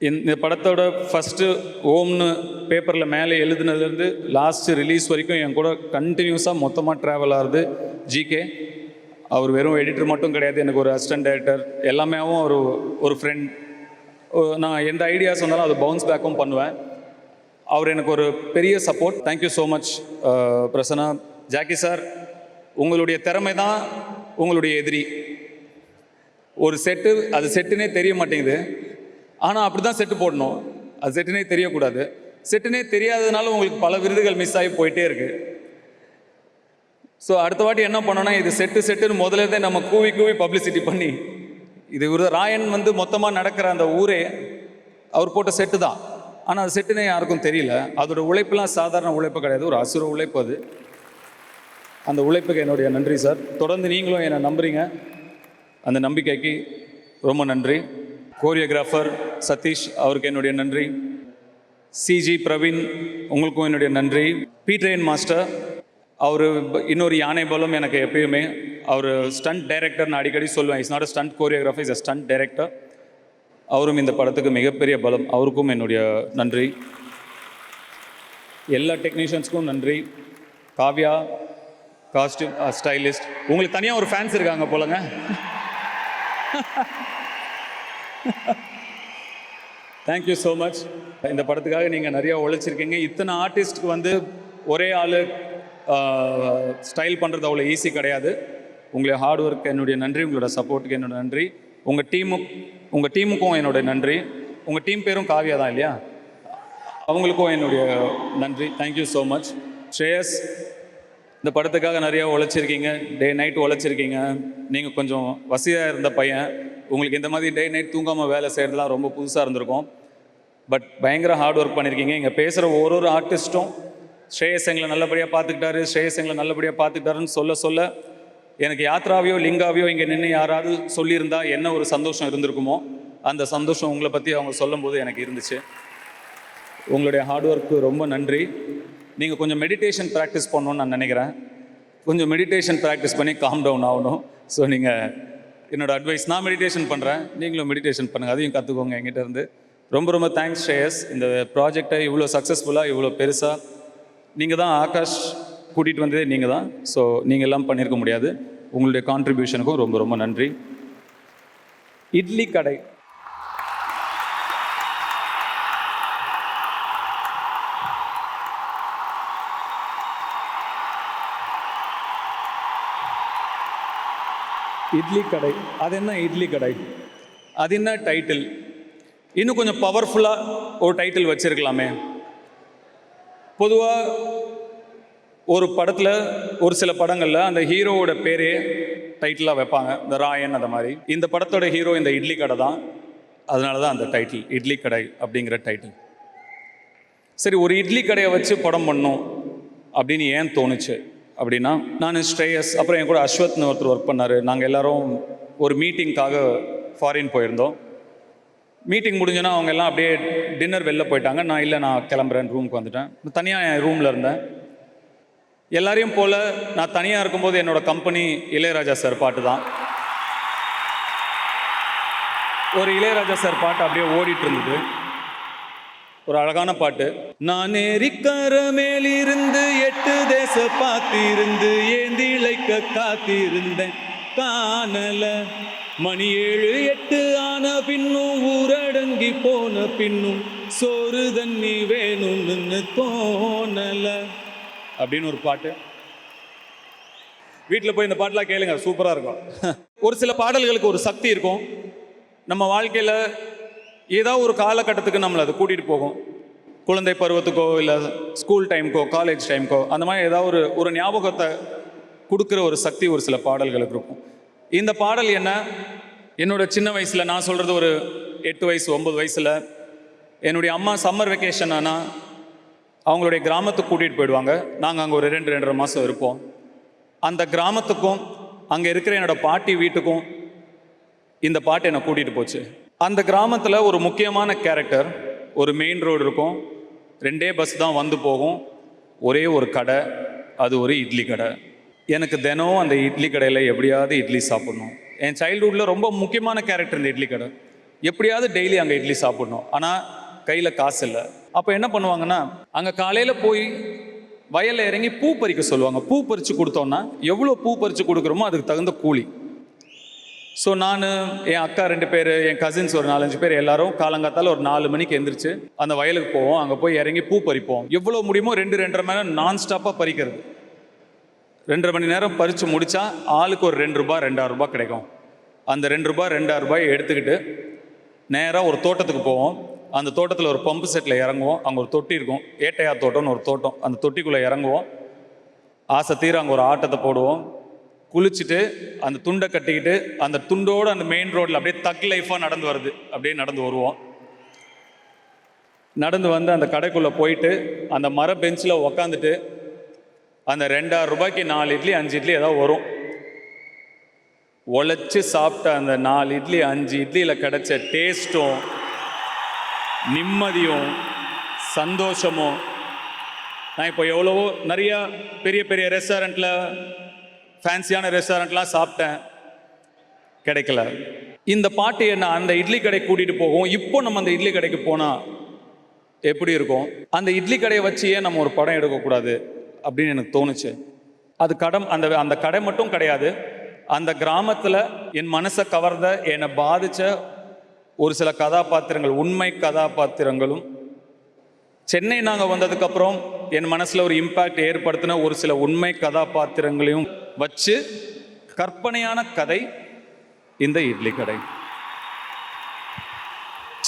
இந்த படத்தோட ஃபஸ்ட்டு ஓம்னு பேப்பரில் மேலே எழுதுனதுலேருந்து லாஸ்ட்டு ரிலீஸ் வரைக்கும் என் கூட கண்டினியூஸாக மொத்தமாக ட்ராவல் ஆகுது GK. அவர் வெறும் எடிட்டர் மட்டும் கிடையாது, எனக்கு ஒரு அசிஸ்டன்ட் டைரக்டர், எல்லாமே ஒரு ஃப்ரெண்ட். நான் எந்த ஐடியாஸ் வந்தாலும் அதை பவுன்ஸ் பேக்கும் பண்ணுவேன். அவர் எனக்கு ஒரு பெரிய support. Thank you so much Prasanna. Jackie sir, உங்களுடைய திறமை தான் உங்களுடைய எதிரி. ஒரு செட்டு, அது செட்டுனே தெரிய மாட்டேங்குது. ஆனால் அப்படி தான் செட்டு போடணும். அது செட்டுனே தெரியக்கூடாது. செட்டுனே தெரியாததுனால உங்களுக்கு பல விருதுகள் மிஸ் ஆகி போயிட்டே இருக்குது. ஸோ அடுத்த வாட்டி என்ன பண்ணோன்னா, இது செட்டுன்னு முதல்ல நம்ம கூவி பப்ளிசிட்டி பண்ணி, இது ராயன் வந்து மொத்தமாக நடக்கிற அந்த ஊரே அவர் போட்ட செட்டு தான். ஆனால் அது செட்டுனே யாருக்கும் தெரியல. அதோட உழைப்புலாம் சாதாரண உழைப்பு கிடையாது, ஒரு அசுர உழைப்பு அது. அந்த உழைப்புக்கு என்னுடைய நன்றி சார். தொடர்ந்து நீங்களும் என்னை நம்புறீங்க, அந்த நம்பிக்கைக்கு ரொம்ப நன்றி. கோரியோகிராஃபர் சதீஷ், அவருக்கு என்னுடைய நன்றி. CG பிரவீன், உங்களுக்கும் என்னுடைய நன்றி. பீட்ரெயின் மாஸ்டர், அவர் இன்னொரு யானை பலம் எனக்கு எப்பயுமே. அவர் ஸ்டண்ட் டைரக்டர், நான் அடிக்கடி சொல்லுவேன். Is not a stunt choreographer, is a stunt director. அவரும் இந்த படத்துக்கு மிகப்பெரிய பலம். அவருக்கும் என்னுடைய நன்றி. எல்லா டெக்னீஷியன்ஸ்க்கும் நன்றி. காவ்யா, காஸ்டியூம் ஸ்டைலிஸ்ட், உங்களுக்கு தனியாக ஒரு ஃபேன்ஸ் இருக்காங்க போலங்க. Thank you so much. இந்த படத்துக்காக நீங்கள் நிறையா உழைச்சிருக்கீங்க. இத்தனை ஆர்டிஸ்ட்டுக்கு வந்து ஒரே ஆள் ஸ்டைல் பண்ணுறது அவ்வளோ ஈஸி கிடையாது. உங்களுடைய ஹார்ட் ஒர்க் என்னுடைய நன்றி, உங்களோட சப்போர்ட்டுக்கு என்னோட நன்றி. உங்கள் டீமுக்கும் என்னோட நன்றி. உங்கள் டீம் பேரும் காவியா தான் இல்லையா? அவங்களுக்கும் என்னுடைய நன்றி. Thank you so much. ஸ்ரேயஸ், இந்த படத்துக்காக நிறையா உழைச்சிருக்கீங்க, டே நைட் உழைச்சிருக்கீங்க. நீங்கள் கொஞ்சம் வசதியாக இருந்த பையன், உங்களுக்கு இந்த மாதிரி டே நைட் தூங்காமல் வேலை செய்கிறதுலாம் ரொம்ப புதுசாக இருந்திருக்கும். பட் பயங்கர ஹார்ட் ஒர்க் பண்ணியிருக்கீங்க. இங்கே பேசுகிற ஒரு ஆர்டிஸ்ட்டும் ஸ்ரேயஸ் எங்களை நல்லபடியாக பார்த்துக்கிட்டாருன்னு சொல்ல எனக்கு யாத்ராவையோ லிங்காவையோ இங்கே நின்று யாராவது சொல்லியிருந்தா என்ன ஒரு சந்தோஷம் இருந்திருக்குமோ, அந்த சந்தோஷம் உங்களை பற்றி அவங்க சொல்லும்போது எனக்கு இருந்துச்சு. உங்களுடைய ஹார்ட் ஒர்க்கு ரொம்ப நன்றி. நீங்கள் கொஞ்சம் மெடிடேஷன் ப்ராக்டிஸ் பண்ணணுன்னு நான் நினைக்கிறேன். கொஞ்சம் மெடிடேஷன் ப்ராக்டிஸ் பண்ணி காம் டவுன் ஆகணும். ஸோ நீங்கள் என்னோடய அட்வைஸ், நான் மெடிடேஷன் பண்ணுறேன், நீங்களும் மெடிடேஷன் பண்ணுங்கள், அதையும் கற்றுக்கோங்க என்கிட்ட இருந்து. ரொம்ப தேங்க்ஸ் ஸ்ரேயஸ். இந்த ப்ராஜெக்டை இவ்வளோ சக்ஸஸ்ஃபுல்லாக, இவ்வளோ பெருசாக நீங்கள் தான் ஆகாஷ் கூட்டிகிட்டு வந்ததே நீங்கள் தான். ஸோ நீங்கள் எல்லாம் பண்ணியிருக்க முடியாது. உங்களுடைய கான்ட்ரிபியூஷனுக்கும் ரொம்ப நன்றி. இட்லி கடை இட்லி கடை. அது என்ன இட்லி கடை? அது என்ன டைட்டில்? இன்னும் கொஞ்சம் பவர்ஃபுல்லாக ஒரு டைட்டில் வச்சுருக்கலாமே. பொதுவாக ஒரு படத்தில், ஒரு சில படங்களில் அந்த ஹீரோவோட பேரே டைட்டிலாக வைப்பாங்க, இந்த ராயன் அந்த மாதிரி. இந்த படத்தோட ஹீரோ இந்த இட்லி கடை தான், அதனால தான் அந்த டைட்டில் இட்லி கடை அப்படிங்கிற டைட்டில். சரி, ஒரு இட்லி கடையை வச்சு படம் பண்ணோம் அப்படின்னு ஏன் தோணுச்சு அப்படின்னா, நான் ஸ்ரேயஸ், அப்புறம் என் கூட அஸ்வத்னு ஒருத்தர் ஒர்க் பண்ணார். நாங்கள் எல்லோரும் ஒரு மீட்டிங்காக ஃபாரின் போயிருந்தோம். மீட்டிங் முடிஞ்சோன்னா அவங்க எல்லாம் அப்படியே டின்னர் வெளில போயிட்டாங்க. நான் கிளம்புறேன், ரூமுக்கு வந்துட்டேன். தனியாக என் ரூமில் இருந்தேன். எல்லாரையும் போல் நான் தனியாக இருக்கும்போது என்னோடய கம்பெனி இளையராஜா சார் பாட்டு தான். ஒரு இளையராஜா சார் பாட்டு அப்படியே ஓடிட்டு இருந்தது. ஒரு அழகான பாட்டு. நான் ஏரிக்கர மேலிருந்து 8 தேச பார்த்திருந்து ஏந்தி இழைக்க காத்திருந்தேன் காணல. மணி 7 8 ஆன பின்னும் ஊரடங்கி போன பின்னும் சோறு தண்ணி வேணும்னு தோணல அப்படின்னு ஒரு பாட்டு. வீட்டில் போய் இந்த பாட்டெலாம் கேளுங்க, சூப்பராக இருக்கும். ஒரு சில பாடல்களுக்கு ஒரு சக்தி இருக்கும். நம்ம வாழ்க்கையில் ஏதாவது ஒரு காலகட்டத்துக்கு நம்மளை அது கூட்டிகிட்டு போகும். குழந்தை பருவத்துக்கோ இல்லை ஸ்கூல் டைமுக்கோ காலேஜ் டைமுக்கோ அந்த மாதிரி ஏதாவது ஒரு ஞாபகத்தை கொடுக்குற ஒரு சக்தி ஒரு சில பாடல்களுக்கு இருக்கும். இந்த பாடல் என்ன, என்னோடய சின்ன வயசில், நான் சொல்கிறது ஒரு 8 வயசு 9 வயசில் என்னுடைய அம்மா சம்மர் வெக்கேஷன் ஆனால் அவங்களுடைய கிராமத்துக்கு கூட்டிகிட்டு போயிடுவாங்க. நாங்கள் அங்கே ஒரு 2-2.5 மாதம் இருப்போம். அந்த கிராமத்துக்கும் அங்கே இருக்கிற என்னோடய பாட்டி வீட்டுக்கும் இந்த பாட்டு என்னை கூட்டிகிட்டு போச்சு. அந்த கிராமத்தில் ஒரு முக்கியமான கேரக்டர், ஒரு மெயின் ரோடு இருக்கும், 2 பஸ் தான் வந்து போகும், ஒரே ஒரு கடை, அது ஒரு இட்லி கடை. எனக்கு தினம் அந்த இட்லி கடையில் எப்படியாவது இட்லி சாப்பிட்ணும். என் சைல்டுஹுட்டில் ரொம்ப முக்கியமான கேரக்டர் இந்த இட்லி கடை. எப்படியாவது டெய்லி அங்கே இட்லி சாப்பிட்ணும். ஆனால் கையில் காசு இல்லை. அப்போ என்ன பண்ணுவாங்கன்னா, அங்கே காலையில் போய் வயலில் இறங்கி பூ பறிக்க சொல்லுவாங்க. பூ பறித்து கொடுத்தோன்னா எவ்வளோ பூ பறித்து கொடுக்குறோமோ அதுக்கு தகுந்த கூலி. ஸோ நான், என் அக்கா 2 பேர், என் கசின்ஸ் ஒரு 4-5 பேர் எல்லாரும் காலங்காத்தால் ஒரு 4 மணிக்கு எந்திரிச்சு அந்த வயலுக்கு போவோம். அங்கே போய் இறங்கி பூ பறிப்போம். எவ்வளோ முடியுமோ 2-2.5 மணி நேரம் நான் ஸ்டாப்பாக பறிக்கிறது. 2.5 மணி நேரம் பறித்து முடித்தா ஆளுக்கு ஒரு 2 ரூபாய் 2.5 ரூபாய் கிடைக்கும். அந்த 2 ரூபாய் 2.5 ரூபாயை எடுத்துக்கிட்டு நேராக ஒரு தோட்டத்துக்கு போவோம். அந்த தோட்டத்தில் ஒரு பம்பு செட்டில் இறங்குவோம். அங்கே ஒரு தொட்டி இருக்கும், ஏட்டையா தோட்டம்னு ஒரு தோட்டம். அந்த தொட்டிக்குள்ளே இறங்குவோம். ஆசை தீர அங்கே ஒரு ஆட்டத்தை போடுவோம். குளிச்சுட்டு அந்த துண்டை கட்டிக்கிட்டு அந்த துண்டோடு அந்த மெயின் ரோட்டில் அப்படியே தக் லைஃபாக நடந்து வருது, அப்படியே நடந்து வருவோம். நடந்து வந்து அந்த கடைக்குள்ளே போயிட்டு அந்த மர பெஞ்சில் உக்காந்துட்டு அந்த 2.5 ரூபாய்க்கு 4 இட்லி 5 இட்லி ஏதாவது வரும். உழைச்சி சாப்பிட்ட அந்த 4 இட்லி 5 இட்லியில் கிடைச்ச டேஸ்ட்டும் நிம்மதியும் சந்தோஷமும், நான் இப்போ எவ்வளவோ நிறையா பெரிய பெரிய ரெஸ்டாரண்ட்டில், ஃபேன்சியான ரெஸ்டாரண்ட்லாம் சாப்பிட்டேன், கிடைக்கல. இந்த பாட்டு என்ன அந்த இட்லி கடை கூட்டிகிட்டு போகும். இப்போ நம்ம அந்த இட்லி கடைக்கு போனால் எப்படி இருக்கும்? அந்த இட்லி கடையை வச்சு ஏன் நம்ம ஒரு படம் எடுக்கக்கூடாது அப்படின்னு எனக்கு தோணுச்சு. அது அந்த கடை மட்டும் கிடையாது, அந்த கிராமத்தில் என் மனசை கவர்ந்த, என்னை பாதித்த ஒரு சில கதாபாத்திரங்கள், உண்மை கதாபாத்திரங்களும், சென்னை நாங்கள் வந்ததுக்கப்புறம் என் மனசில் ஒரு இம்பேக்ட் ஏற்படுத்தின ஒரு சில உண்மை கதாபாத்திரங்களையும் வச்சு கற்பனையான கதை இந்த இட்லி கடை.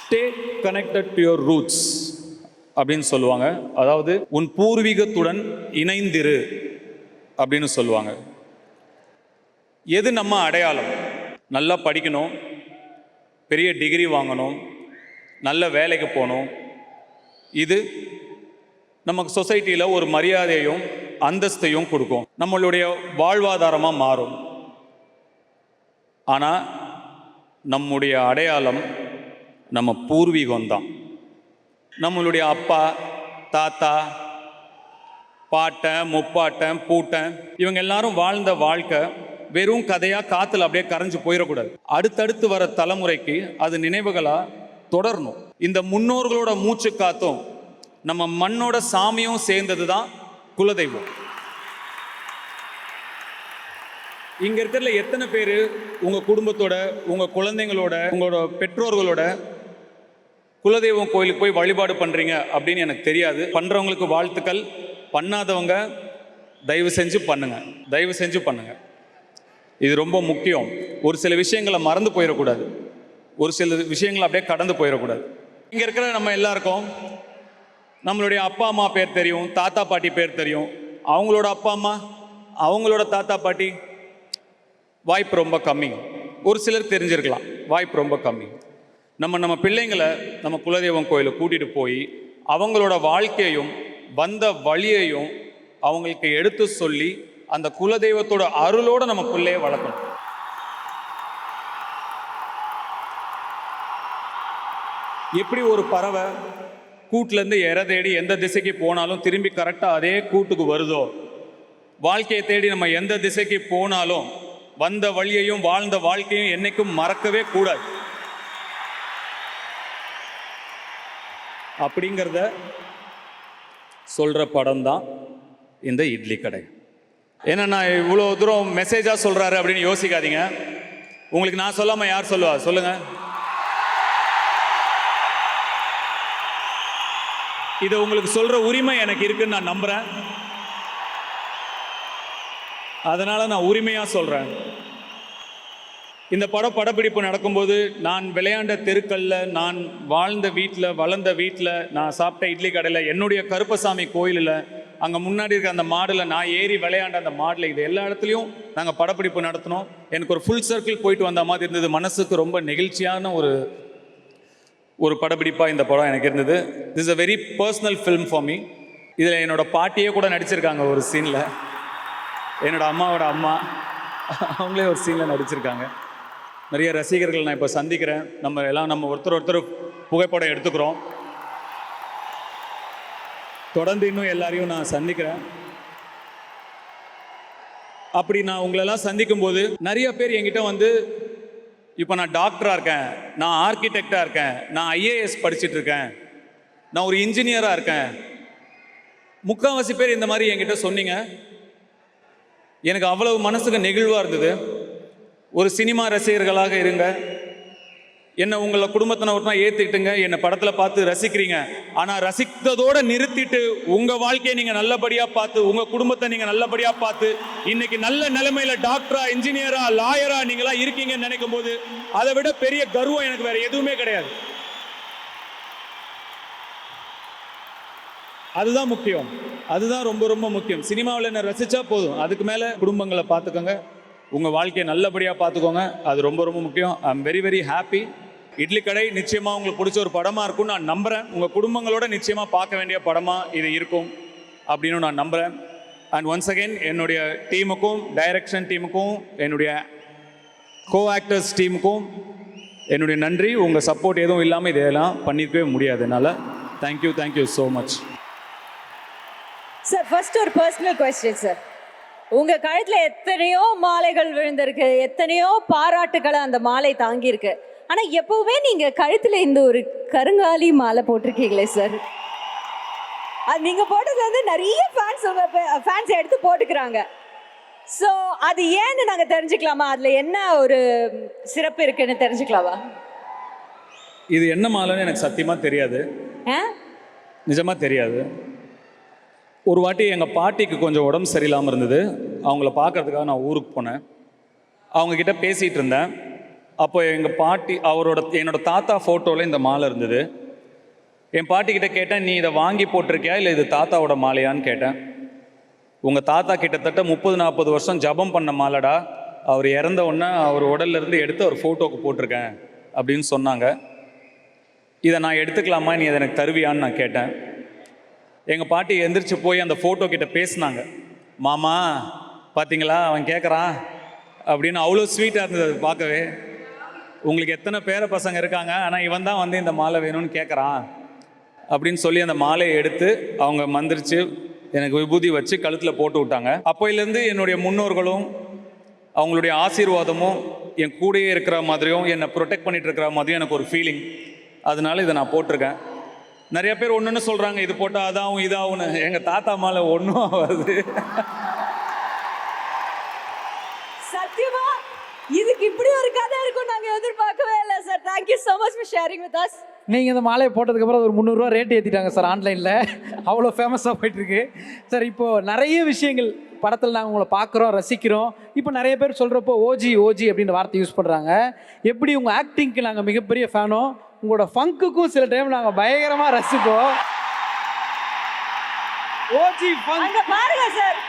Stay connected to your roots அப்படின்னு சொல்லுவாங்க. அதாவது உன் பூர்வீகத்துடன் இணைந்திரு அப்படின்னு சொல்லுவாங்க. எது நம்ம அடையாளம்? நல்லா படிக்கணும், பெரிய டிகிரி வாங்கணும், நல்ல வேலைக்கு போகணும். இது நமக்கு சொசைட்டியில் ஒரு மரியாதையும் அந்தஸ்தையும் கொடுக்கும், நம்மளுடைய வாழ்வாதாரமாக மாறும். ஆனால் நம்முடைய அடையாளம் நம்ம பூர்வீகம்தான். நம்மளுடைய அப்பா, தாத்தா, பாட்டன், முப்பாட்டன், பூட்டன், இவங்க எல்லாரும் வாழ்ந்த வாழ்க்கை வெறும் கதையாக காற்றுல அப்படியே கரைஞ்சு போயிடக்கூடாது. அடுத்தடுத்து வர தலைமுறைக்கு அது நினைவுகளாக தொடரணும். இந்த முன்னோர்களோட மூச்சு காத்தும் நம்ம மண்ணோட சாமியும் சேர்ந்தது தான் குலதெய்வம். இங்கே இருக்கிறதுல எத்தனை பேர் உங்கள் குடும்பத்தோட, உங்கள் குழந்தைங்களோட, உங்களோட பெற்றோர்களோட குலதெய்வம் கோயிலுக்கு போய் வழிபாடு பண்ணுறீங்க அப்படின்னு எனக்கு தெரியாது. பண்ணுறவங்களுக்கு வாழ்த்துக்கள், பண்ணாதவங்க தயவு செஞ்சு பண்ணுங்க, தயவு செஞ்சு பண்ணுங்க. இது ரொம்ப முக்கியம். ஒரு சில விஷயங்களை மறந்து போயிடக்கூடாது, ஒரு சில விஷயங்களை அப்படியே கடந்து போயிடக்கூடாது. இங்கே இருக்கிற நம்ம எல்லாருக்கும் நம்மளுடைய அப்பா அம்மா பேர் தெரியும், தாத்தா பாட்டி பேர் தெரியும். அவங்களோட அப்பா அம்மா, அவங்களோட தாத்தா பாட்டி வாய்ப்பு ரொம்ப கம்மி. ஒரு சிலர் தெரிஞ்சிருக்கலாம், வாய்ப்பு ரொம்ப கம்மி. நம்ம பிள்ளைங்களை நம்ம குலதெய்வம் கோயிலுக்கு கூட்டிகிட்டு போய் அவங்களோட வாழ்க்கையையும் வந்த வழியையும் அவங்களுக்கு எடுத்து சொல்லி அந்த குலதெய்வத்தோட அருளோடு நம்ம பிள்ளையை வளர்க்கணும். எப்படி ஒரு பறவை கூட்டிலேருந்து இற தேடி எந்த திசைக்கு போனாலும் திரும்பி கரெக்டாக அதே கூட்டுக்கு வருதோ, வாழ்க்கையை தேடி நம்ம எந்த திசைக்கு போனாலும் வந்த வழியையும் வாழ்ந்த வாழ்க்கையும் என்னைக்கும் மறக்கவே கூடாது. அப்படிங்கிறத சொல்கிற படம் தான் இந்த இட்லி கடை. ஏன்னா நான் இவ்வளோ தூரம் மெசேஜாக சொல்கிறாரு அப்படின்னு யோசிக்காதீங்க. உங்களுக்கு நான் சொல்லாமல் யார் சொல்லுவா சொல்லுங்கள்? இதை உங்களுக்கு சொல்கிற உரிமை எனக்கு இருக்குன்னு நான் நம்புகிறேன். அதனால் நான் உரிமையாக சொல்கிறேன். இந்த படப்பிடிப்பு நடக்கும்போது நான் விளையாண்ட தெருக்களில், நான் வாழ்ந்த வீட்டில், வளர்ந்த வீட்டில், நான் சாப்பிட்ட இட்லி கடையில், என்னுடைய கருப்பசாமி கோயிலில், அங்கே முன்னாடி இருக்க அந்த மாடில் நான் ஏறி விளையாண்ட அந்த மாடில், இது எல்லா இடத்துலையும் நாங்கள் படப்பிடிப்பு நடத்தினோம். எனக்கு ஒரு ஃபுல் சர்க்கிள் போயிட்டு வந்த மாதிரி இருந்தது. மனசுக்கு ரொம்ப நெகிழ்ச்சியான ஒரு படப்பிடிப்பாக இந்த படம் எனக்கு இருந்தது. This is a very personal film for me. இதில் என்னோட பாட்டியே கூட நடிச்சிருக்காங்க ஒரு சீனில். என்னோட அம்மாவோட அம்மா அவங்களே ஒரு சீனில் நடிச்சிருக்காங்க. நிறைய ரசிகர்கள் நான் இப்போ சந்திக்கிறேன். நம்ம ஒருத்தர் புகைப்படம் எடுத்துக்கிறோம். தொடர்ந்து இன்னும் எல்லாரையும் நான் சந்திக்கிறேன். அப்படி நான் உங்களெல்லாம் சந்திக்கும் போது நிறைய பேர் என்கிட்ட வந்து, இப்போ நான் டாக்டராக இருக்கேன், நான் ஆர்கிடெக்டாக இருக்கேன், நான் ஐஏஎஸ் படிச்சுட்டு இருக்கேன், நான் ஒரு இன்ஜினியராக இருக்கேன், முக்கால்வாசி பேர் இந்த மாதிரி என்கிட்ட சொன்னீங்க. எனக்கு அவ்வளவு மனசுக்கு நெகிழ்வாக இருந்தது. ஒரு சினிமா ரசிகர்களாக இருங்க, என்னை உங்களை குடும்பத்தினவர்னா ஏற்றுக்கிட்டுங்க, என்னை படத்தில் பார்த்து ரசிக்கிறீங்க. ஆனால் ரசித்ததோடு நிறுத்திட்டு உங்கள் வாழ்க்கையை நீங்கள் நல்லபடியாக பார்த்து, உங்கள் குடும்பத்தை நீங்கள் நல்லபடியாக பார்த்து, இன்னைக்கு நல்ல நிலைமையில் டாக்டரா, இன்ஜினியரா, லாயரா நீங்களாம் இருக்கீங்கன்னு நினைக்கும் போது அதை விட பெரிய கர்வம் எனக்கு வேறு எதுவுமே கிடையாது. அதுதான் முக்கியம், அதுதான் ரொம்ப ரொம்ப முக்கியம். சினிமாவில் என்ன ரசித்தா போதும், அதுக்கு மேலே குடும்பங்களை பார்த்துக்கோங்க, உங்கள் வாழ்க்கையை நல்லபடியாக பார்த்துக்கோங்க. அது ரொம்ப ரொம்ப முக்கியம். I am very very happy. Idli கடை நிச்சயமாக உங்களுக்கு பிடிச்ச ஒரு படமாக இருக்கும்னு நான் நம்புகிறேன். உங்கள் குடும்பங்களோட நிச்சயமாக பார்க்க வேண்டிய படமாக இது இருக்கும் அப்படின்னு நான் நம்புகிறேன். அண்ட் ஒன்ஸ் அகெயின் என்னுடைய டீமுக்கும், டைரக்ஷன் டீமுக்கும், என்னுடைய கோ ஆக்டர்ஸ் டீமுக்கும் என்னுடைய நன்றி. உங்கள் சப்போர்ட் எதுவும் இல்லாமல் இதையெல்லாம் பண்ணியிருக்கவே முடியாது என்னால். Thank you so much sir. First ஒரு பர்சனல் கொஸ்டின் சார். உங்கள் கழுத்தில் எத்தனையோ மாலைகள் விழுந்திருக்கு, எத்தனையோ பாராட்டுக்களை அந்த மாலை தாங்கியிருக்கு. ஆனால் எப்போவுமே நீங்கள் கழுத்தில் இந்த ஒரு கருங்காலி மாலை போட்டிருக்கீங்களே சார், அது நீங்கள் போட்டது வந்து நிறைய ஃபேன்ஸ் எடுத்து போட்டுக்கிறாங்க. ஸோ அது ஏன்னு நாங்கள் தெரிஞ்சுக்கலாமா? அதில் என்ன ஒரு சிறப்பு இருக்குன்னு தெரிஞ்சுக்கலாமா? இது என்ன மாலைன்னு எனக்கு சத்தியமாக தெரியாது, நிஜமாக தெரியாது. ஒரு வாட்டி எங்கள் பாட்டிக்கு கொஞ்சம் உடம்பு சரியில்லாமல் இருந்தது. அவங்கள பார்க்கறதுக்காக நான் ஊருக்கு போனேன். அவங்கக்கிட்ட பேசிகிட்டு இருந்தேன். அப்போ எங்கள் பாட்டி என்னோட தாத்தா ஃபோட்டோவில் இந்த மாலை இருந்தது. என் பாட்டிக்கிட்ட கேட்டேன், நீ இதை வாங்கி போட்டிருக்கியா இல்லை இது தாத்தாவோட மாலையான்னு கேட்டேன். உங்கள் தாத்தா கிட்டத்தட்ட 30-40 வருஷம் ஜபம் பண்ண மாலைடா, அவர் இறந்த உடனே அவர் உடல்லேருந்து எடுத்து அவர் ஃபோட்டோவுக்கு போட்டிருக்கேன் அப்படின்னு சொன்னாங்க. இதை நான் எடுத்துக்கலாமா, நீ அதை எனக்கு தருவியான்னு நான் கேட்டேன். எங்கள் பாட்டி எந்திரிச்சு போய் அந்த ஃபோட்டோ கிட்ட பேசினாங்க. மாமா பார்த்தீங்களா அவன் கேட்குறான் அப்படின்னு. அவ்வளோ ஸ்வீட்டாக இருந்தது அது பார்க்கவே. உங்களுக்கு எத்தனை பேர பசங்க இருக்காங்க, ஆனால் இவன் தான் வந்து இந்த மாலை வேணும்னு கேட்குறான் அப்படின்னு சொல்லி அந்த மாலையை எடுத்து அவங்க மந்திரிச்சு எனக்கு விபூதி வச்சு கழுத்தில் போட்டு விட்டாங்க. அப்போயிலேருந்து என்னுடைய முன்னோர்களும் அவங்களுடைய ஆசீர்வாதமும் என் கூடயே இருக்கிற மாதிரியும், என்னை ப்ரொடெக்ட் பண்ணிட்டு இருக்கிற மாதிரியும் எனக்கு ஒரு ஃபீலிங். அதனால இதை நான் போட்டிருக்கேன். நிறைய பேர் ஒன்று சொல்கிறாங்க, இது போட்டால் அதாகும் இதாகும்னு. எங்கள் தாத்தா மாலை ஒன்றும் ஆகாது. சத்தியமா இதுக்கு இப்படி ஒரு கதை இருக்கும் நாங்கள் எதிர்பார்க்கவே இல்லை sir. Thank you so much for sharing with us. நீங்கள் இந்த மாலையை போட்டதுக்கப்புறம் ஒரு 300 ரேட் ஏற்றிட்டாங்க சார் ஆன்லைனில். அவ்வளோ ஃபேமஸாக போயிட்டுருக்கு சார். இப்போது நிறைய விஷயங்கள் படத்தில் நாங்கள் உங்களை பார்க்குறோம், ரசிக்கிறோம். இப்போ நிறைய பேர் சொல்கிறப்போ ஓஜி அப்படின்ற வார்த்தை யூஸ் பண்ணுறாங்க. எப்படி உங்கள் ஆக்டிங்க்கு நாங்கள் மிகப்பெரிய ஃபேனோ, உங்களோட ஃபங்க்குக்கும் சில டைம் நாங்கள் பயங்கரமாக ரசிப்போம். ஓஜி ஃபங்க் பாருங்க சார்,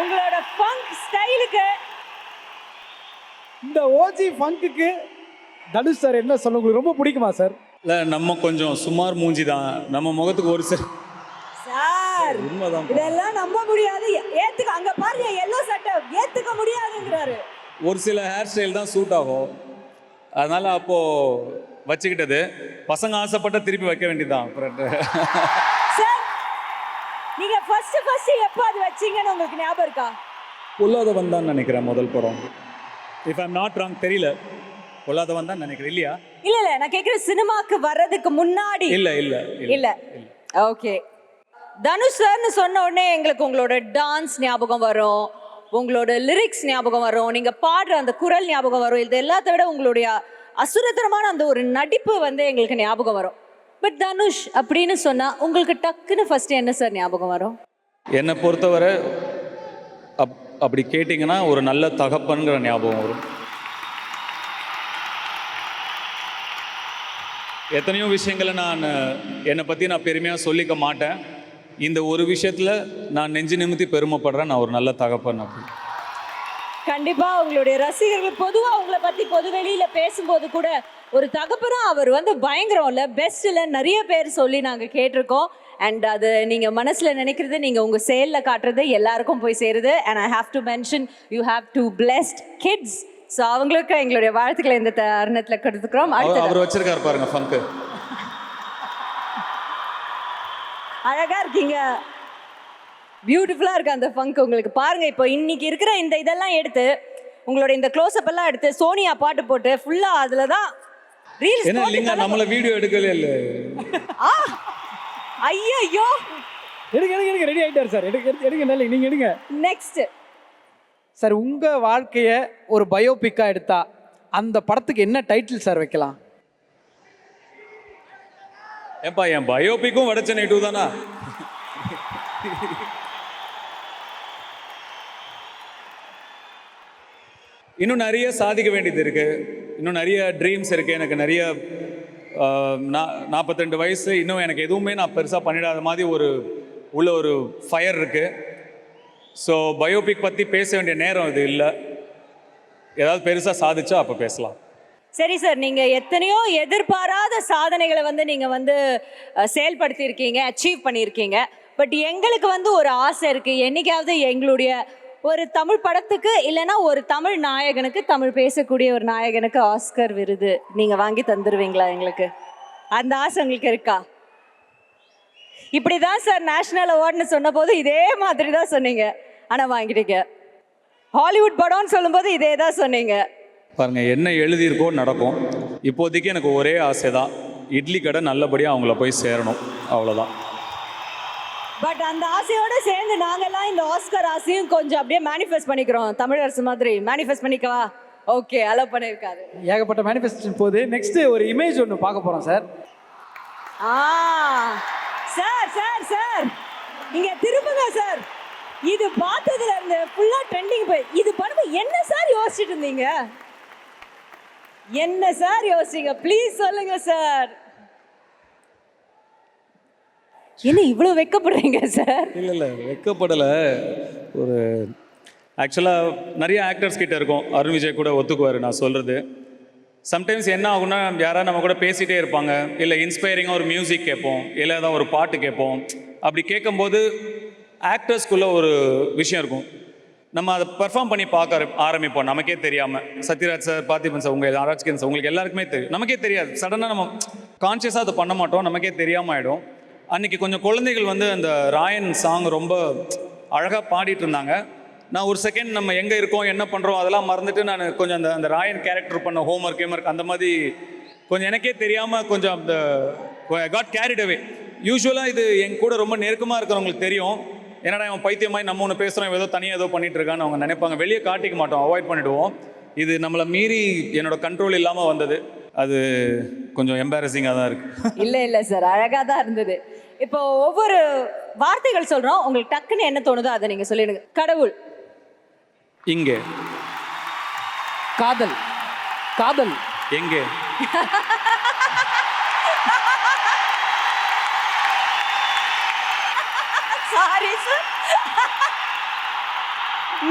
உங்களோட ஃபங்க் ஸ்டைலுக்கு, இந்த ஓஜி ஃபங்க்குக்கு தனுஷ் சார் என்ன சொல்ல உங்களுக்கு ரொம்ப பிடிக்குமா சார்? இல்லை, நம்ம கொஞ்சம் சுமார் மூஞ்சி தான், நம்ம முகத்துக்கு ஒரு சார் உண்மைதான். இதெல்லாம் நம்ப முடியாது. ஏத்துக்க, அங்க பாருங்க எல்லோ சட்டை, ஏத்துக்க முடியாதுங்கிறாரு. ஒரு சில ஹேர் ஸ்டைல் தான் சூட் ஆகும், அதனால அப்போ வச்சுக்கிட்டது. பசங்க ஆசைப்பட்ட திருப்பி வைக்க வேண்டியதுதான். சார், நீங்க ஃபர்ஸ்ட் எப்போ அது வச்சீங்கன்னு உங்களுக்கு ஞாபகம் இருக்கா? பொல்லாதவன் தான் நினைக்கிறேன் முதல் படம். இஃப் ஐம் நாட் ராங், தெரியல. பொல்லாதவன் தான் நினைக்கிறேன், இல்லையா? இல்ல நான் கேக்குறேன் சினிமாக்கு வர்றதுக்கு முன்னாடி. இல்ல. ஓகே. தனுஷ் சார்னு சொன்ன உடனே எங்களுக்கு உங்களோட டான்ஸ் ஞாபகம் வரும், உங்களோட லிரிக்ஸ் ஞாபகம் வரும், நீங்க பாடுற அந்த குரல் ஞாபகம் வரும். இது எல்லாத்த விட உங்களுடைய அசுரத்தனமான அந்த ஒரு நடிப்பு வந்து எங்களுக்கு ஞாபகம் வரும். பட் தனுஷ் அப்படின்னு சொன்னா உங்களுக்கு டக்குன்னு ஃபர்ஸ்ட் என்ன சார் ஞாபகம் வரும்? என்னை பொறுத்தவரை அப்படி கேட்டிங்கன்னா ஒரு நல்ல தகப்பன்கிற ஞாபகம் வரும். எத்தனையோ விஷயங்களை என்னை பற்றி நான் பெருமையாக சொல்லிக்க மாட்டேன். இந்த ஒரு விஷயத்தில் நான் நெஞ்சு நிமித்தி பெருமைப்படுறேன், நான் ஒரு நல்ல தகப்பன். அப்படி கண்டிப்பா உங்களுடைய ரசிகர்கள் பொதுவா உங்களை பத்தி பொது வெளியில பேசும்போது கூட ஒரு தகப்பனா அவர் வந்து பயங்கரம் இல்ல, பெஸ்ட் இல்ல, நிறைய பேர் சொல்லி நாங்க கேட்டிருக்கோம். அண்ட் அது நீங்க மனசுல நினைக்கிறது நீங்க உங்க செயல்ல காட்டுறது எல்லாருக்கும் போய் சேருது. And I have to mention you have to blessed kids. So அவங்களுக்கு எங்களுடைய வாழ்த்துக்களை இந்த தருணத்தில் கொடுத்துக்கிறோம். அவர் வச்சிருக்காரு பாருங்க ஃபங்க், அழகா இருக்கீங்க, பியூட்டிஃபுல்லா இருக்கு அந்த ஃபங்க் உங்களுக்கு. பாருங்க, இப்போ இன்னைக்கு இருக்கிற இந்த இதெல்லாம் எடுத்து உங்களோட இந்த க்ளோஸ்அப் எல்லாம் எடுத்து சோனியா பாட்டு போட்டு ஃபுல்லா அதுல தான் ரீல்ஸ். என்ன இல்லைங்க, நம்மள வீடியோ எடுக்கவே இல்லை. ஐயோ, எடுங்க ரெடி ஆயிட்டாரு சார். எடுங்க நீங்க எடுங்க. நெக்ஸ்ட் சார், உங்க வாழ்க்கைய ஒரு பயோபிக்கா எடுத்தா அந்த படத்துக்கு என்ன டைட்டில் சார் வைக்கலாம்? ஏப்பா, என் பயோபிக்கும் வடச்சென்னை 2 தானா? இன்னும் நிறைய சாதிக்க வேண்டியது இருக்கு, இன்னும் நிறைய ட்ரீம்ஸ் இருக்கு. எனக்கு நிறைய 42 வயசு, இன்னும் எனக்கு எதுவுமே நான் பெருசாக பண்ணிடாத மாதிரி உள்ள ஒரு ஃபயர் இருக்கு. ஸோ பயோபிக் பற்றி பேச வேண்டிய நேரம் இது இல்லை. ஏதாவது பெருசாக சாதிச்சா அப்போ பேசலாம். சரி சார், நீங்க எத்தனையோ எதிர்பாராத சாதனைகளை வந்து நீங்க வந்து செயல்படுத்தி இருக்கீங்க, அச்சீவ் பண்ணியிருக்கீங்க. பட் எங்களுக்கு வந்து ஒரு ஆசை இருக்கு, என்னைக்காவது எங்களுடைய ஒரு தமிழ் படத்துக்கு இல்லைன்னா ஒரு தமிழ் நாயகனுக்கு, தமிழ் பேசக்கூடிய ஒரு நாயகனுக்கு ஆஸ்கர் விருது நீங்க வாங்கி தந்துருவீங்களா எங்களுக்கு? அந்த ஆசை உங்களுக்கு இருக்கா? இப்படிதான் சார் நேஷனல் அவார்ட்னு சொன்ன போது இதே மாதிரி தான் சொன்னீங்க, ஆனா வாங்கிட்டீங்க. ஹாலிவுட் படம்னு சொல்லும்போது இதே தான் சொன்னீங்க. பாருங்க, என்ன எழுதியிருக்கோ நடக்கும். இப்போதைக்கு எனக்கு ஒரே ஆசை தான், இட்லி கடை நல்லபடியாக அவங்கள போய் சேரணும், அவ்வளோதான். பட் அந்த ஆசையோட சேர்ந்து நாங்கெல்லாம் இந்த ஆஸ்கர் ஆசையும் கொஞ்சம் அப்படியே மேனிஃபெஸ்ட் பண்ணிக்கிறோம். தமிழரசு மாதிரி மேனிஃபெஸ்ட் பண்ணிக்கவா? ஓகே, அலோவ் பண்ணியிருக்காரு. ஏகப்பட்ட மேனிஃபெஸ்டேஷன் போகுது. நெக்ஸ்ட் ஒரு இமேஜ் ஒன்று பார்க்க போகிறோம் சார். சார் இங்க திரும்புங்க சார். இது பார்த்ததுல இருந்து ஃபுல்லா ட்ரெண்டிங் போய் இது பண்ணுங்க. என்ன சார் யோசிச்சுட்டு இருந்தீங்க? என்ன சார் யோசிச்சீங்க? ப்ளீஸ் சொல்லுங்க சார். என்ன இவ்வளவு வெக்கப்படுறீங்க சார்? இல்லை வெக்கப்படலை. ஒரு ஆக்சுவலாக நிறைய ஆக்டர்ஸ் கிட்ட இருக்கும், அருண் விஜய் கூட ஒத்துக்குவார் நான் சொல்கிறது. சம்டைம்ஸ் என்ன ஆகும்னா, யாராவது நம்ம கூட பேசிகிட்டே இருப்பாங்க, இல்லை இன்ஸ்பைரிங்காக ஒரு மியூசிக் கேட்போம், இல்லை ஏதாவது ஒரு பாட்டு கேட்போம். அப்படி கேட்கும்போது ஆக்டர்ஸ்குள்ளே ஒரு விஷயம் இருக்கும், நம்ம அதை பெர்ஃபார்ம் பண்ணி பார்க்க ஆரம்பிப்போம் நமக்கே தெரியாமல். சத்யராஜ் சார், பார்த்திபன் சார், உங்கள் ஆராய்ச்சிக்கன் சார், உங்களுக்கு எல்லாருக்குமே தெரியும், நமக்கே தெரியாது. சடனாக நம்ம கான்ஷியஸாக அதை பண்ண மாட்டோம், நமக்கே தெரியாமல் ஆகிடும். அன்றைக்கி கொஞ்சம் குழந்தைகள் வந்து அந்த ராயன் சாங் ரொம்ப அழகாக பாடிட்டு இருந்தாங்க. நான் ஒரு செகண்ட் நம்ம எங்கே இருக்கோம், என்ன பண்ணுறோம் அதெல்லாம் மறந்துட்டு நான் கொஞ்சம் அந்த ராயன் கேரக்டர் பண்ண ஹோம்ஒர்க் அந்த மாதிரி கொஞ்சம் எனக்கே தெரியாமல் கொஞ்சம் அந்த காட் கேரிட் அவே. யூஸ்வலாக இது என் கூட ரொம்ப நெருக்கமாக இருக்கிறவங்களுக்கு தெரியும், என்னடா அவன் பைத்தியமாய் நம்ம ஒன்று பேசுகிறோம், ஏதோ தனியாக ஏதோ பண்ணிகிட்டு இருக்கான்னு அவங்க நினைப்பாங்க. வெளியே காட்டிக்க மாட்டோம், அவாய்ட் பண்ணிவிடுவோம். இது நம்மளை மீறி என்னோட கண்ட்ரோல் இல்லாமல் வந்தது. அது கொஞ்சம் எம்பாரசிங்காக தான் இருக்குது. இல்லை சார், அழகாக தான் இருந்தது. இப்போ ஒவ்வொரு வார்த்தைகள் சொல்கிறோம், உங்களுக்கு டக்குன்னு என்ன தோணுதோ அதை நீங்கள் சொல்லிடுங்க. கடவுள். இங்கே. காதல். காதல். எங்கே. Sorry sir.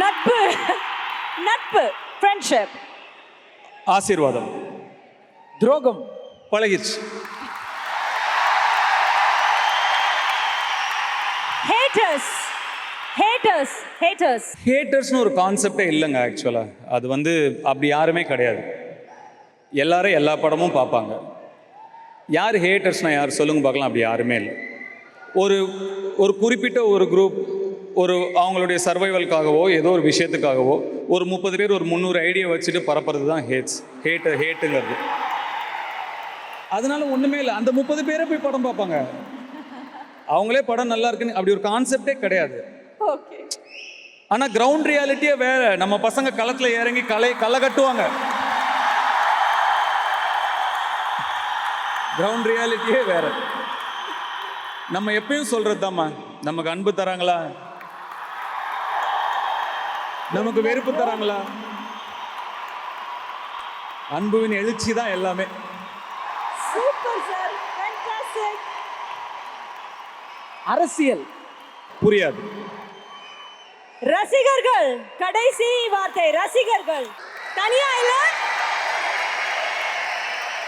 நட்பு. நட்பு. ஃப்ரெண்ட்ஷிப். ஆசீர்வாதம். துரோகம். பழகிச்சு. ஹேட்டர்ஸ். ஹேட்டர்ஸ். ஹேட்டர்ஸ். ஹேட்டர்ஸ்னு ஒரு கான்செப்டே இல்லைங்க ஆக்சுவலாக. அது வந்து அப்படி யாருமே கிடையாது. எல்லாரும் எல்லா படமும் பார்ப்பாங்க. யார் ஹேட்டர்ஸ்னால் யார் சொல்லுங்க பார்க்கலாம். அப்படி யாருமே இல்லை. ஒரு குறிப்பிட்ட ஒரு குரூப் அவங்களுடைய சர்வைவல்காகவோ ஏதோ ஒரு விஷயத்துக்காகவோ ஒரு 30 பேர் ஒரு 300 ஐடியா வச்சுட்டு பரப்புறது தான் ஹேட்டுங்கிறது. அதனால ஒன்றுமே இல்லை. அந்த 30 பேரை போய் படம் பார்ப்பாங்க. அவங்களே படம் நல்லா இருக்குன்னு அப்படி ஒரு கான்செப்டே கிடையாது. ஆனால் கிரவுண்ட் ரியாலிட்டியே வேற. நம்ம பசங்க களத்தில் இறங்கி களை கட்டுவாங்க. கிரவுண்ட் ரியாலிட்டியே வேற. நம்ம எப்பயும் சொல்றது தாம்மா, நமக்கு அன்பு தராங்களா, நமக்கு வெறுப்பு தராங்களா, அன்புவின் எழுச்சி தான் எல்லாமே. Super sir, fantastic. அரசியல். புரியாது. ரசிகர்கள். கடைசி வார்த்தை ரசிகர்கள். தனியா இல்ல